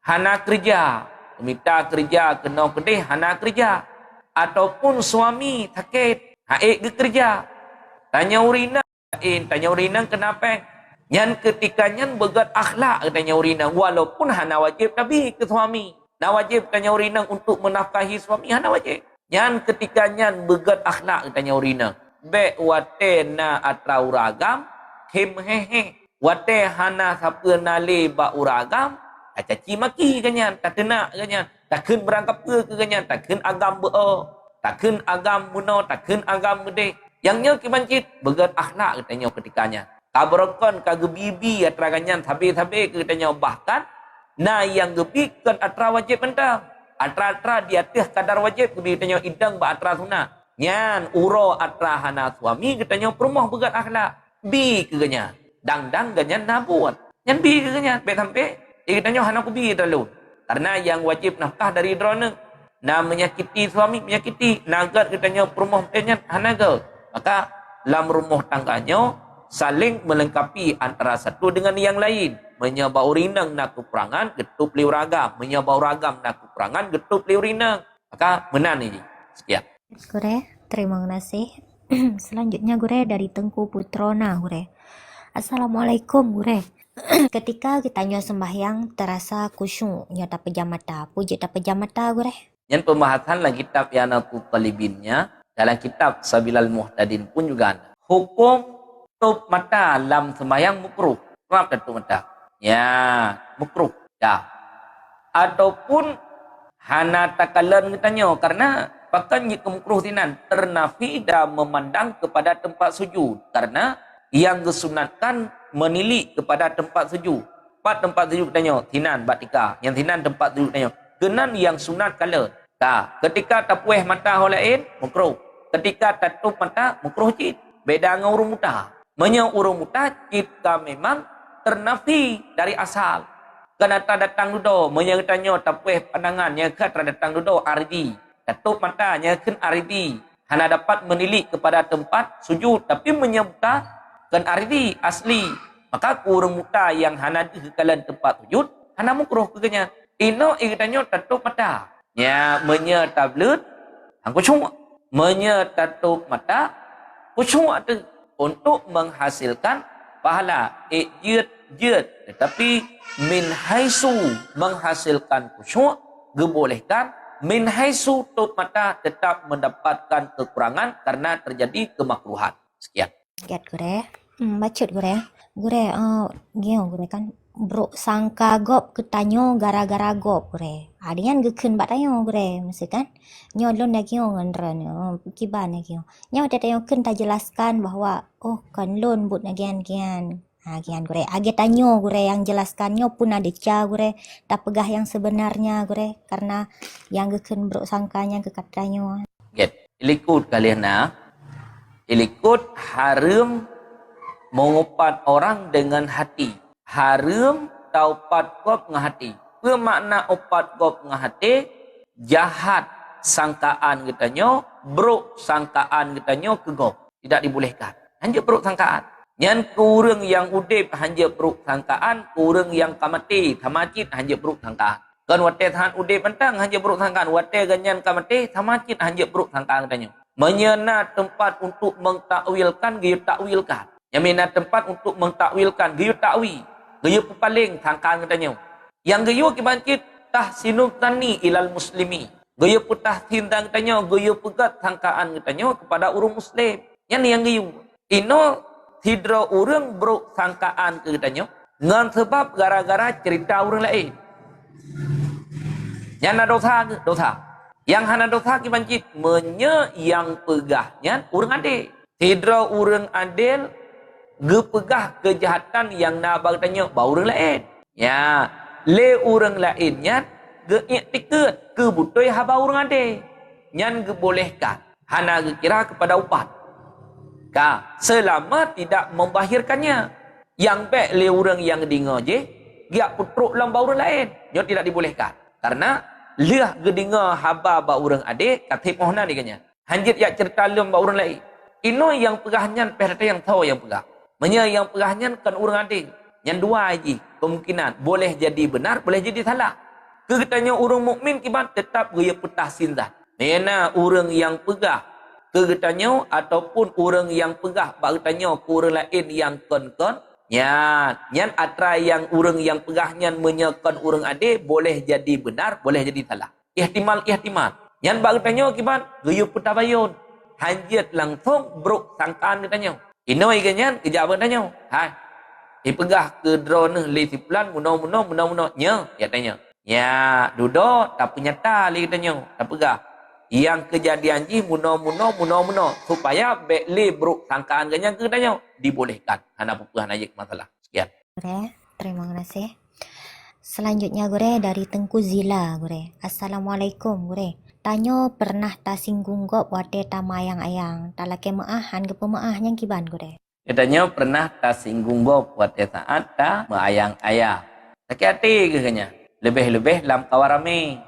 hana kerja. Minta kerja kena kedih hana kerja, ataupun suami sakit haik ke kerja, tanya urina kenapa nyan ketika nyan begat akhlak tanya urina walaupun hana wajib tapi ke suami na wajib tanya urina untuk menafkahi suami hana wajib nyan ketika nyan begat akhlak tanya urina be wate na atra uragam hem hehe wate hana sapa nale ba uragam caci maki kanyan, tak kena kanyan, takkan berangkap ke kanyan, takkan agam beo, takkan agam muno, takkan agam gede. Yangnya kibancit begat akhlak katanya ketikanya. Kabarokon kagebibi atra kanyan sabe-sabe katanya bahkan na yang gebi kan atra wajib mentang. Atra-atra di atas kadar wajib gebi katanya idang ba atra sunah. Nyan uro atra hana suami katanya perumah begat akhlak. Bi ke kanyan, dang-dang kanyan nabuat. Nyan bi ke kanyan, baik sampai katanya hana kubi terlalu. Karena yang wajib nafkah dari drone na menyakiti suami, menyakiti nagat katanya perumah katanya hana ke. Maka dalam rumah tangganya saling melengkapi antara satu dengan yang lain. Menyebab urinang nak kekurangan, getup liu ragam. Menyebab ragam nak kekurangan, getup liu urinang. Maka menan ini. Sekian. Gure, terima kasih. Selanjutnya gure dari Tengku Putrona gure. Assalamualaikum gure. Ketika kita nyo sembahyang terasa khusyuk, nyo tak pejam mata, puji tak pejam mata gure. Yang pembahasan dalam kitab Yanatul Talibinnya, dalam kitab Sabilal Muhtadin pun juga ada. Hukum tutup mata dalam sembahyang mukruh. Kenapa tutup mata? Ya, mukruh. Ya. Ataupun hana takalan katanya karena bahkan jika mukruh tinan ternafi dan memandang kepada tempat sujud karena yang disunatkan menilik kepada tempat sujud. Tempat sujud katanya tinan batika, yang tinan tempat sujud katanya kenan yang sunat kala. Ketika tapuih mata orang lain mukruh. Ketika tutup mata mukruh cit. Beda dengan urung muta. Urung muta kita memang ternafi dari asal. Kenapa datang duduk menyertanya tapuih pandangannya ke datang duduk aridi. Tutup matanya ke aridi. Hana dapat menilik kepada tempat sujud tapi menyebutkan kan aridi asli. Maka kurung muta yang hana di kekalan tempat sujud hana mukruh kegenya. Ino ikatanya tutup mata. Ya menyetablut khusyuk. Menyetatup mata khusyuk tu untuk menghasilkan pahala. Jid. Tetapi min haisu menghasilkan khusyuk dibolehkan. Min haisu tutup mata tetap mendapatkan kekurangan karena terjadi kemakruhan. Sekian. Get gure. Bacut gure. Gure gio gure kan bro sangka gop ketanyo gara-gara gop gure. Adian gekun batayo gure mesti kan. Nyo lon lagi ngandran kiban lagi. Nyo tetayo kun ta jelaskan bahwa kan lon but nagian gian. Gian gure. Age tanyo gure yang jelaskannya pun ada ca gure. Tak pegah yang sebenarnya gure karena yang gekun bro sangkanya ke katanyo. Get. Ilikut kalian ilikut harum mengupat orang dengan hati. Harum taupat kop dengan hati. Pemakna opat gop ngahate jahat sangkaan katanya, buruk sangkaan katanya ke gop. Tidak dibolehkan. Hanya buruk sangkaan. Yang kurang yang udip hanya buruk sangkaan, kurang yang kamati, tamacit hanya buruk sangkaan. Kan wate tahan udip pentang hanya buruk sangkaan, wate ganyan kamati, tamacit hanya buruk sangkaan katanya. Menyena tempat untuk mengtakwilkan, gaya takwilkan. Yang mina tempat untuk mengtakwilkan, gaya takwi. Gaya pepaling sangkaan katanya. Yang gaya kibancit tahsinul tani ilal muslimi. Gaya putah tindang katanya, gaya pegat sangkaan katanya kepada orang muslim. Yang gaya. Ino hidro orang buruk sangkaan katanya. Ngan sebab gara-gara cerita orang lain. Yang ada dosa ke? Dosa. Yang hana dosa kibancit menye yang pegahnya orang adil. Hidro orang adil gepegah kejahatan yang nabang tanya bau orang lain. Ya. Le orang lainnya geiktiket kebutoi haba orang ade nyan gebolehkan hana kira kepada upat ka selama tidak membahirkannya yang baik le orang yang dengar je dia putruk dalam bau orang lain nyo tidak dibolehkan karena liah gedinga haba ba orang ade kata mohna diganya hanjit ya cerita dalam bau orang lain ino yang pegahnya perhati yang tahu yang pegah menya yang pegahnya kan orang ade yang dua aja kemungkinan boleh jadi benar, boleh jadi salah. Kegetanya orang mukmin kibat tetap gaya petah sinzat. Nena orang yang pegah kegetanya ataupun orang yang pegah bagtanya orang lain yang kon-kon. Ya, nyan atra yang orang yang pegahnya menyekan orang ade boleh jadi benar, boleh jadi salah. Ihtimal. Nyan bagtanya kibat gaya petah bayun. Hanjit langsung bruk sangkaan katanya. Inoi ganyan kejaban tanya. Hai. Dipegah ke drone li siplan muno nya ya tanya. Ya duduk tak penyata li katanya. Tak pegah. Yang kejadian ji muno supaya bek li bruk sangkaan ganyan ke tanya dibolehkan. Hana pepegah najik masalah. Sekian. Gure, terima kasih. Selanjutnya gure dari Tengku Zila gure. Assalamualaikum gure. Tanyo pernah tasinggung gop wate tamayang-ayang. Talake maahan ke pemaah yang kiban gure. Katanya pernah tak singgung gop wate saat tak meayang-ayang. Sakit hati ke kanya? Lebih-lebih dalam kawan ramai.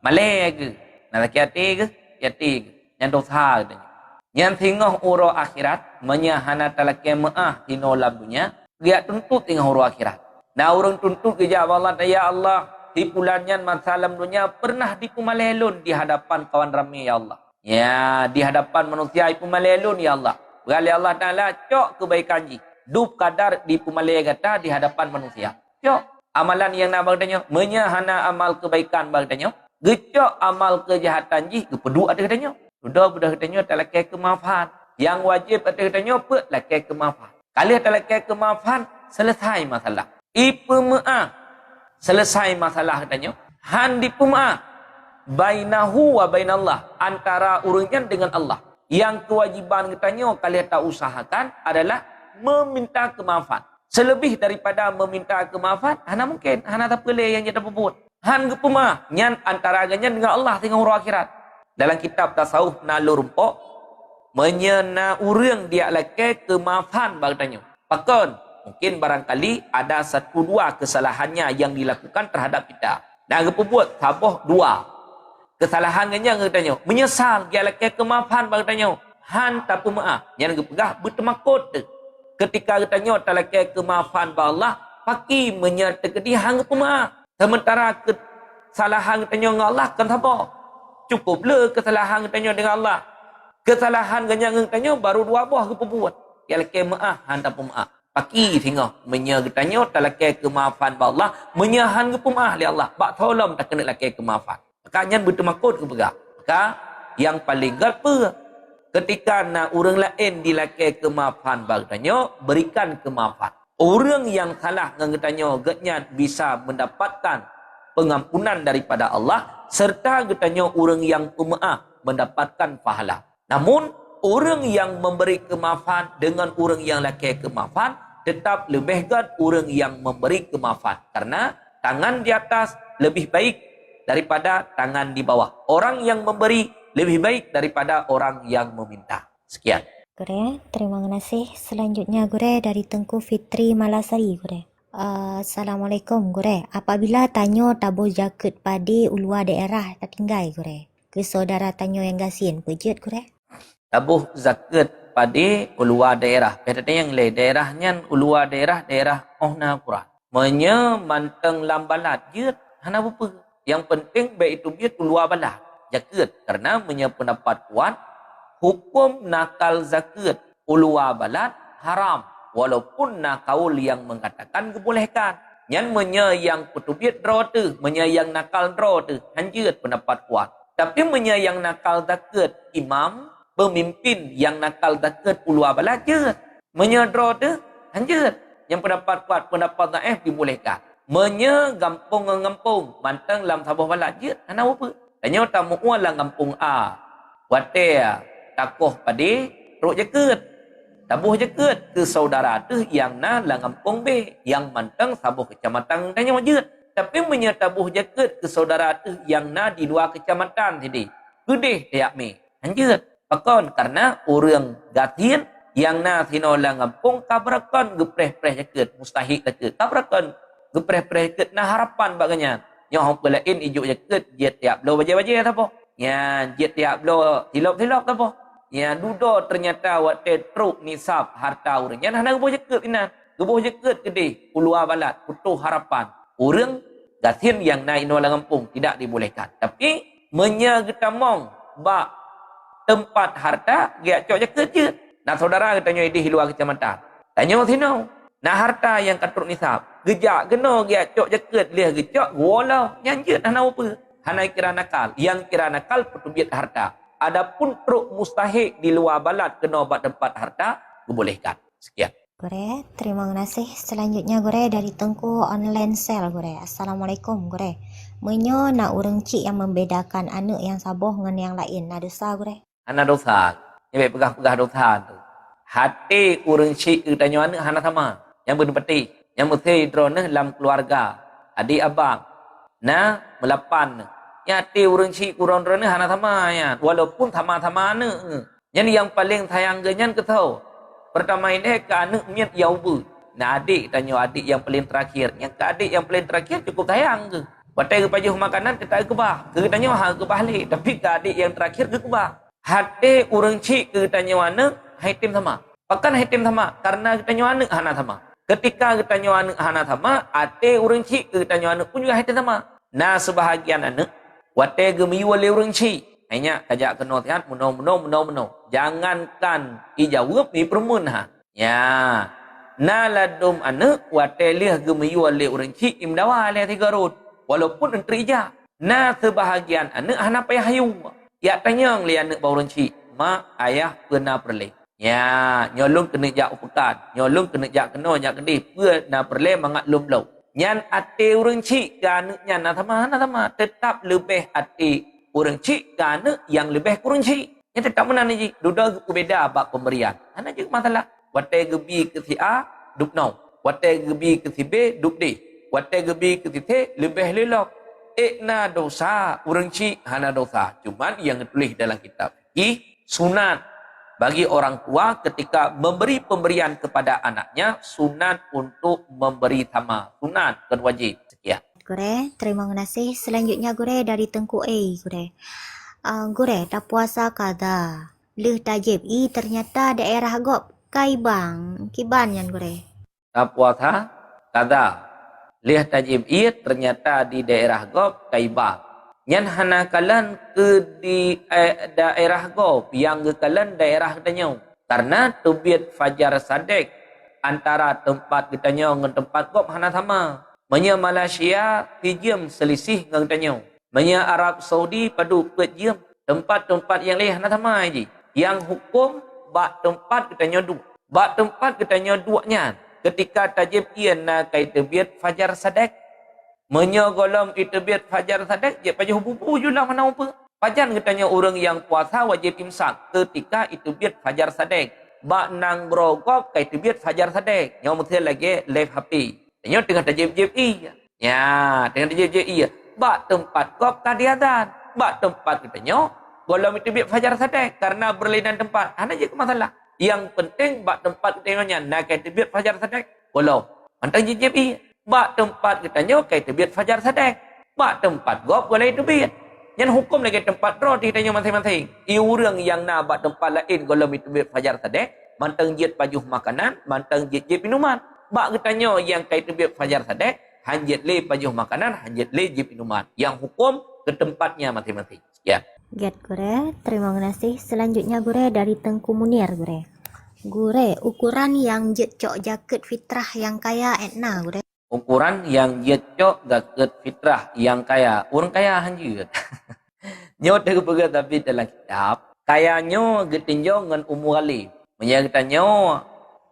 Malay ke? Nak sakit hati ke? Hati ke? Yang dosa katanya. Yang tinggal uro akhirat, menyahana talake maah hino labunya, dia tuntut tinggal uro akhirat. Nah orang tuntut ke jawab Allah, ya Allah, di bulannya masalam dunia pernah dipumalelun di hadapan kawan ramai ya Allah. Ya, di hadapan manusia dipumalelun ya Allah. Berkali Allah Ta'ala, cok kebaikan ji. Dup kadar di pumalaya kata di hadapan manusia. Cok, amalan yang nak bagtanya, menyahana amal kebaikan bagtanya. Gecok amal kejahatan ji, kepedu ada katanya. Sudah budak katanya, tak lakai kemaafan. Yang wajib ada katanya, apa? Lakai kemaafan. Kali tak lakai kemaafan, selesai masalah. Ipemaah, selesai masalah katanya. Han dipemaah. Bainahu wa bainallah. Antara urangnya dengan Allah. Yang kewajiban katanya kalian tak usahakan adalah meminta kemaafan. Selebih daripada meminta kemaafan, hana mungkin, hana tak boleh yang jadi berbuat. Han gepemah, nyan antara ganyan dengan Allah tengah urang akhirat. Dalam kitab tasawuf nalur empok, menyena urang dia lakai kemaafan bagtanya. Pakon, mungkin barangkali ada satu dua kesalahannya yang dilakukan terhadap kita. Dan gepebuat saboh dua. Kesalahan ganyan katanya, menyesal dia lakai kemaafan bagtanya. Han tak pemaaf, yang gepegah bertemakut. Ketika katanya tak lakai kemaafan ba Allah, paki menyertai hang pemaaf. Sementara kesalahan katanya dengan Allah kan apa? Cukuplah kesalahan katanya dengan Allah. Kesalahan ganyan katanya baru dua buah keperbuat. Dia lakai maaf, han tak pemaaf. Paki tengok menyertanya tak lakai kemaafan ba Allah, menyahan pemaaf li Allah. Bak tolong tak kena lakai kemaafan. Makanya bertemakut ke pegak. Maka yang paling galpa ketika nak orang lain dilakai kemaafan bagtanya, berikan kemaafan. Orang yang salah ngangetanya getnya bisa mendapatkan pengampunan daripada Allah serta getanya orang yang pemaaf mendapatkan pahala. Namun orang yang memberi kemaafan dengan orang yang lakai kemaafan tetap lebih gat orang yang memberi kemaafan karena tangan di atas lebih baik daripada tangan di bawah. Orang yang memberi lebih baik daripada orang yang meminta. Sekian. Gure, terima kasih. Selanjutnya gure dari Tengku Fitri Malasari gure. Assalamualaikum gure. Apabila tanyo tabur jakut padi ulua daerah tertinggal gure. Ke saudara tanyo yang gasin pejut gure. Tabuh zakat pada ulua daerah. Pada yang le daerahnya ulua daerah ohna Quran. Menya manteng lambalat jut hana apa. Yang penting baik itu biat ulua balat zakat karena menya pendapat kuat hukum nakal zakat ulua balat haram walaupun nakaul yang mengatakan kebolehkan. Yang menya yang petubit draw tu, menya yang nakal draw tu, hanjut pendapat kuat. Tapi menya yang nakal zakat imam pemimpin yang nakal zakat ulua balat je. Menya draw tu, hanjut. Yang pendapat kuat, pendapat dhaif dibolehkan. Menya gampung mantang lam sabah balat je, hana apa? Tanya tamu lah gampung A. Watea takoh padi ruk jaket. Tabuh jaket ke saudara tu yang na lah gampung B. Yang mantang sabah kecamatan tanya wajud. Tapi menya tabuh jaket ke saudara tu yang na di luar kecamatan tadi. Gede tiap me. Hanjut. Pakon karena orang gatin yang na sino lah gampung kabrakan gepreh-preh jaket. Mustahil jaket. Kabrakan gepreh-preh jaket na harapan baganya. Yang orang pelain ijuk jaket jet tiap lo baja-baja tak apa. Ya jet tiap lo tilap-tilap tak apa. Ya dudo ternyata waktu truk nisab harta orang. Yang nak gebuh jaket ina. Gebuh jaket gede. Ulua balat. Putuh harapan. Orang gatin yang naik nolah kampung tidak dibolehkan. Tapi menyegetamong bak tempat harta dia cok jaket je. Nah saudara katanya di luar kecamatan. Tanya sino. Nah harta yang katruk nisab. Gejak kena dia cok jaket liah gejak walau nyanjut hana apa. Hana kira nakal. Yang kira nakal petubit harta. Adapun truk mustahil di luar balat kena buat tempat harta dibolehkan. Sekian. Gure, terima kasih. Selanjutnya gure dari Tengku Online Sale gure. Assalamualaikum gure. Menyo nak urang cik yang membedakan anak yang saboh dengan yang lain. Nak dosa gure? Hana dosa. Ini pegah-pegah dosa tu. Hati urang cik ke tanya anak hana sama. Yang berpeti. Yang mesti drone dalam keluarga. Adik abang. Nah, melapan. Yang hati urang cik kurang drone hana sama ya. Walaupun sama-sama anak. Yang paling sayang genyan ke tahu. Pertama ini ke anak miat yaubu. Nah adik tanya adik yang paling terakhir. Yang ke adik yang paling terakhir cukup sayang ke. Pakai ke pajuh makanan kita kebah. Ke tanya hal kebah li. Tapi ke adik yang terakhir ke kebah. Hati urang cik ke tanya anak haitim sama. Pakan haitim sama. Karena kita tanya anak hana sama. Ketika kita tanya anak hana sama. Hati urang cik ke tanya anak pun juga haitim sama. Nah sebahagian anak. Wate gemiyu oleh urang cik. Hanya kajak kena tihat muno. Jangankan ijawab ni permun ha. Ya. Na ladum anak wate liah gemiyu oleh urang cik imdawa oleh 3 rod. Walaupun enteri ija. Na sebahagian anak hana payah hayu. Ya tanya li anak bawang cik. Mak ayah kena perleh. Ya, nyolong kena jak upekat. Nyolong kena jak kena jak kedih. Pua na perleh mangat lum lau. Nyan ate urang cik ke anaknya na sama. Tetap lebih ate urang cik ke anak yang lebih kurang cik. Yang tetap mana ni cik? Duda berbeza bab pemberian. Ana je masalah. Wate gebi ke si A, duk nau. Wate gebi ke si B, duk D. Wate gebi ke si T, lebih lelok. Na dosa, urang cik hana dosa. Cuman yang ditulis dalam kitab sunat bagi orang tua ketika memberi pemberian kepada anaknya, sunat untuk memberi sama. Sunat dan wajib. Sekian. Gure, terima kasih. Selanjutnya gure dari Tengku A gure. Gure, dah puasa kada. Leh tajib ternyata daerah gop Kaibang, Kiban yan gure. Dah puasa kada. Leh tajib ternyata di daerah gop Kaibang. Yang hanakalan ke di daerah gop yang kekalan daerah tanya. Karena tubit fajar sadek antara tempat kitanya dengan tempat gop hana sama. Menya Malaysia pijam selisih dengan tanya. Menya Arab Saudi padu pejam. Tempat-tempat yang lain hana sama je. Yang hukum bak tempat kitanya dua. Bak tempat kitanya duanya. Ketika tajib na kai tubit fajar sadek. Menyogolom itibit fajar sadek, dia pajah bubu julah mana apa. Fajar katanya orang yang puasa wajib imsak ketika itibit fajar sadek. Bak nang berogop kai itibit fajar sadek. Yang mesti lagi live HP. Tanya tengah tajib-jib ya, tengah tajib-jib Bak tempat kop kadiadan. Bak tempat katanya golom itibit fajar sadek karena berlainan tempat. Ada je masalah. Yang penting bak tempat katanya nak itibit fajar sadek. Golom. Mantang jejeb i. Bak tempat katanya kai terbit fajar sadek. Bak tempat gop boleh terbit. Yang hukum lagi tempat draw ditanya masing-masing. I urang yang na bak tempat lain golem terbit fajar sadek, mantang jet pajuh makanan, mantang jet minuman. Bak katanya yang kai terbit fajar sadek, hanjet le pajuh makanan, hanjet le jet minuman. Yang hukum ke tempatnya masing-masing. Sekian. Get Gure, terima kasih. Selanjutnya Gure dari Tengku Munir Gure. Gure, ukuran yang jet cok jaket fitrah yang kaya etna Gure. Ukuran yang jecok gaket fitrah yang kaya. Orang kaya hanjut. Nyo terpega tapi dalam kitab. Kayanya getinjau dengan umur alif. Menyatakannya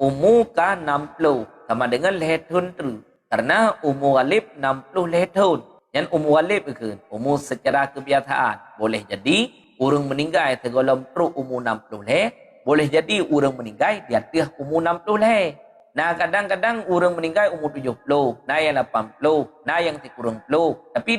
umur ka 60 sama dengan lehun tu. Karena umur alif 60 lehun. Yang umur alif itu umur secara kebiasaan. Boleh jadi orang meninggal tergolong teruk umur 60 leh. Boleh jadi orang meninggal di atas umur 60 leh. Nah kadang-kadang orang meninggal umur 70, nah yang 80, nah yang kurang 10. Tapi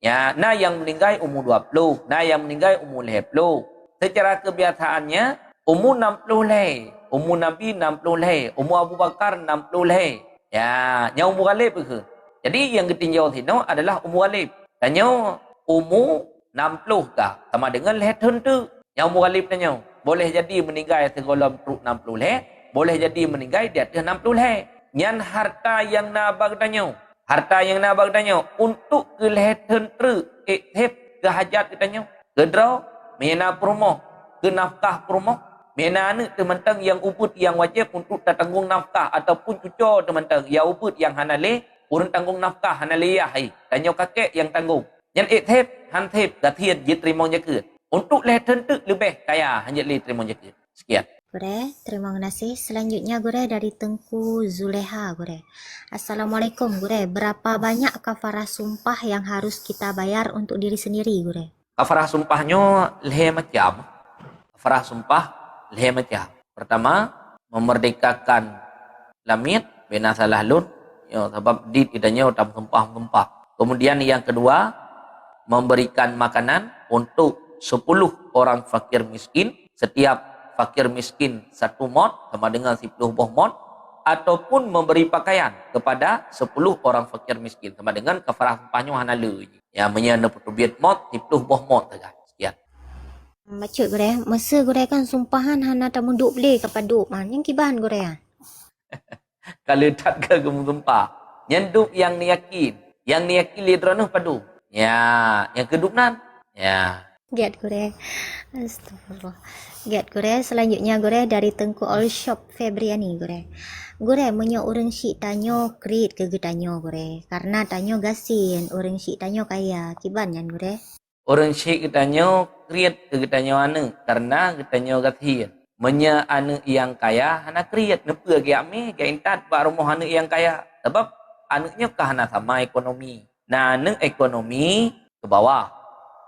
ya, nah yang meninggal umur 20, nah yang meninggal umur 50. Secara kebiasaannya umur 60 leh, umur Nabi 60 leh, umur Abu Bakar 60 leh. Ya, yang umur alif ke. Jadi yang ketinjau sini adalah umur alif. Tanya umur 60 kah sama dengan leh tentu. Yang umur alif tanya boleh jadi meninggal segolong 60 leh. Boleh jadi meninggal di atas 60 leh. Yang harta yang nabag tanya. Harta yang nabag tanya. Untuk ke leh tentu. Ikhtif ke hajat tanya. Ke draw. Mena perumah. Ke nafkah perumah. Mena anak teman-teman yang uput yang wajib untuk tanggung nafkah. Ataupun cucu teman-teman yang uput yang hanaleh. Urun tanggung nafkah hanaliyah. Tanya kakek yang tanggung. Yang ikhtif. Hantif. Gatian dia terima jaket. Untuk leh tentu lebih kaya. Hanya leh terima jaket. Sekian. Gure, terima kasih. Selanjutnya Gure dari Tengku Zuleha Gure. Assalamualaikum Gure. Berapa banyak kafarah sumpah yang harus kita bayar untuk diri sendiri Gure? Kafarah sumpahnya leh macam. Kafarah sumpah leh macam. Pertama, memerdekakan lamit bina salah lun. Ya, sebab di tidaknya utam sumpah. Kemudian yang kedua, memberikan makanan untuk 10 orang fakir miskin. Setiap fakir miskin 1 mod sama dengan 10 buah mod, ataupun memberi pakaian kepada 10 orang fakir miskin sama dengan kafarah sumpahnya hanala. Ya, menyana petubit mod 10 buah mod saja. Sekian. Baca Gure, masa Gure kan sumpahan hana tamu duk beli kepada duk man. Yang kibahan Gure ya? Kalau tak ke sumpah. Yang duk yang niyakin. Yang niyakin lidranuh padu. Ya, yang kedupnan. Ya. Get Gure. Astagfirullah. Get Gure, selanjutnya Gure dari Tengku All Shop Febriani Gure. Gure menyo urang syik tanyo krit ke tanyo Gure. Karena tanyo gasin, urang syik tanyo kaya. Kiban yan Gure? Urang syik tanyo krit ke tanyo anu karena tanyo gasin. Menya anu yang kaya hana krit nepe ge ame ge intat ba rumah anu yang kaya. Sebab anunya kahana sama ekonomi. Nah, anu ekonomi ke bawah.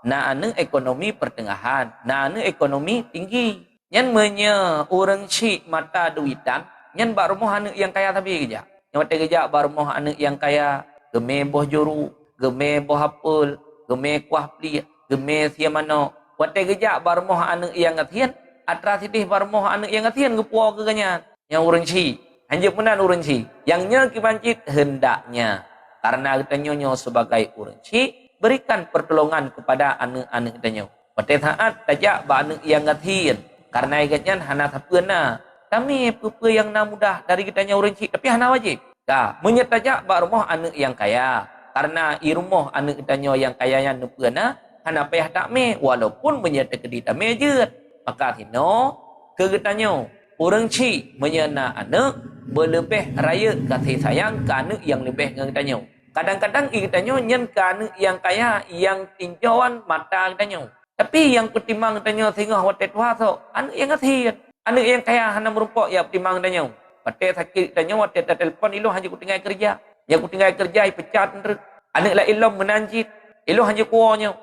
Nah, anu ekonomi pertengahan. Nah, anu ekonomi tinggi. Yang menya orang syik mata duitan. Yang bak rumah anu yang kaya tapi kerja. Yang mata kerja bak rumah anu yang kaya. Geme boh juru. Geme boh apel. Geme kuah pli. Geme siamano. Mata kerja bak rumah anu yang ngatian. Atra sidih bak rumah anu yang ngatian. Gepuah ke ganyan. Yang orang syik. Hanya punan orang syik. Yangnya kibancit hendaknya. Karena katanya sebagai orang syik. Berikan pertolongan kepada anak-anak tanya. Pada saat tajak ba anak yang ngatian. Karena ikatnya hana tapena. Kami pupu yang na mudah dari kitanya orang cik. Tapi hana wajib. Dah, menyetajak ba rumah anak yang kaya. Karena i rumah anak kitanya yang kaya yang nepena. Hana payah tak me. Walaupun menyerta kedita mejet. Maka hino kegetanya. Orang cik menyena anak. Berlebih raya kasih sayang ke anak yang lebih dengan kitanya. Kadang-kadang kitanya nyen kan yang kaya yang tinjauan mata kitanya. Tapi yang pertimang kitanya sehingga watet waso anu yang ngasih. Anu yang kaya hana merupa ya pertimang kitanya. Watet sakit kitanya watet telefon ilo hanya ku tinggal kerja. Yang ku tinggal kerja pecat ndrek. Anu la ilo menanjit. Ilo hanya kuonya.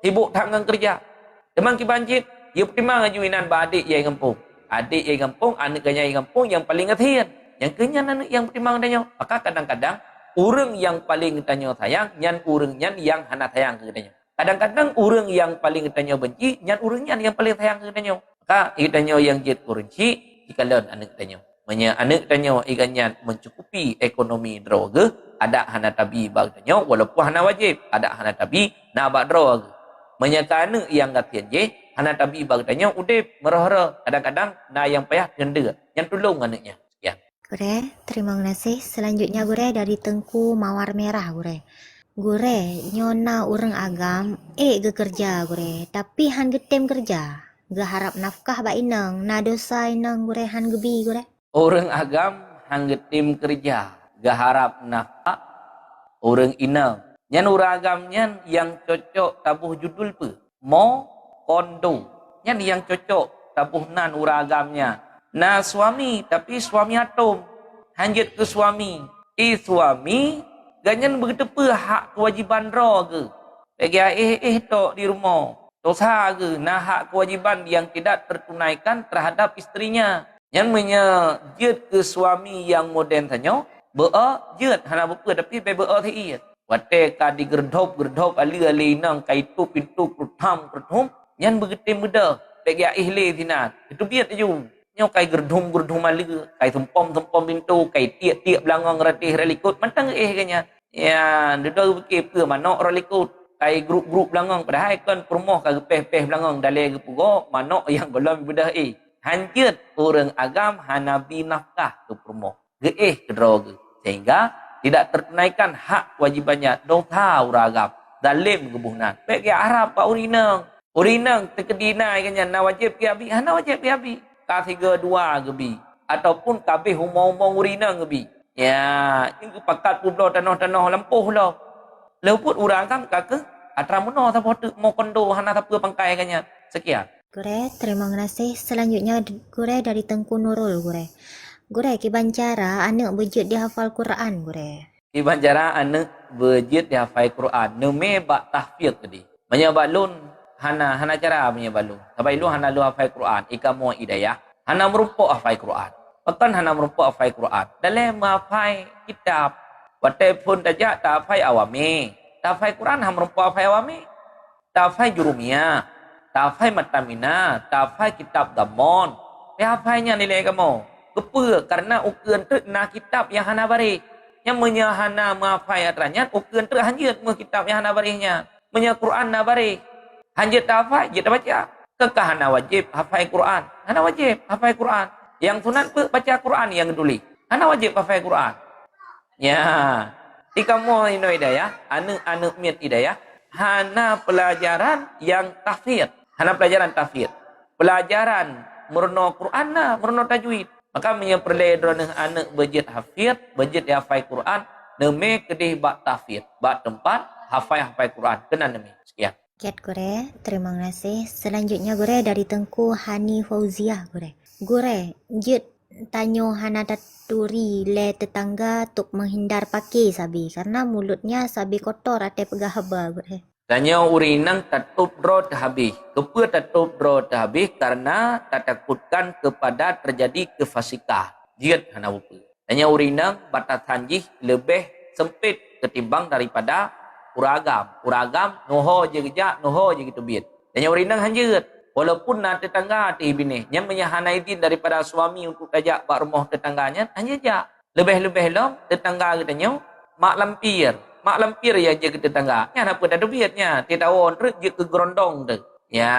Sibuk tangan kerja. Demang ki banjit, dia pertimang ajuinan ba adik yang kampung. Adik yang kampung, anak kanya yang kampung yang paling ngasih. Yang kenyan anu yang pertimang kitanya. Maka kadang-kadang orang yang paling tanya sayang, nyan orang nyan yang hana sayang ke kitanya. Kadang-kadang orang yang paling tanya benci, nyan orang nyan yang paling sayang ke kitanya. Maka kitanya yang jid orang cik, dikalan anak kitanya. Menya anak tanya iganyan mencukupi ekonomi droga, ada hana tabi bag tanya walaupun hana wajib, ada hana tabi nak bag droga. Menya kana yang gatian je, hana tabi bag tanya udip merah-merah, kadang-kadang na yang payah genda, yang tolong anaknya. Sekian. Gure, terima kasih. Selanjutnya gure dari Tengku Mawar Merah gure. Gure, nyona orang agam, kerja gure, tapi han getem kerja. Ge harap nafkah ba inang, na dosa inang gure han gebi gure. Orang agam hangge tim kerja, gaharap nafkah orang inang. Nyan orang agam nyan yang cocok tabuh judul pe. Mo kondo. Nyan yang cocok tabuh nan orang agamnya. Na suami tapi suami atom. Hanjit ke suami. Suami ganyan begitu pe hak kewajiban ro ke. Bagi tok di rumah. Dosa ke nah hak kewajiban yang tidak tertunaikan terhadap istrinya. Yang menyejut ke suami yang moden tanya, jut hana buka tapi beba thi. Wate ka digerdhop ali nang kaitu pintu krutham, yang begitu muda. Bagi ihle thina. Itu biat ju. Nyo kai gerdhum ali, kai thumpom pintu, kai tiak belangong ratih relikut, mantang kanya. Ya, duduk beki pe manok relikut. Kai grup belangong padahal kan permoh ka peh belangong dalai gepugo, manok yang belum bedah Hanjut orang agam hanabi nafkah ke permoh. Ke droga. Sehingga tidak tertunaikan hak kewajibannya. Dosa orang agam. Zalim kebuhnan. Baik ya Arab pak urinang. Urinang terkedinai kanya. Na wajib ke abi. Hana wajib ke abi. K3 2 gebi. Ataupun kabeh umong-umong urinang gebi. Ya. Ini pakat publo tanah-tanah lempuh lah. Leput orang agam kakak. Atramuno tak mau kondo. Hana tak pangkai kanya. Sekian. Gure, terima kasih. Selanjutnya gure dari Tengku Nurul gure. Gure, kibancara anak bejut dihafal Quran gure. Kibancara anak bejut dihafal Quran. Neme bak tahfiz tadi. Menyabalun hana cara menyabalun. Sampai lu hana lu hafal Quran. Ika mu hidayah. Hana merumpuk hafal Quran. Bahkan hana merumpuk hafal Quran. Dalam hafal kitab. Watai pun tajak tak hafal awami. Tak hafal Quran hana merumpuk hafal awami. Tak hafal jurumiyah. Tafai matamina, tafai kitab gamon. Tafainya nilai kamu. Kepa karena ukuran tu na kitab yang hana bari. Yang menyahana mafai atranya ukuran tu hanjut mu kitab yang hana barinya. Menya Quran na bari. Hanjut tafai, jut baca. Kekah hana wajib hafai Quran. Hana wajib hafai Quran. Yang sunat pe baca Quran yang duli. Hana wajib hafai Quran. Ya. Tika mo ino hidayah, anu miat hidayah. Hana pelajaran yang tahfidz. Hana pelajaran tahfidz. Pelajaran murno Quran na, murno tajwid. Maka menyeperlai droneh anak bejit hafidz, bejit hafal Quran, neme kedih bak tahfidz, bak tempat hafal Quran. Kena neme. Sekian. Kiat gure, terima kasih. Selanjutnya gure dari Tengku Hani Fauziah gure. Gure, jut tanyo hana taturi le tetangga tuk menghindar pakai sabi karena mulutnya sabi kotor ate pegah haba gure. Tanya urinang tatup roh habis. Kepa tatup roh habis karena takutkan kepada terjadi kefasikan. Jiat hana buka. Tanya urinang batas hanjih lebih sempit ketimbang daripada uragam. Uragam noho je gejak, noho je gitu biat. Tanya urinang hanjut. Walaupun nak tetangga ti bini, yang menyahana izin daripada suami untuk ajak bak rumah tetangganya, hanya jak. Lebih-lebih lom tetangga katanya mak lampir. Mak lampir ya je ke tetangga. Yang apa dah duitnya? Tidak on terus je ke gerondong tu. Ya,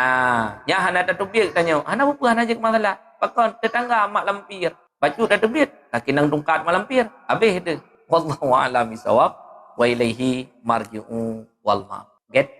yang hana dah duit tanya. Hana apa hana je ke masalah. Pakon tetangga mak lampir. Baju dah duit, kaki nang tungkat mak lampir. Habis tu. Wallahu a'lam bisawab wa ilaihi marji'u wal ma'ab. Get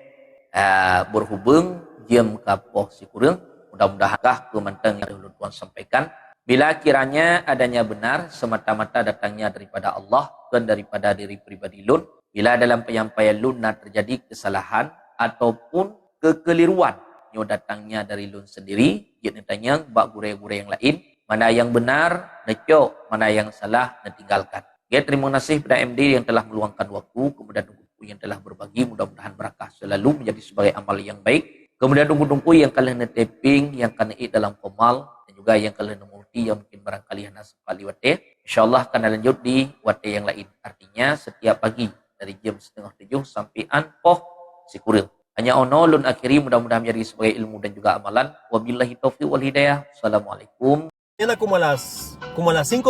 berhubung jam kapoh si kurang. Mudah-mudahan kementang yang dahulu Tuhan sampaikan. Bila kiranya adanya benar semata-mata datangnya daripada Allah dan daripada diri pribadi lun. Bila dalam penyampaian lun terjadi kesalahan ataupun kekeliruan yang datangnya dari lun sendiri, dia tanya bak gure-gure yang lain, mana yang benar necok, mana yang salah tinggalkan. Ya, terima kasih kepada MD yang telah meluangkan waktu, kemudian tunggu yang telah berbagi, mudah-mudahan berkah selalu menjadi sebagai amal yang baik. Kemudian tunggu yang kalian neteping, yang kalian dalam komal, dan juga yang kalian multi yang mungkin barangkali hanya sekali wate. InsyaAllah akan lanjut di wate yang lain. Artinya setiap pagi dari jam 6:30 sampai anpoh si kuril. Hanya onolun akhiri mudah-mudahan menjadi sebagai ilmu dan juga amalan. Wabillahi taufiq wal hidayah. Assalamualaikum. Mañana como a las 5